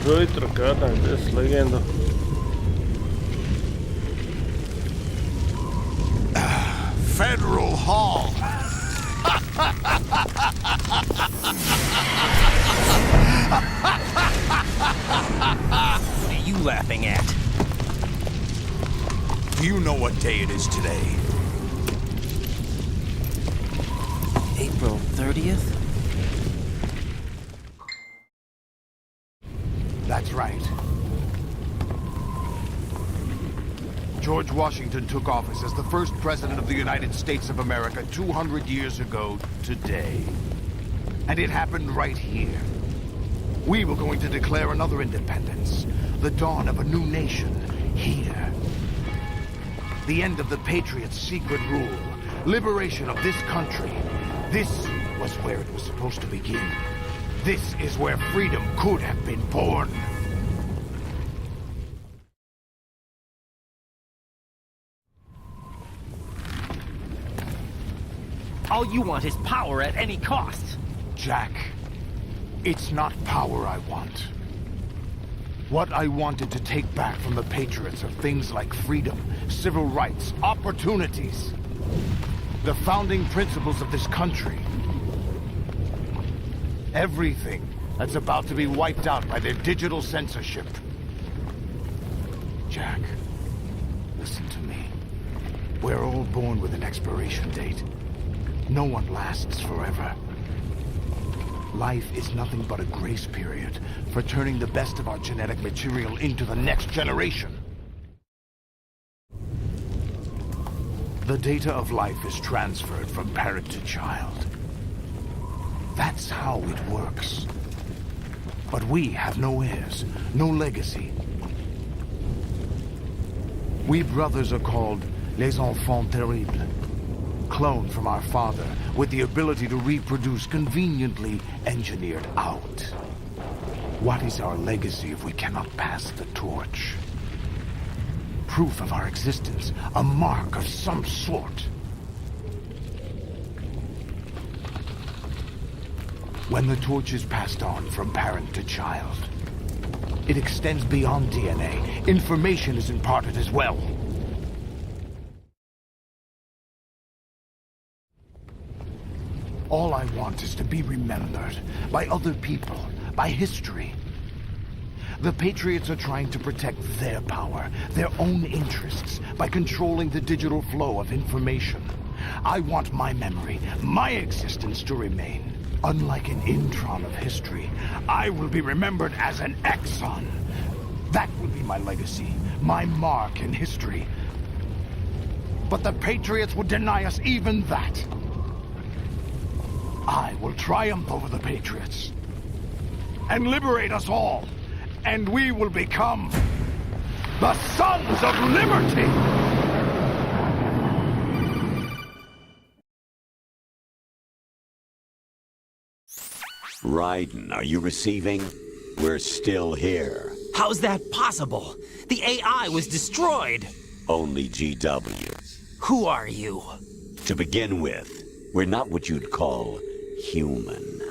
Estoy trocada, es leyendo. Federal Hall. What are you laughing at? Do you know what day it is today? April 30th? That's right. George Washington took office as the first president of the United States of America 200 years ago today. And it happened right here. We were going to declare another independence, the dawn of a new nation, here. The end of the Patriots' secret rule. Liberation of this country. This was where it was supposed to begin. This is where freedom could have been born. All you want is power at any cost. Jack, it's not power I want. What I wanted to take back from the Patriots are things like freedom, civil rights, opportunities. The founding principles of this country. Everything that's about to be wiped out by their digital censorship. Jack, listen to me. We're all born with an expiration date. No one lasts forever. Life is nothing but a grace period for turning the best of our genetic material into the next generation. The data of life is transferred from parent to child. That's how it works. But we have no heirs, no legacy. We brothers are called les enfants terribles. Cloned from our father, with the ability to reproduce conveniently engineered out. What is our legacy if we cannot pass the torch? Proof of our existence, a mark of some sort. When the torch is passed on from parent to child, it extends beyond DNA. Information is imparted as well. All I want is to be remembered by other people, by history. The Patriots are trying to protect their power, their own interests, by controlling the digital flow of information. I want my memory, my existence to remain. Unlike an intron of history, I will be remembered as an exon. That will be my legacy, my mark in history. But the Patriots would deny us even that. I will triumph over the Patriots and liberate us all, and we will become the Sons of Liberty! Raiden, are you receiving? We're still here. How's that possible? The AI was destroyed! Only GW. Who are you? To begin with, we're not what you'd call human.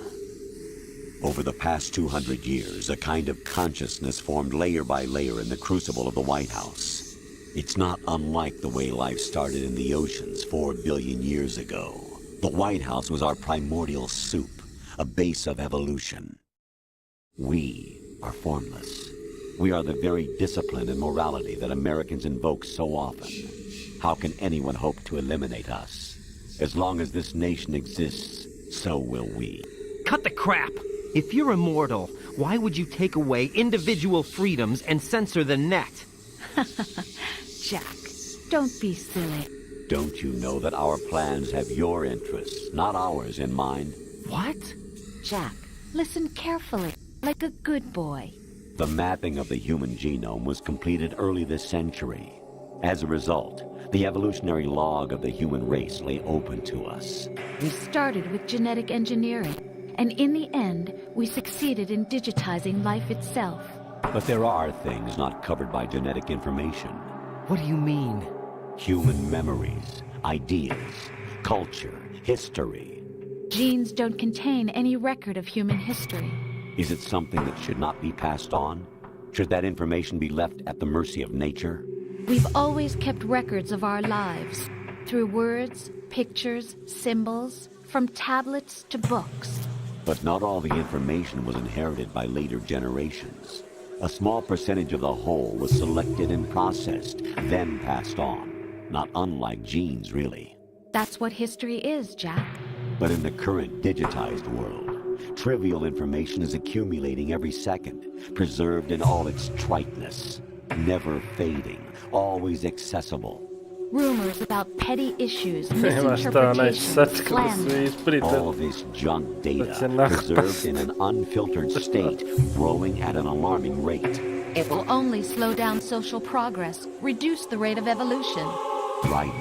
Over the past 200 years, a kind of consciousness formed layer by layer in the crucible of the White House. It's not unlike the way life started in the oceans 4 billion years ago. The White House was our primordial soup, a base of evolution. We are formless. We are the very discipline and morality that Americans invoke so often. How can anyone hope to eliminate us? As long as this nation exists, so will we. Cut the crap! If you're immortal, why would you take away individual freedoms and censor the net? Jack, don't be silly. Don't you know that our plans have your interests, not ours, in mind? What? Jack, listen carefully, like a good boy. The mapping of the human genome was completed early this century. As a result, the evolutionary log of the human race lay open to us. We started with genetic engineering, and in the end, we succeeded in digitizing life itself. But there are things not covered by genetic information. What do you mean? Human memories, ideas, culture, history. Genes don't contain any record of human history. Is it something that should not be passed on? Should that information be left at the mercy of nature? We've always kept records of our lives, through words, pictures, symbols, from tablets to books. But not all the information was inherited by later generations. A small percentage of the whole was selected and processed, then passed on. Not unlike genes, really. That's what history is, Jack. But in the current digitized world, trivial information is accumulating every second, preserved in all its triteness, never fading, always accessible. Rumors about petty issues, misinterpretations, slander. All this junk data, preserved in an unfiltered state, growing at an alarming rate. It will only slow down social progress, reduce the rate of evolution. Right.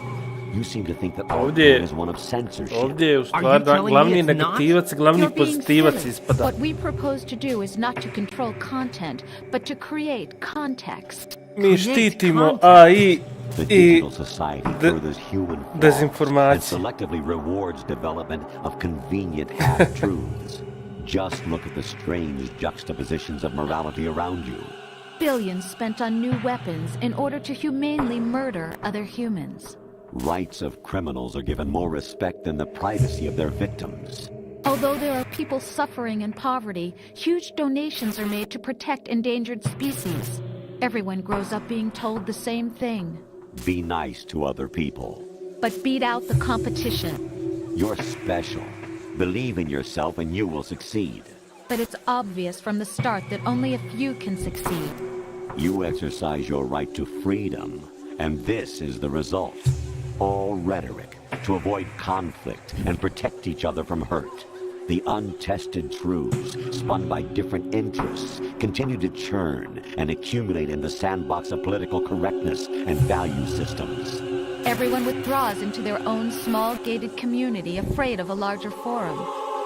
You seem to think that our plan is one of censorship. Ovdje je u stvari glavni negativac, glavni pozitivac ispada. What we propose to do is not to control content, but to create context. Mi štitimo AI The digital society furthers human and dezinformacije. selectively rewards development of convenient half-truths. Just look at the strange juxtapositions of morality around you. Billions spent on new weapons in order to humanely murder other humans. Rights of criminals are given more respect than the privacy of their victims. Although there are people suffering in poverty, huge donations are made to protect endangered species. Everyone grows up being told the same thing. Be nice to other people. But beat out the competition. You're special. Believe in yourself and you will succeed. But it's obvious from the start that only a few can succeed. You exercise your right to freedom, and this is the result. All rhetoric to avoid conflict and protect each other from hurt. The untested truths, spun by different interests, continue to churn and accumulate in the sandbox of political correctness and value systems. Everyone withdraws into their own small gated community, afraid of a larger forum.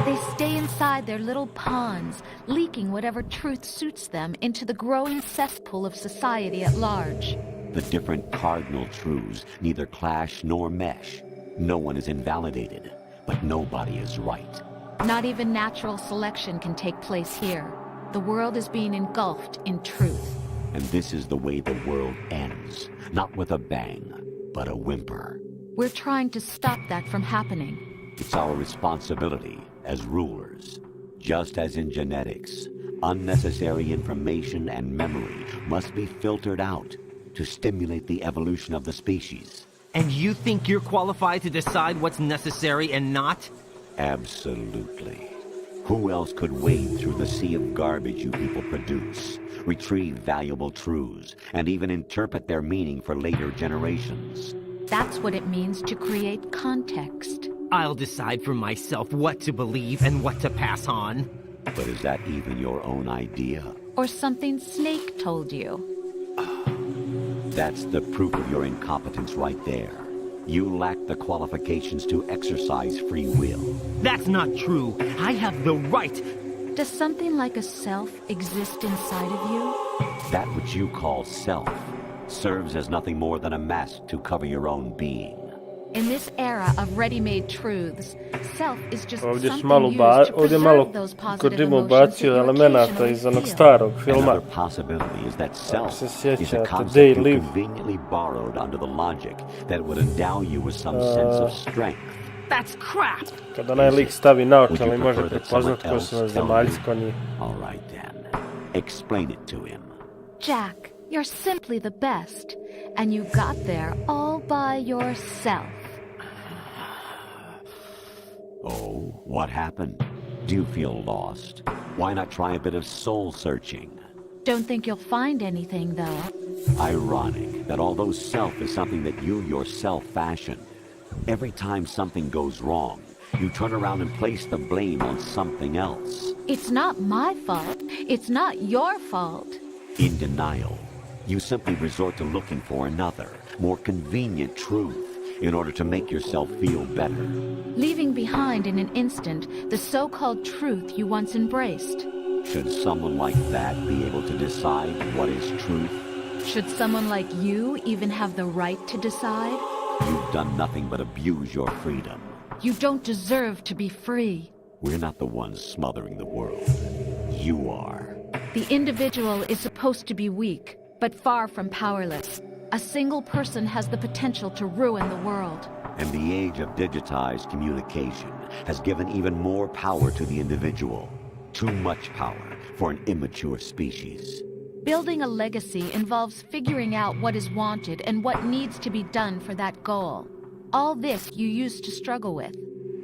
They stay inside their little ponds, leaking whatever truth suits them into the growing cesspool of society at large. The different cardinal truths neither clash nor mesh. No one is invalidated, but nobody is right. Not even natural selection can take place here. The world is being engulfed in truth. And this is the way the world ends. Not with a bang, but a whimper. We're trying to stop that from happening. It's our responsibility as rulers. Just as in genetics, unnecessary information and memory must be filtered out to stimulate the evolution of the species. And you think you're qualified to decide what's necessary and not? Absolutely. Who else could wade through the sea of garbage you people produce, retrieve valuable truths, and even interpret their meaning for later generations? That's what it means to create context. I'll decide for myself what to believe and what to pass on. But is that even your own idea? Or something Snake told you? That's the proof of your incompetence right there. You lack the qualifications to exercise free will. That's not true. I have the right. Does something like a self exist inside of you? That which you call self serves as nothing more than a mask to cover your own being. In this era of ready-made truths, self is just Ovdje something used to preserve those positive emotions that you occasionally iz onog starog filma. Another possibility is that self is a concept you conveniently borrowed under the logic that would endow you with some sense of strength. That's crap! Kada onaj lik stavi naočale i može prepoznat ko su nas zemaljci, ko nije. All right then. Explain it to him. Jack, you're simply the best, and you got there all by yourself. Oh, what happened? Do you feel lost? Why not try a bit of soul-searching? Don't think you'll find anything, though. Ironic that although self is something that you yourself fashioned, every time something goes wrong, you turn around and place the blame on something else. It's not my fault. It's not your fault. In denial, you simply resort to looking for another, more convenient truth in order to make yourself feel better. Leaving behind in an instant the so-called truth you once embraced. Should someone like that be able to decide what is truth? Should someone like you even have the right to decide? You've done nothing but abuse your freedom. You don't deserve to be free. We're not the ones smothering the world. You are. The individual is supposed to be weak, but far from powerless. A single person has the potential to ruin the world. And the age of digitized communication has given even more power to the individual. Too much power for an immature species. Building a legacy involves figuring out what is wanted and what needs to be done for that goal. All this you used to struggle with.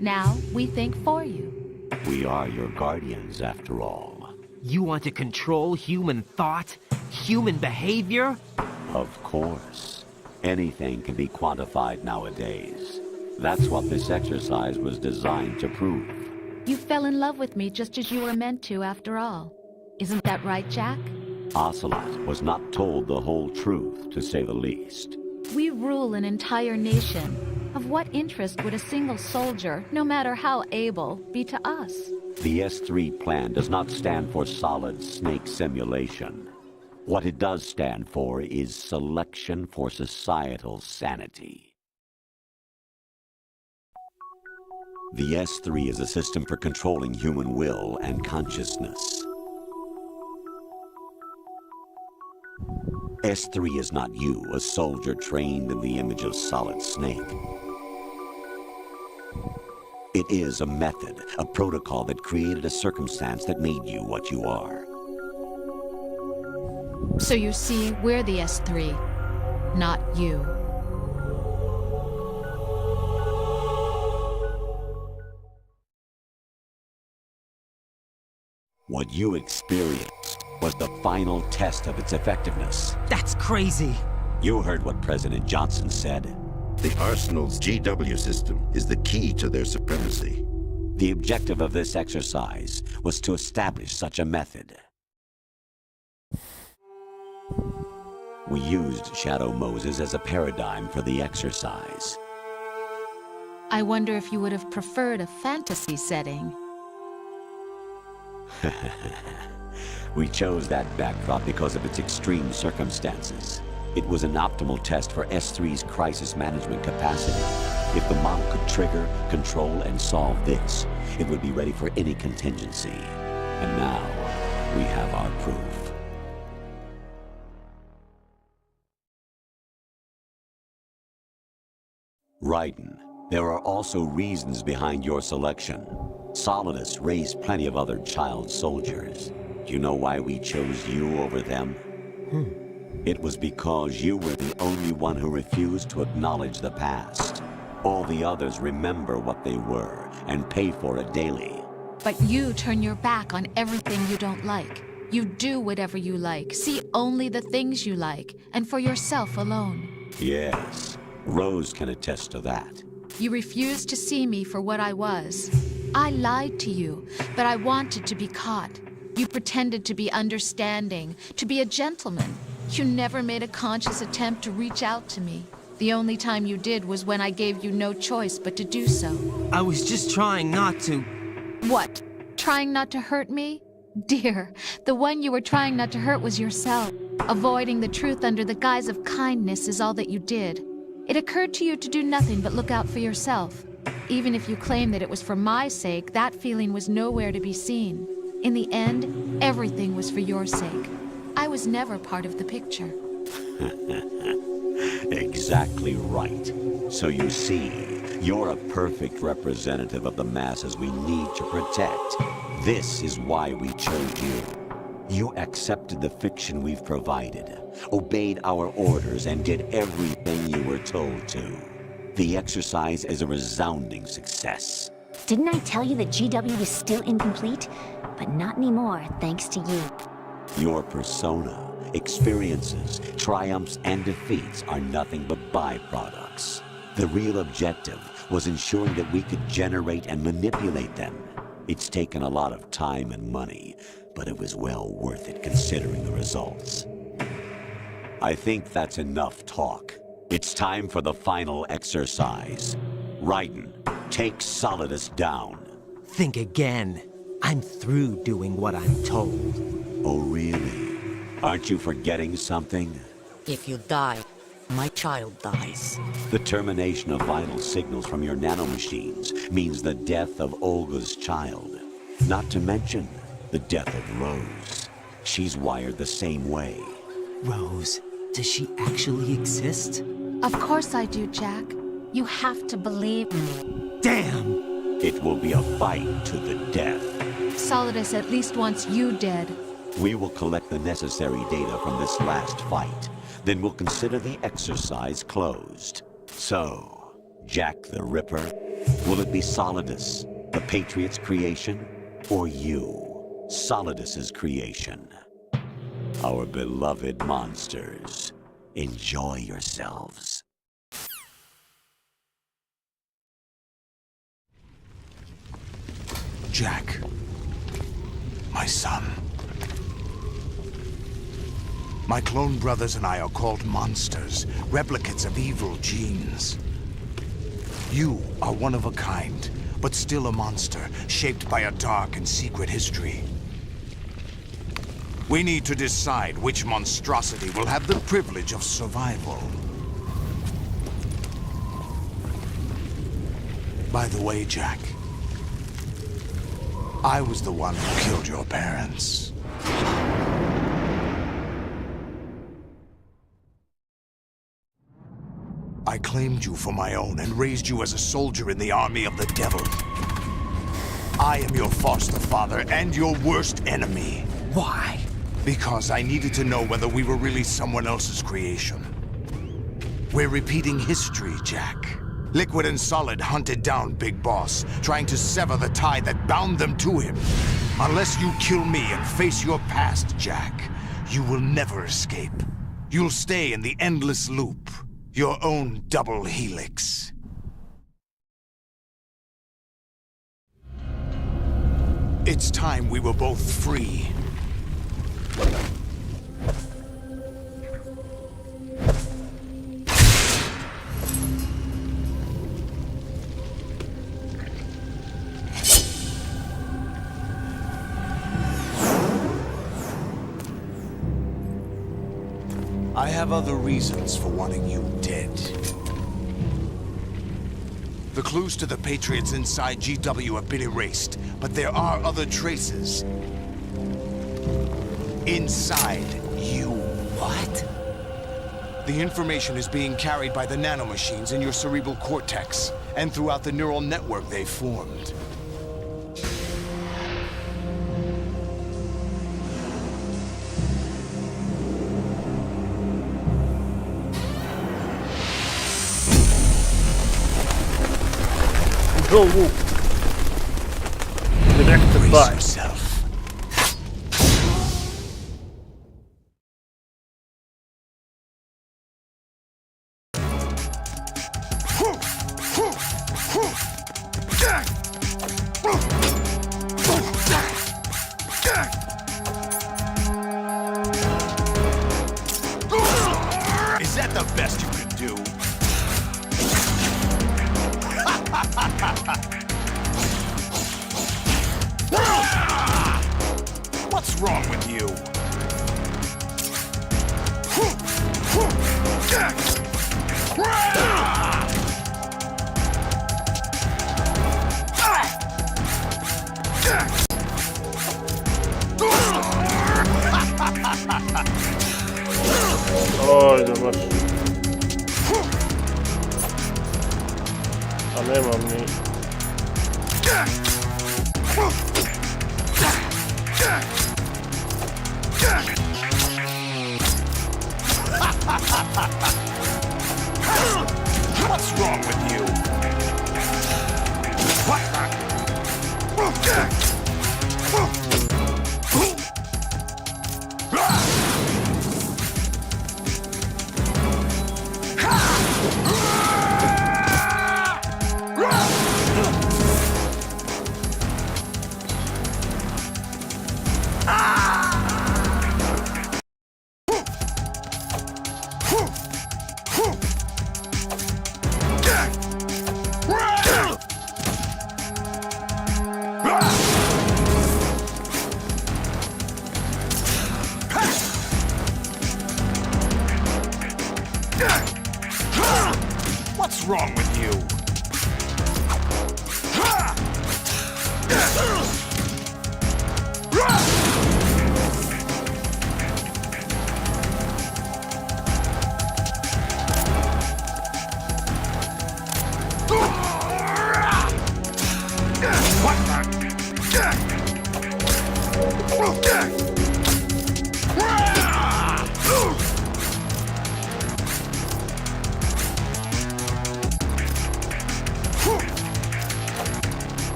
Now we think for you. We are your guardians, after all. You want to control human thought? Human behavior? Of course. Anything can be quantified nowadays. That's what this exercise was designed to prove. You fell in love with me just as you were meant to, after all. Isn't that right, Jack? Ocelot was not told the whole truth, to say the least. We rule an entire nation. Of what interest would a single soldier, no matter how able, be to us? The S3 plan does not stand for solid snake simulation. What it does stand for is selection for societal sanity. The S3 is a system for controlling human will and consciousness. S3 is not you, a soldier trained in the image of Solid Snake. It is a method, a protocol that created a circumstance that made you what you are. So you see, we're the S3, not you. What you experienced was the final test of its effectiveness. That's crazy. You heard what President Johnson said. The Arsenal's GW system is the key to their supremacy. The objective of this exercise was to establish such a method. We used Shadow Moses as a paradigm for the exercise. I wonder if you would have preferred a fantasy setting. We chose that backdrop because of its extreme circumstances. It was an optimal test for S3's crisis management capacity. If the model could trigger, control, and solve this, it would be ready for any contingency. And now, we have our proof. Raiden, there are also reasons behind your selection. Solidus raised plenty of other child soldiers. Do you know why we chose you over them? It was because you were the only one who refused to acknowledge the past. All the others remember what they were and pay for it daily. But you turn your back on everything you don't like. You do whatever you like, see only the things you like, and for yourself alone. Yes, Rose can attest to that. You refused to see me for what I was. I lied to you, but I wanted to be caught. You pretended to be understanding, to be a gentleman. You never made a conscious attempt to reach out to me. The only time you did was when I gave you no choice but to do so. I was just trying not to... What? Trying not to hurt me? Dear, the one you were trying not to hurt was yourself. Avoiding the truth under the guise of kindness is all that you did. It occurred to you to do nothing but look out for yourself. Even if you claim that it was for my sake, that feeling was nowhere to be seen. In the end, everything was for your sake. I was never part of the picture. Exactly right. So you see, you're a perfect representative of the masses we need to protect. This is why we chose you. You accepted the fiction we've provided, obeyed our orders, and did everything you were told to. The exercise is a resounding success. Didn't I tell you that GW was still incomplete? But not anymore, thanks to you. Your persona, experiences, triumphs, and defeats are nothing but byproducts. The real objective was ensuring that we could generate and manipulate them. It's taken a lot of time and money, but it was well worth it considering the results. I think that's enough talk. It's time for the final exercise. Raiden, take Solidus down. Think again. I'm through doing what I'm told. Oh, really? Aren't you forgetting something? If you die, my child dies. The termination of vital signals from your nanomachines means the death of Olga's child. Not to mention the death of Rose. She's wired the same way. Rose, does she actually exist? Of course I do, Jack. You have to believe me. Damn! It will be a fight to the death. Solidus at least wants you dead. We will collect the necessary data from this last fight. Then we'll consider the exercise closed. So, Jack the Ripper, will it be Solidus, the Patriot's creation, or you, Solidus's creation? Our beloved monsters, enjoy yourselves. Jack, my son. My clone brothers and I are called monsters, replicates of evil genes. You are one of a kind, but still a monster, shaped by a dark and secret history. We need to decide which monstrosity will have the privilege of survival. By the way, Jack, I was the one who killed your parents. I claimed you for my own and raised you as a soldier in the army of the devil. I am your foster father and your worst enemy. Why? Because I needed to know whether we were really someone else's creation. We're repeating history, Jack. Liquid and Solid hunted down Big Boss, trying to sever the tie that bound them to him. Unless you kill me and face your past, Jack, you will never escape. You'll stay in the endless loop. Your own double helix. It's time we were both free. I have other reasons for wanting you dead. The clues to the Patriots inside GW have been erased, but there are other traces. Inside you. What? The information is being carried by the nanomachines in your cerebral cortex, and throughout the neural network they formed. Go, whoop. Direct Brace buy. yourself. Is that the best you can do? What's wrong with you? Oj, zobacz. A nie mam ni. What's wrong with you? What's wrong with you?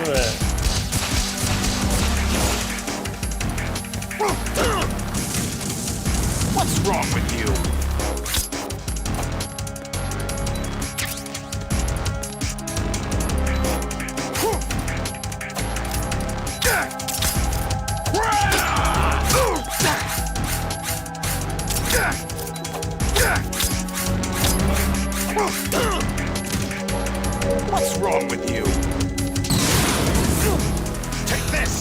What's wrong with you? What's wrong with you? Take this!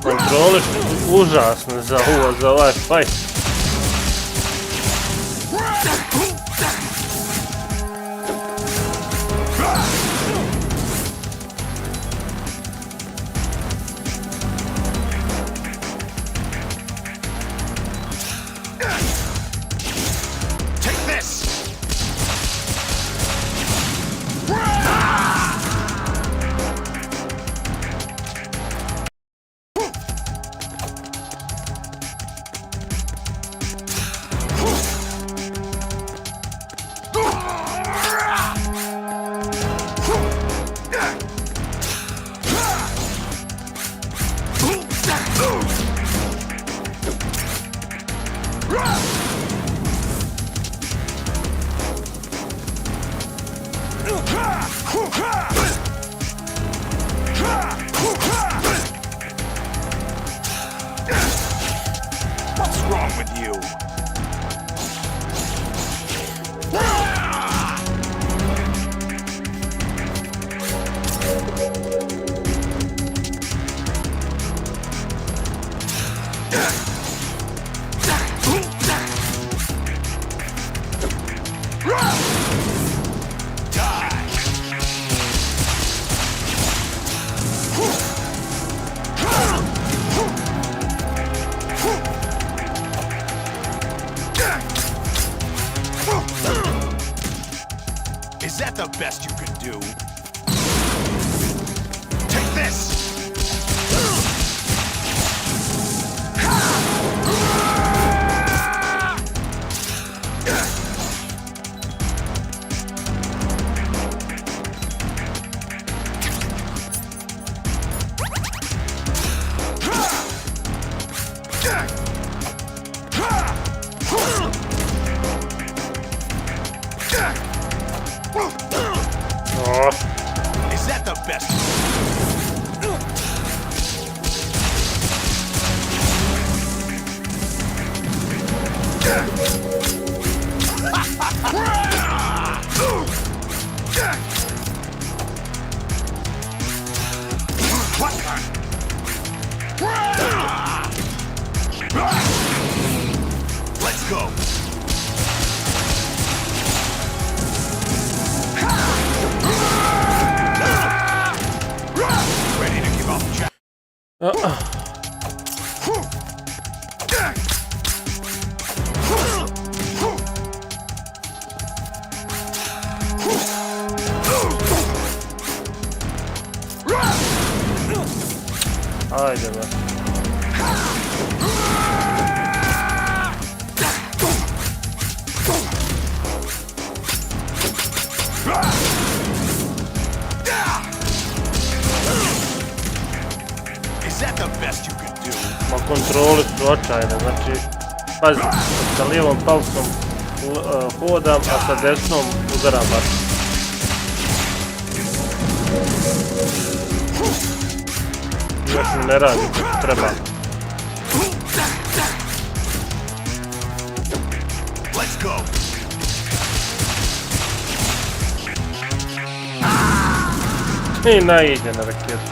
Kontrole su užasne za ovaj fight. What's wrong with you? Is that the best you can do? Take this! Is that the best? Let's go. Ready to give up, Jack? Ajde be. Is that the best you can do? Ma kontrole su očajne, znači, pazi, sa lijevom palcom hodam, a sa desnom udaram baš. Još mi ne radi kako treba. Let's go. I naiđe na raketu.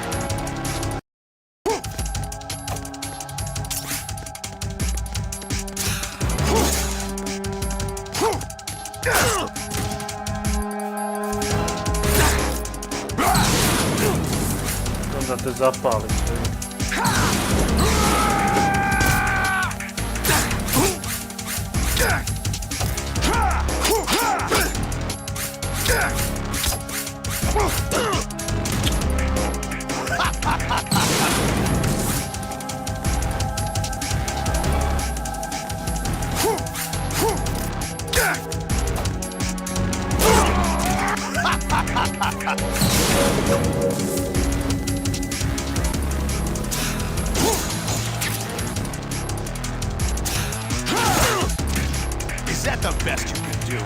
Onda te zapali sve. Is that the best you can do?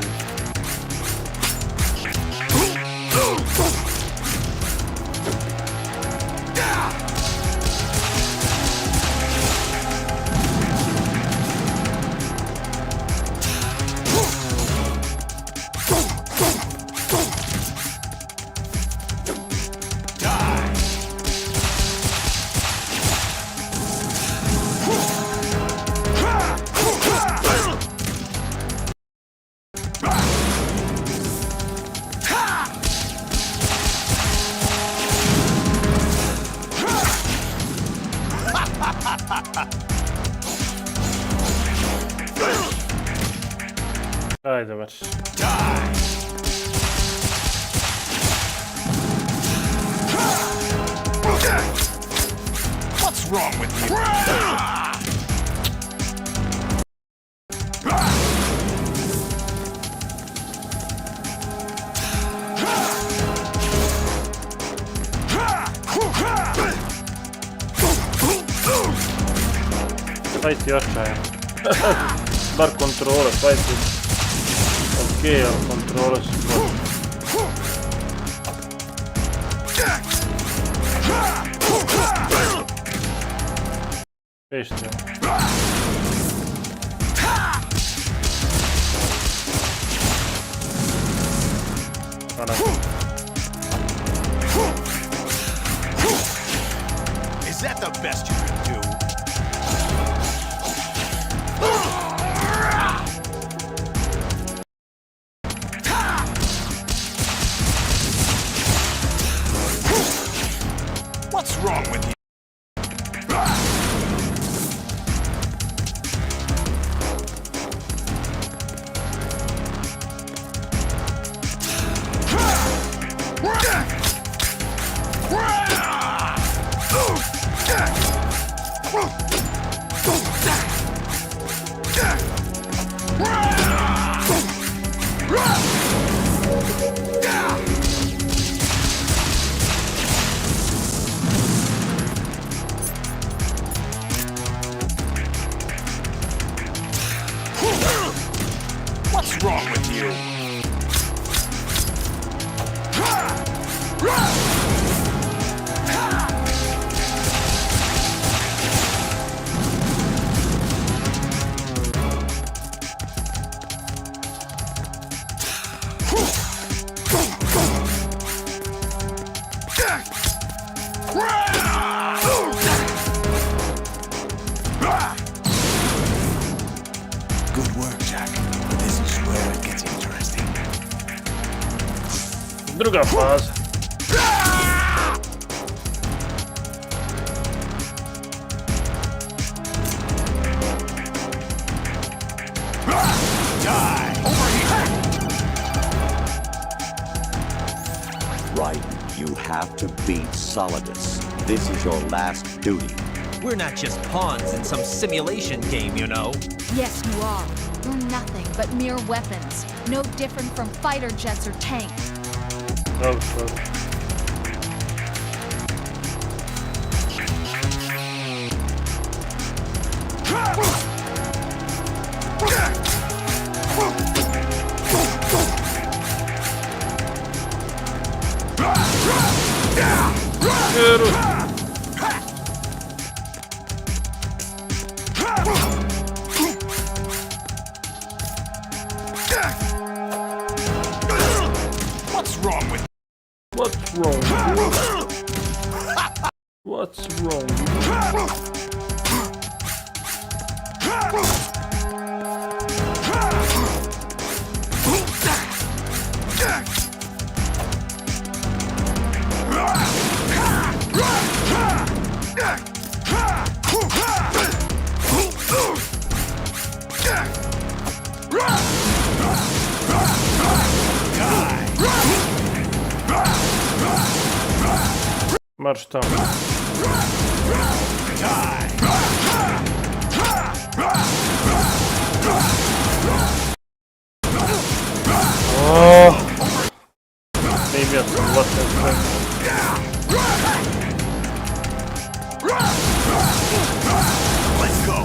Ajde baš. What's wrong with you? Taj ti očajan. Bar kontrole, taj ti... Okej, ali kontrole su bolje. Viš ti ovo. Is that the best you can do? What's wrong with you? What's wrong with you? Good work, Jack. This is where it gets interesting. Druga faza. Right. You have to beat Solidus. This is your last duty. We're not just pawns in some simulation game, you know. Yes, you are. You're nothing but mere weapons. No different from fighter jets or tanks. What's wrong with you? What's wrong with you? What's wrong with you? Marš tamo. Maybe I'm Let's go.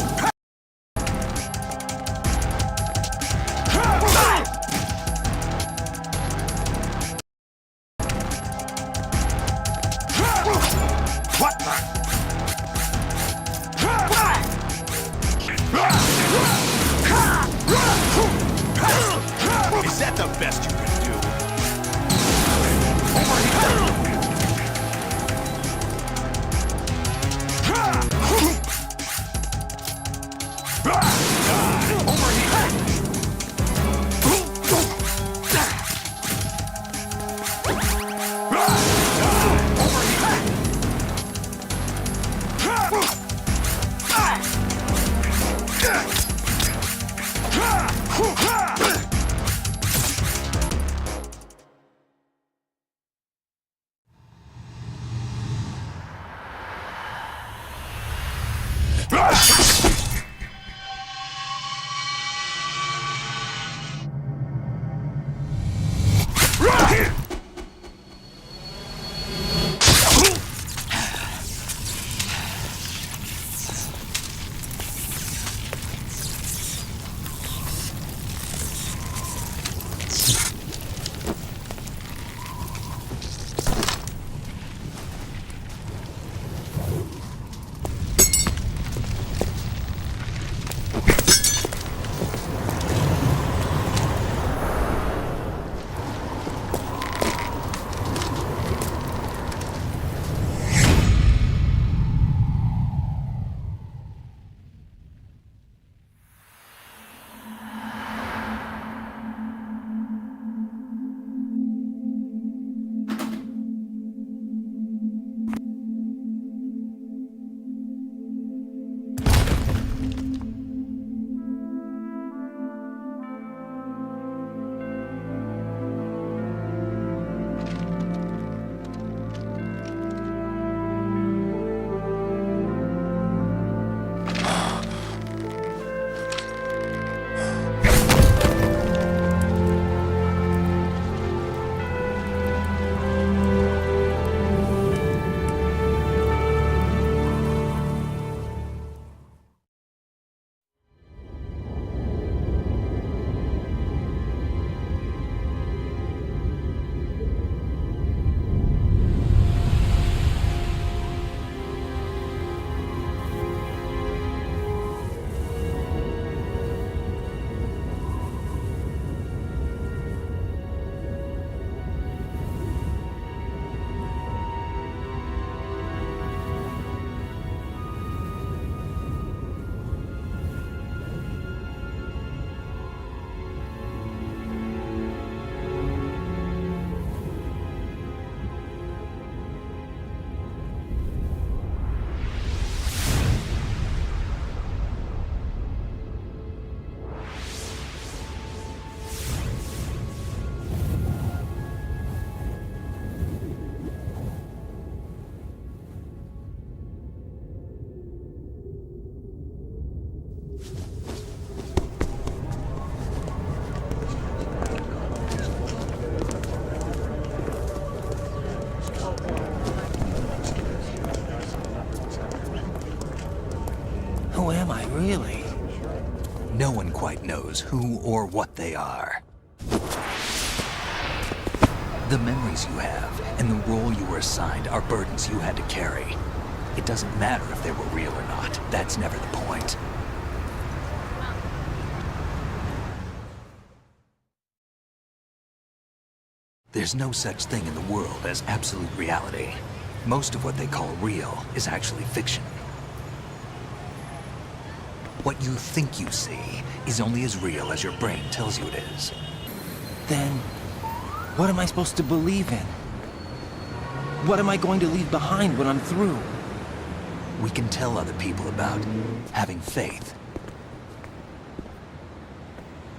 Is that the best you can do? Who am I, really? No one quite knows who or what they are. The memories you have and the role you were assigned are burdens you had to carry. It doesn't matter if they were real or not. That's never the point. There's no such thing in the world as absolute reality. Most of what they call real is actually fiction. What you think you see is only as real as your brain tells you it is. Then, what am I supposed to believe in? What am I going to leave behind when I'm through? We can tell other people about having faith.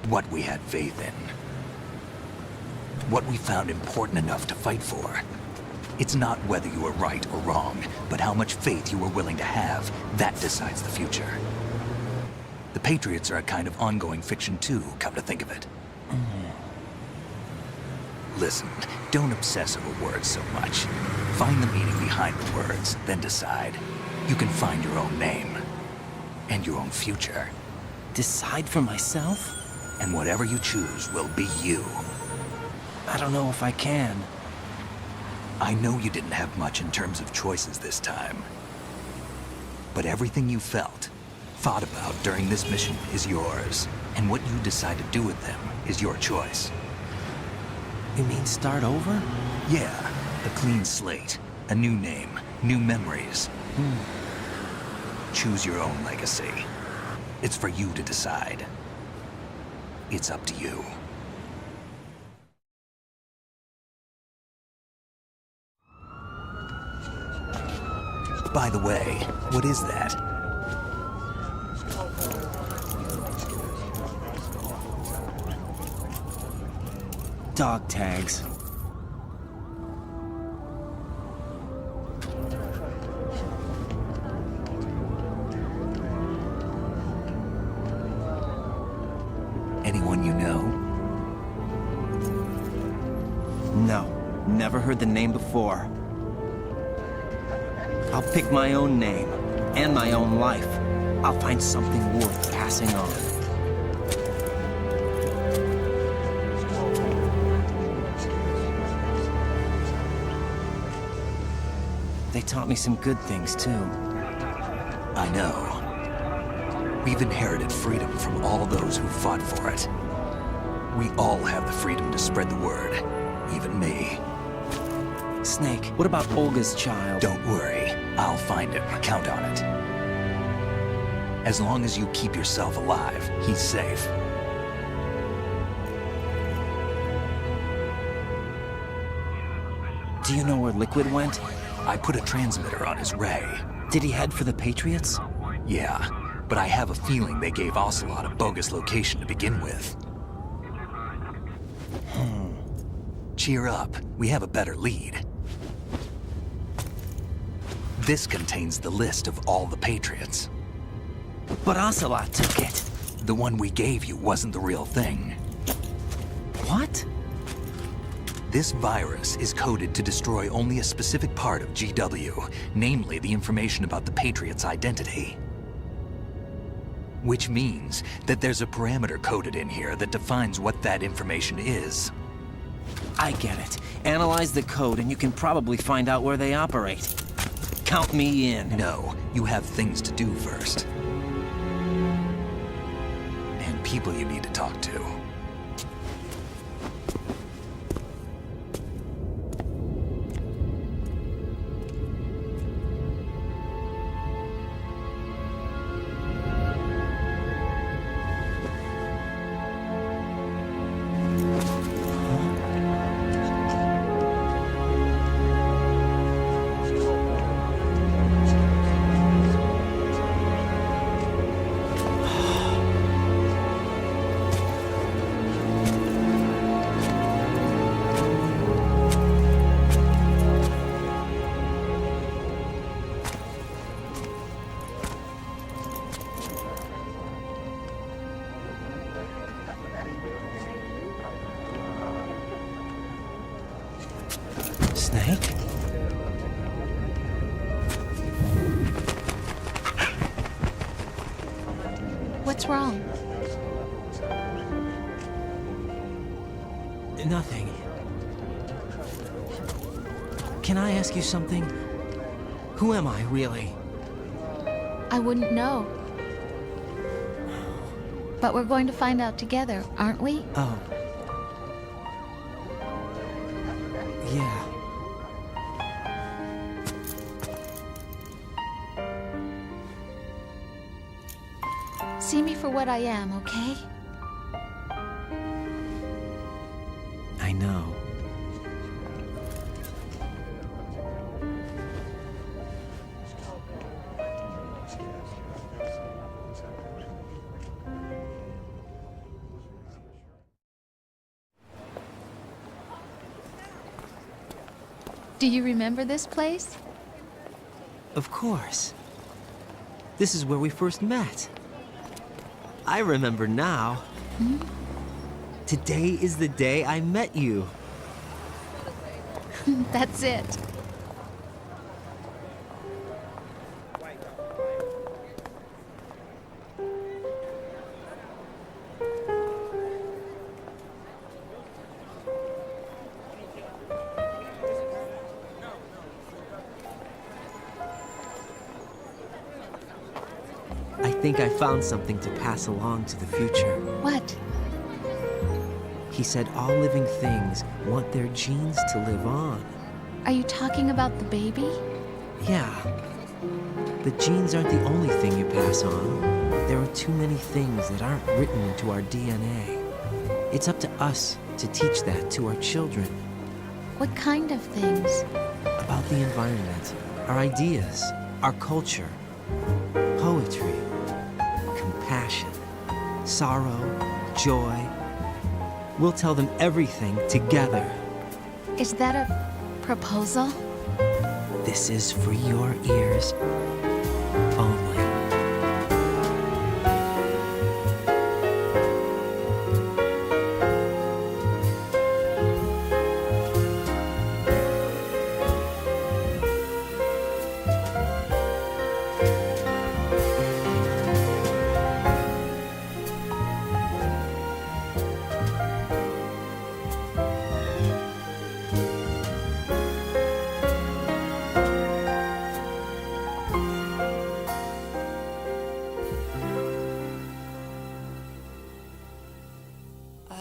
What we had faith in. What we found important enough to fight for. It's not whether you are right or wrong, but how much faith you are willing to have. That decides the future. The Patriots are a kind of ongoing fiction too, come to think of it. Listen, don't obsess over words so much. Find the meaning behind the words, then decide. You can find your own name. And your own future. Decide for myself? And whatever you choose will be you. I don't know if I can. I know you didn't have much in terms of choices this time. But everything you felt, thought about during this mission is yours. And what you decide to do with them is your choice. You mean start over? Yeah, a clean slate, a new name, new memories. Choose your own legacy. It's for you to decide. It's up to you. By the way, what is that? Dog tags. Anyone you know? No, never heard the name before. I'll pick my own name, and my own life. I'll find something worth passing on. They taught me some good things, too. I know. We've inherited freedom from all those who fought for it. We all have the freedom to spread the word, even me. Snake, what about Olga's child? Don't worry. I'll find him. Count on it. As long as you keep yourself alive, he's safe. Do you know where Liquid went? I put a transmitter on his ray. Did he head for the Patriots? Yeah, but I have a feeling they gave Ocelot a bogus location to begin with. Cheer up. We have a better lead. This contains the list of all the Patriots. But Ocelot took it. The one we gave you wasn't the real thing. What? This virus is coded to destroy only a specific part of GW, namely the information about the Patriots' identity. Which means that there's a parameter coded in here that defines what that information is. I get it. Analyze the code and you can probably find out where they operate. Count me in. No, you have things to do first. And people you need to talk to. Snake? What's wrong? Nothing. Can I ask you something? Who am I, really? I wouldn't know. But we're going to find out together, aren't we? Oh. Yeah. See me for what I am, okay? I know. Do you remember this place? Of course. This is where we first met. I remember now. Hmm? Today is the day I met you. That's it. I think I found something to pass along to the future. What? He said all living things want their genes to live on. Are you talking about the baby? Yeah. The genes aren't the only thing you pass on. There are too many things that aren't written into our DNA. It's up to us to teach that to our children. What kind of things? About the environment, our ideas, our culture, poetry, compassion, sorrow, joy. We'll tell them everything together. Is that a proposal? This is for your ears only.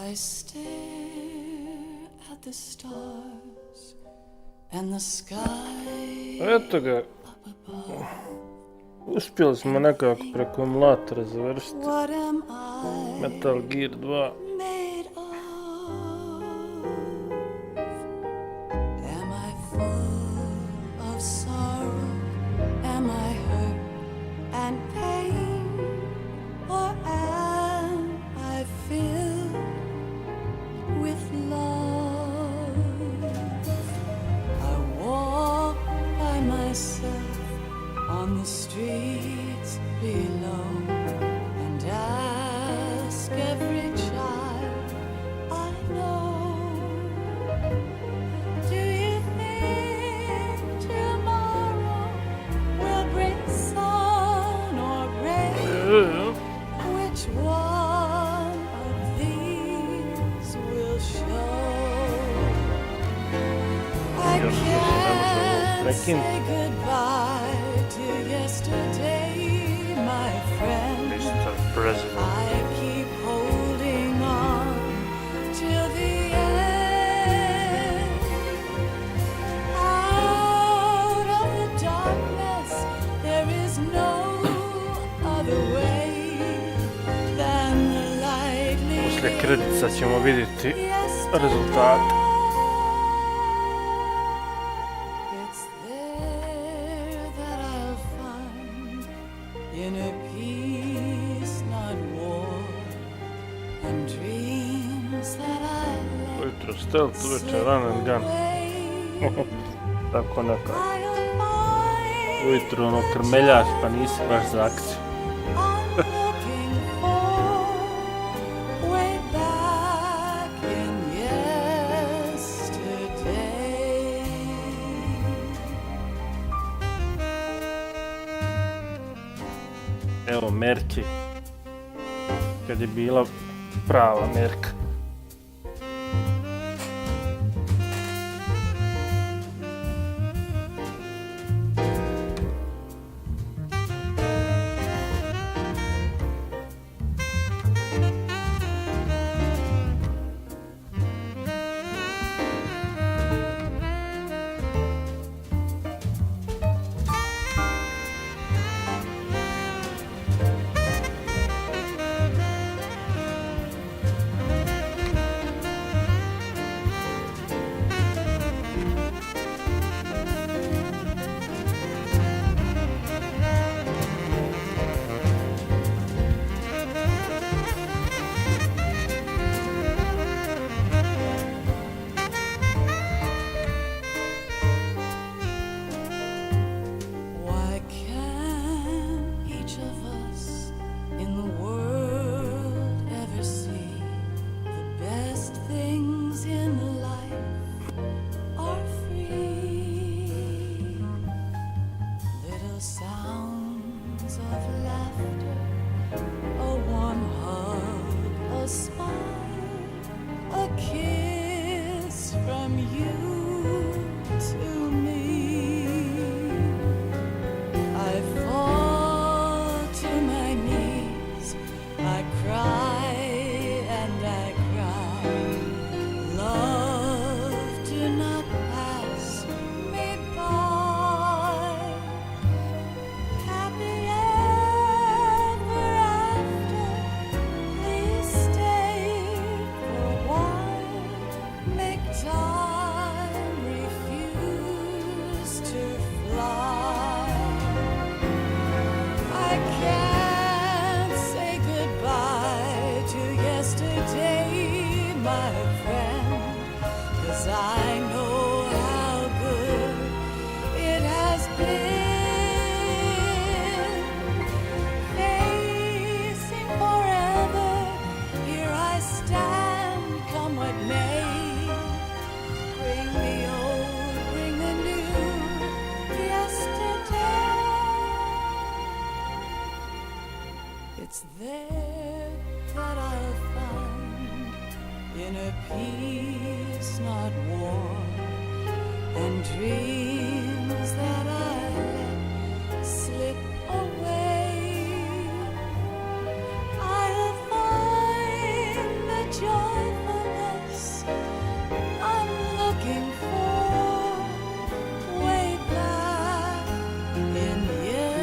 I stare at the stars and the sky. Eto ga. Uspjeli smo nekako preko emulatora završiti Metal Gear 2. Am I full of sorrow? Am I hurt and pain? Or am I filled with love? I walk by myself on the streets below and ask every child I know, do you think tomorrow will bring sun or rain? Which one of these will show? I can't say goodbye to yesterday, my friend. Mr. President. I keep holding on till the end. Out of the darkness, there is no other way than the light leading. Poslije kredica ćemo vidjeti rezultate. It's there that I'll find inner peace, not war, and dreams that I Ujutro stealth, uveče run and gun. Tako nekako. Ujutro ono krmeljaš pa nisi baš za akciju. way back in yesterday. Evo Merki. Kad je bila prava Merka. from you to me. I fall to my knees, I cry and I cry. Love, do not pass me by. Happy ever after, please stay for a while. Make time refuse to fly. I can't say goodbye to yesterday, my friend, 'cause I know how good it has been. Facing forever, here I stand, come what may. Bring the old, bring the new, yesterday. It's there that I'll find inner peace, not war, and dreams that I let slip away. I'll find the joyfulness I'm looking for way back in yesterday.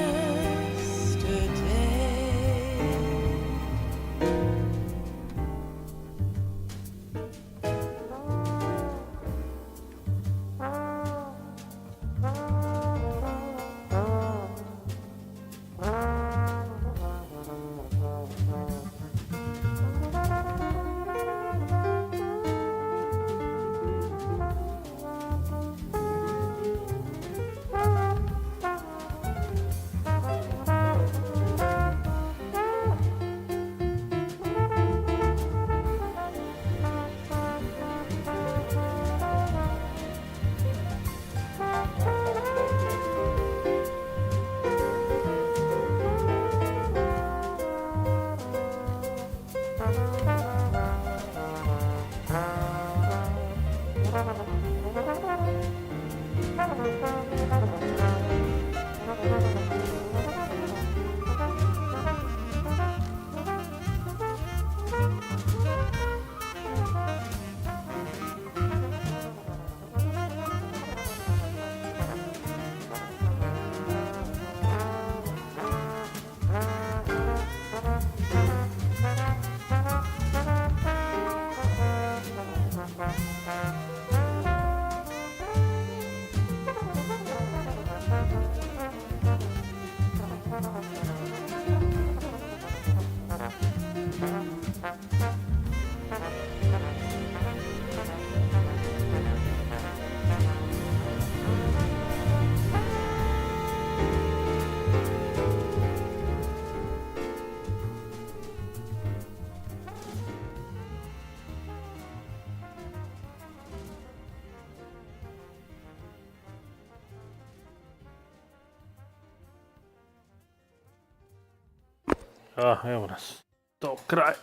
Evo nas. To kraj.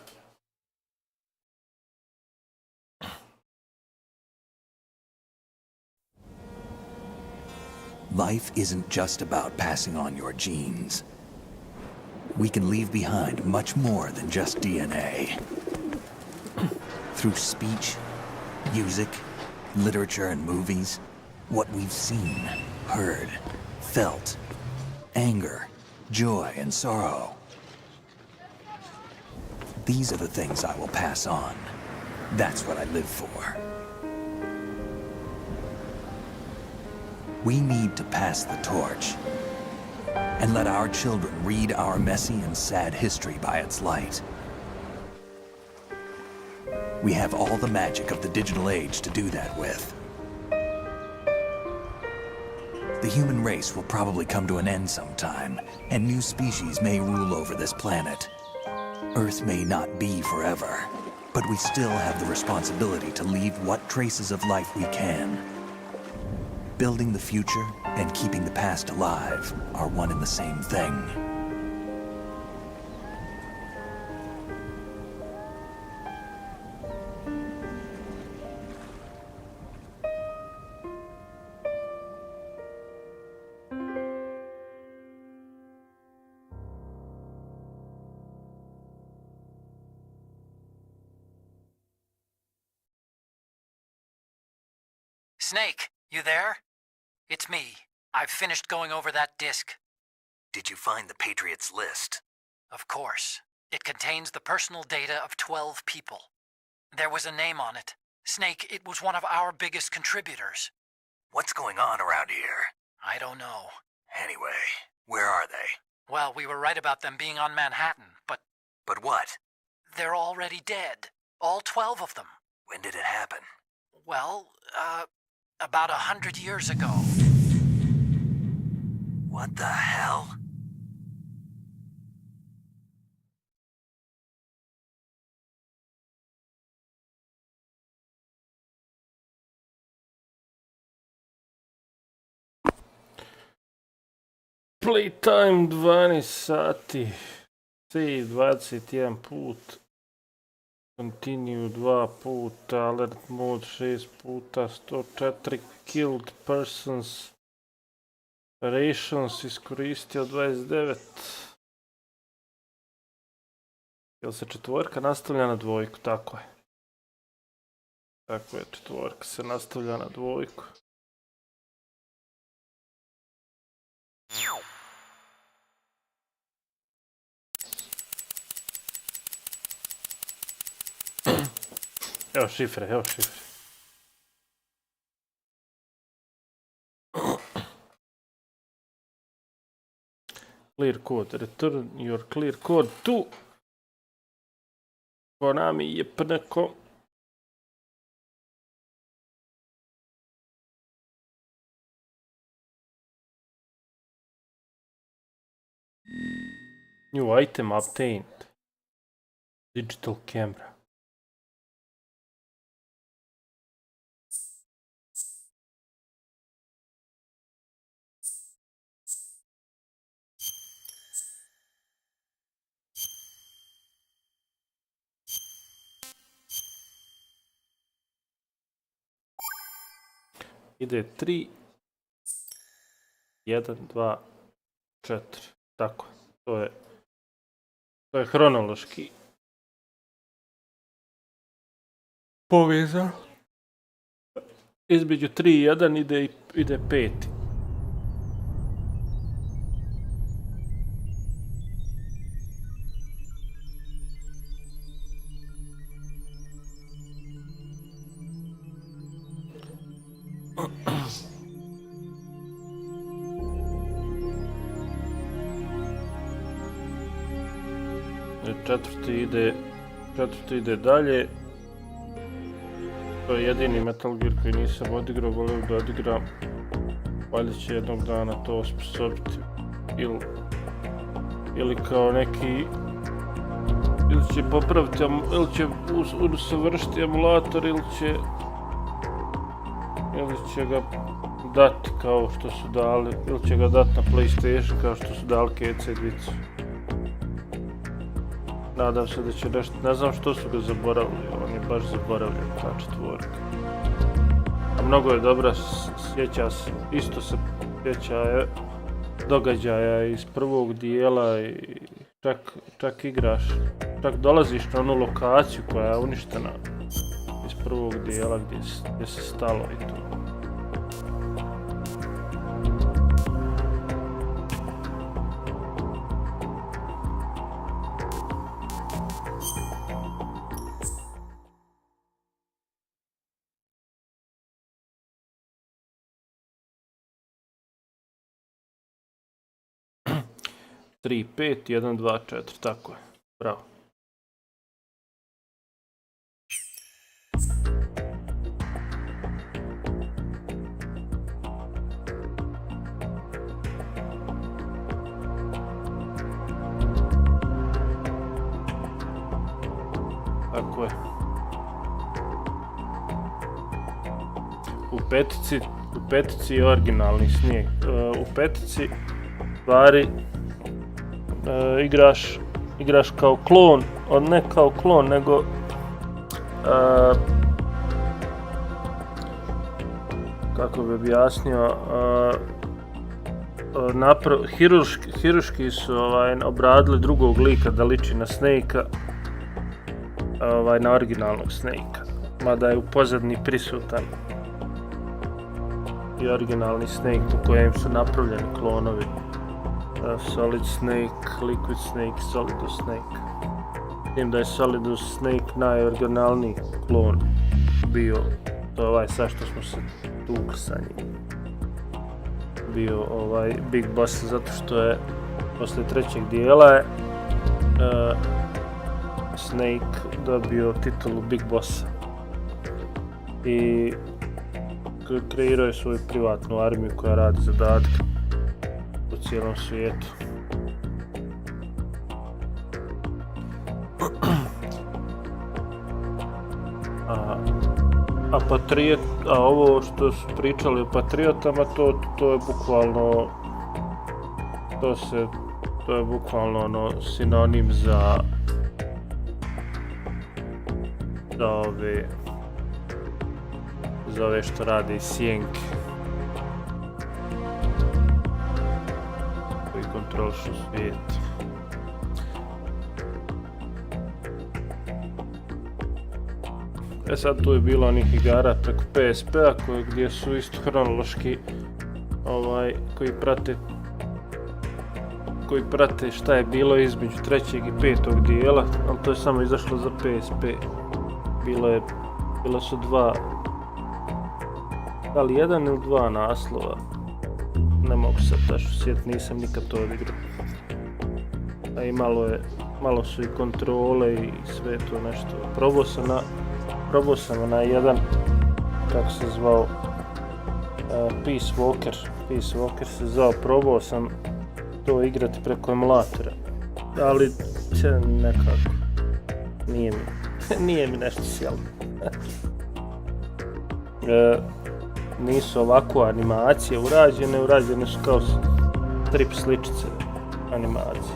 Life isn't just about passing on your genes. We can leave behind much more than just DNA. Through speech, music, literature, and movies, what we've seen, heard, felt, anger, joy, and sorrow. These are the things I will pass on. That's what I live for. We need to pass the torch and let our children read our messy and sad history by its light. We have all the magic of the digital age to do that with. The human race will probably come to an end sometime, and new species may rule over this planet. Earth may not be forever, but we still have the responsibility to leave what traces of life we can. Building the future and keeping the past alive are one and the same thing. Snake, you there? It's me. I've finished going over that disk. Did you find the Patriots list? Of course. It contains the personal data of 12 people. There was a name on it. Snake, it was one of our biggest contributors. What's going on around here? I don't know. Anyway, where are they? Well, we were right about them being on Manhattan, but... But what? They're already dead. All 12 of them. When did it happen? Well, about 100 years ago. What the hell? Playtime 12 sati. Save 21 put. Continue 2 puta. Alert mode 6 puta. 104 killed persons. Rations iskoristio 29. Jel se četvorka nastavlja na dvojku? Tako je. Tako je, četvorka se nastavlja na dvojku. Evo šifre, evo šifre. Clear code. Return your clear code to Konami jepneko. New item obtained. Digital camera. Ide 3, 1, 2, 4. Tako, to je hronološki povezano. Između 3 i 1 ide 5. Četvrti ide dalje. To je jedini Metal Gear koji nisam odigrao, volio da odigram. Valjda će jednog dana to osposobiti. Ili kao neki... Ili će popraviti, ili će usavršiti emulator, ili će ga dati kao što su dali, ili će ga dati na PlayStation kao što su dali KC2. Nadam se da će nešto, ne znam što su ga zaboravili, on je baš zaboravljen, ta četvorka. A mnogo je dobra, sjeća se, isto se sjeća događaja iz prvog dijela i čak igraš, čak dolaziš na onu lokaciju koja je uništena iz prvog dijela gdje se stalo i to. Tri, 5, 1, 2, 4, tako je. Bravo. Tako je. U petici je originalni snijeg. U petici stvari igraš kao klon, ne kao klon, nego kako bi objasnio, hiruški su obradili drugog lika da liči na Snake-a, na originalnog Snake-a, mada je u pozadini prisutan i originalni Snake po kojem su napravljeni klonovi. Solid Snake, Liquid Snake, Solidus Snake. Tim da je Solidus Snake najoriginalniji klon bio, to je ovaj sad što smo se tukli sa njim. Bio Big Boss zato što je posle trećeg dijela Snake dobio titulu Big Bossa i kreirao je svoju privatnu armiju koja radi zadatke u cijelom svijetu. A ovo što su pričali o patriotama, to je bukvalno to je bukvalno sinonim za ove što rade i sjenke koji kontrolišu svijet. Sad tu je bilo onih igara preko PSP-a gdje su isto hronološki koji prate šta je bilo između trećeg i petog dijela, ali to je samo izašlo za PSP. Bilo su dva, ali jedan ili dva naslova, ne mogu se tačno sjetiti, nisam nikad to odigrao. A i malo su i kontrole i sve to nešto. Probao sam na jedan, kako se zvao, Peace Walker se zvao, probao sam to igrati preko emulatora, ali nekako nije mi nešto sjelo. Nisu ovako animacije urađene su kao strip sličice animacije.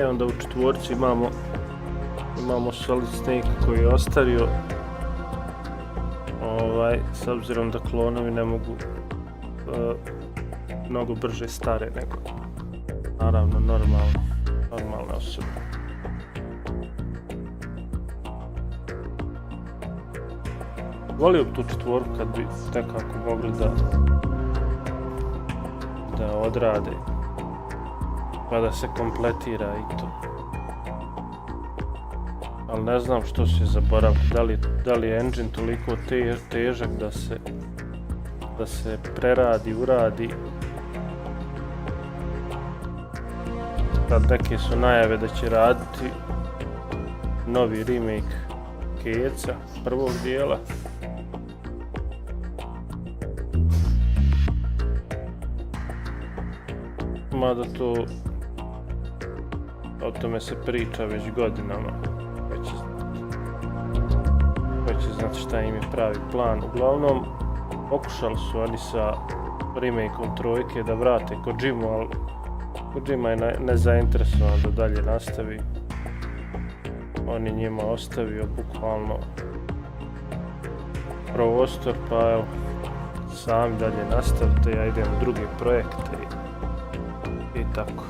Onda u četvorci imamo Solid Snake koji je ostavio, s obzirom da klonovi ne mogu mnogo brže stare nego naravno normalne osobe. Volio bi tu četvorku kad bi nekako mogli da odrade pa da se kompletira i to. Ali ne znam što se zaboravio, da li je engine toliko težak da se preradi, uradi. Kad neke su najave da će raditi novi remake Keca prvog dijela. Mada o tome se priča već godinama. Ko će znati šta im je pravi plan. Uglavnom, pokušali su oni sa remakeom trojke da vrate Kojimu, ali Kojima je nezainteresovan da dalje nastavi. On je njima ostavio bukvalno prostor, pa evo, sami dalje nastavite, ja idem u druge projekte i tako.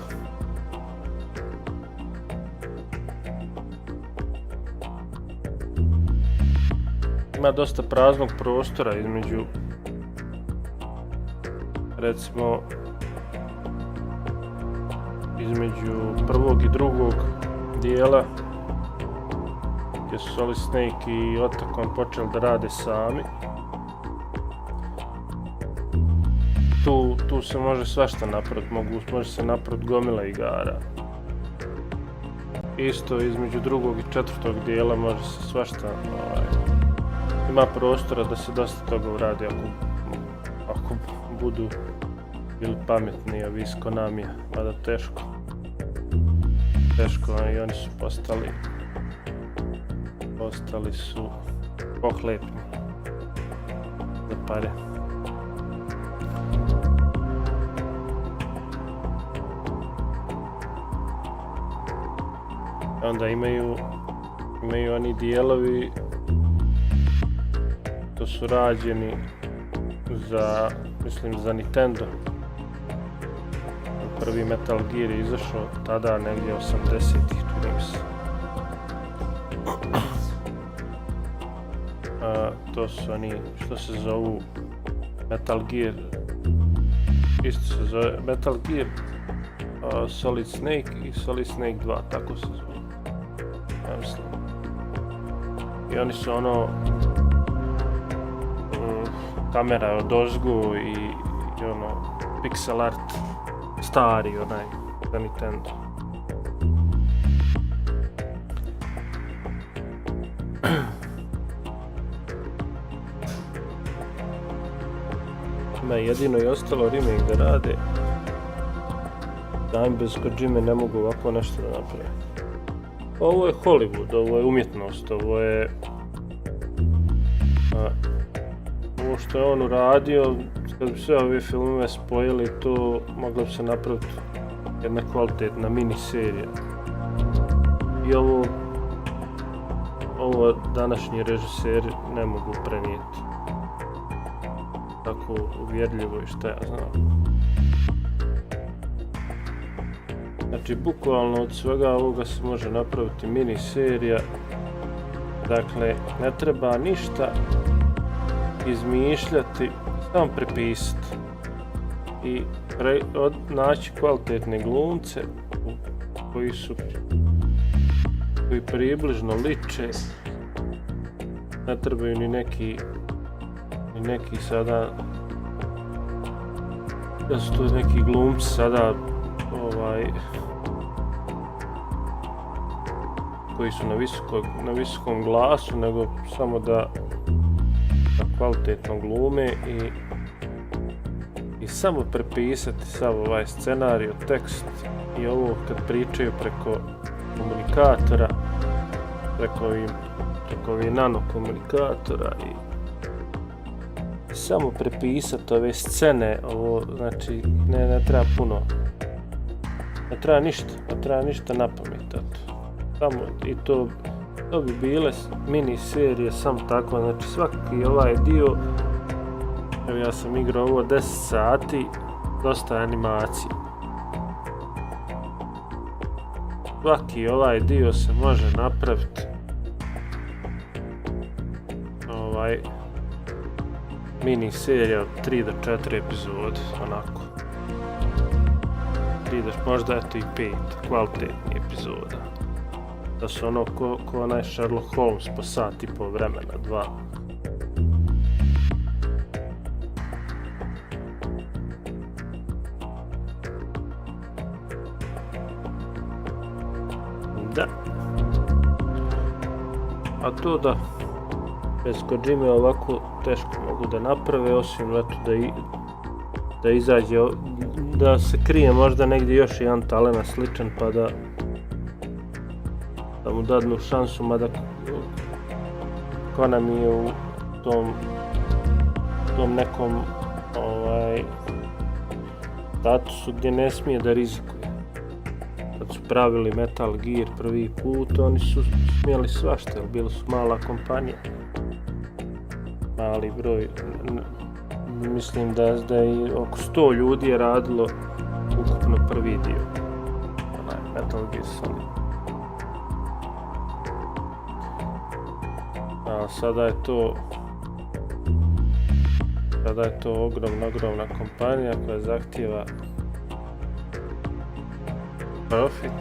Ima dosta praznog prostora između, recimo, između prvog i drugog dijela, gdje su Solid Snake i Otacon počeli da rade sami. Tu se može svašta napraviti, može se napraviti gomila igara. Isto između drugog i četvrtog dijela može se svašta, ima prostora da se dosta toga uradi ako budu bili pametni ovi iz Konamija, mada teško, i oni su postali su pohlepni za pare. Onda imaju oni dijelovi, to su rađeni za Nintendo. prvi Metal Gear je izašao tada negdje 80-ih, čini mi se. To su oni što se zovu Metal Gear, isto se zove Metal Gear Solid Snake i Solid Snake 2, tako se zove. Ja mislim. I oni su ono kamera od ozgu i ono pixel art stari onaj za Nintendo. Jedino je ostalo remake da rade. Da im bez Kojime ne mogu ovako nešto da naprave. Ovo je Hollywood, ovo je umjetnost, ovo je... Ovo što je on uradio, kad bi sve ove filmove spojili, to mogla bi se napraviti jedna kvalitetna miniserija. I ovo današnji režiseri ne mogu prenijeti. Tako uvjerljivo i šta ja znam. Znači, bukvalno od svega ovoga se može napraviti miniserija. Dakle, ne treba ništa izmišljati, samo prepisati. I naći kvalitetne glumce koji približno liče. Ne trebaju ni neki sada, da su to neki glumci sada koji su na visokom glasu, nego samo da kvalitetno glume i samo prepisati sav ovaj scenarij, tekst i ovo kad pričaju preko komunikatora, preko ovih nano komunikatora i samo prepisati ove scene, ovo znači ne treba puno, ne treba ništa napamet, samo i to bi bile mini serije samo tako, znači svaki ovaj dio, evo ja sam igrao ovo 10 sati, dosta animacije. Svaki ovaj dio se može napraviti mini serija od 3 do 4 epizode, onako. 3 do možda eto i 5 kvalitetnih epizoda. Da su ono ko onaj Sherlock Holmes po sat i po vremena, 2. Da. A to da bez Kojime ovako teško mogu da naprave, osim da izađe, da se krije možda negdje još jedan talent sličan, pa da mu dadnu šansu, mada Konami je u tom nekom statusu gdje ne smije da rizikuje. Kad su pravili Metal Gear prvi put, oni su smjeli svašta, jer bili su mala kompanija. Mali broj, mislim da je oko 100 ljudi je radilo ukupno prvi dio, Metal Gear Solid. A sada je to ogromna kompanija koja zahtijeva profit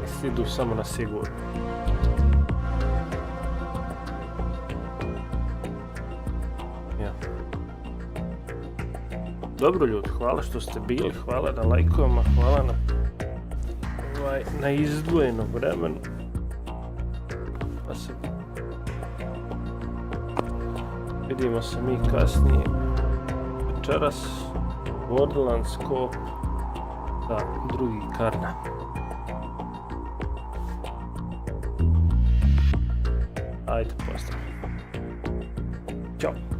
i svi idu samo na sigurno. Dobro ljudi, hvala što ste bili, hvala na lajkovima, hvala na izdvojenom vremenu. Pa se vidimo se mi kasnije večeras, Borderlands Scope za drugi Karna. Ajde, pozdrav. Ćao.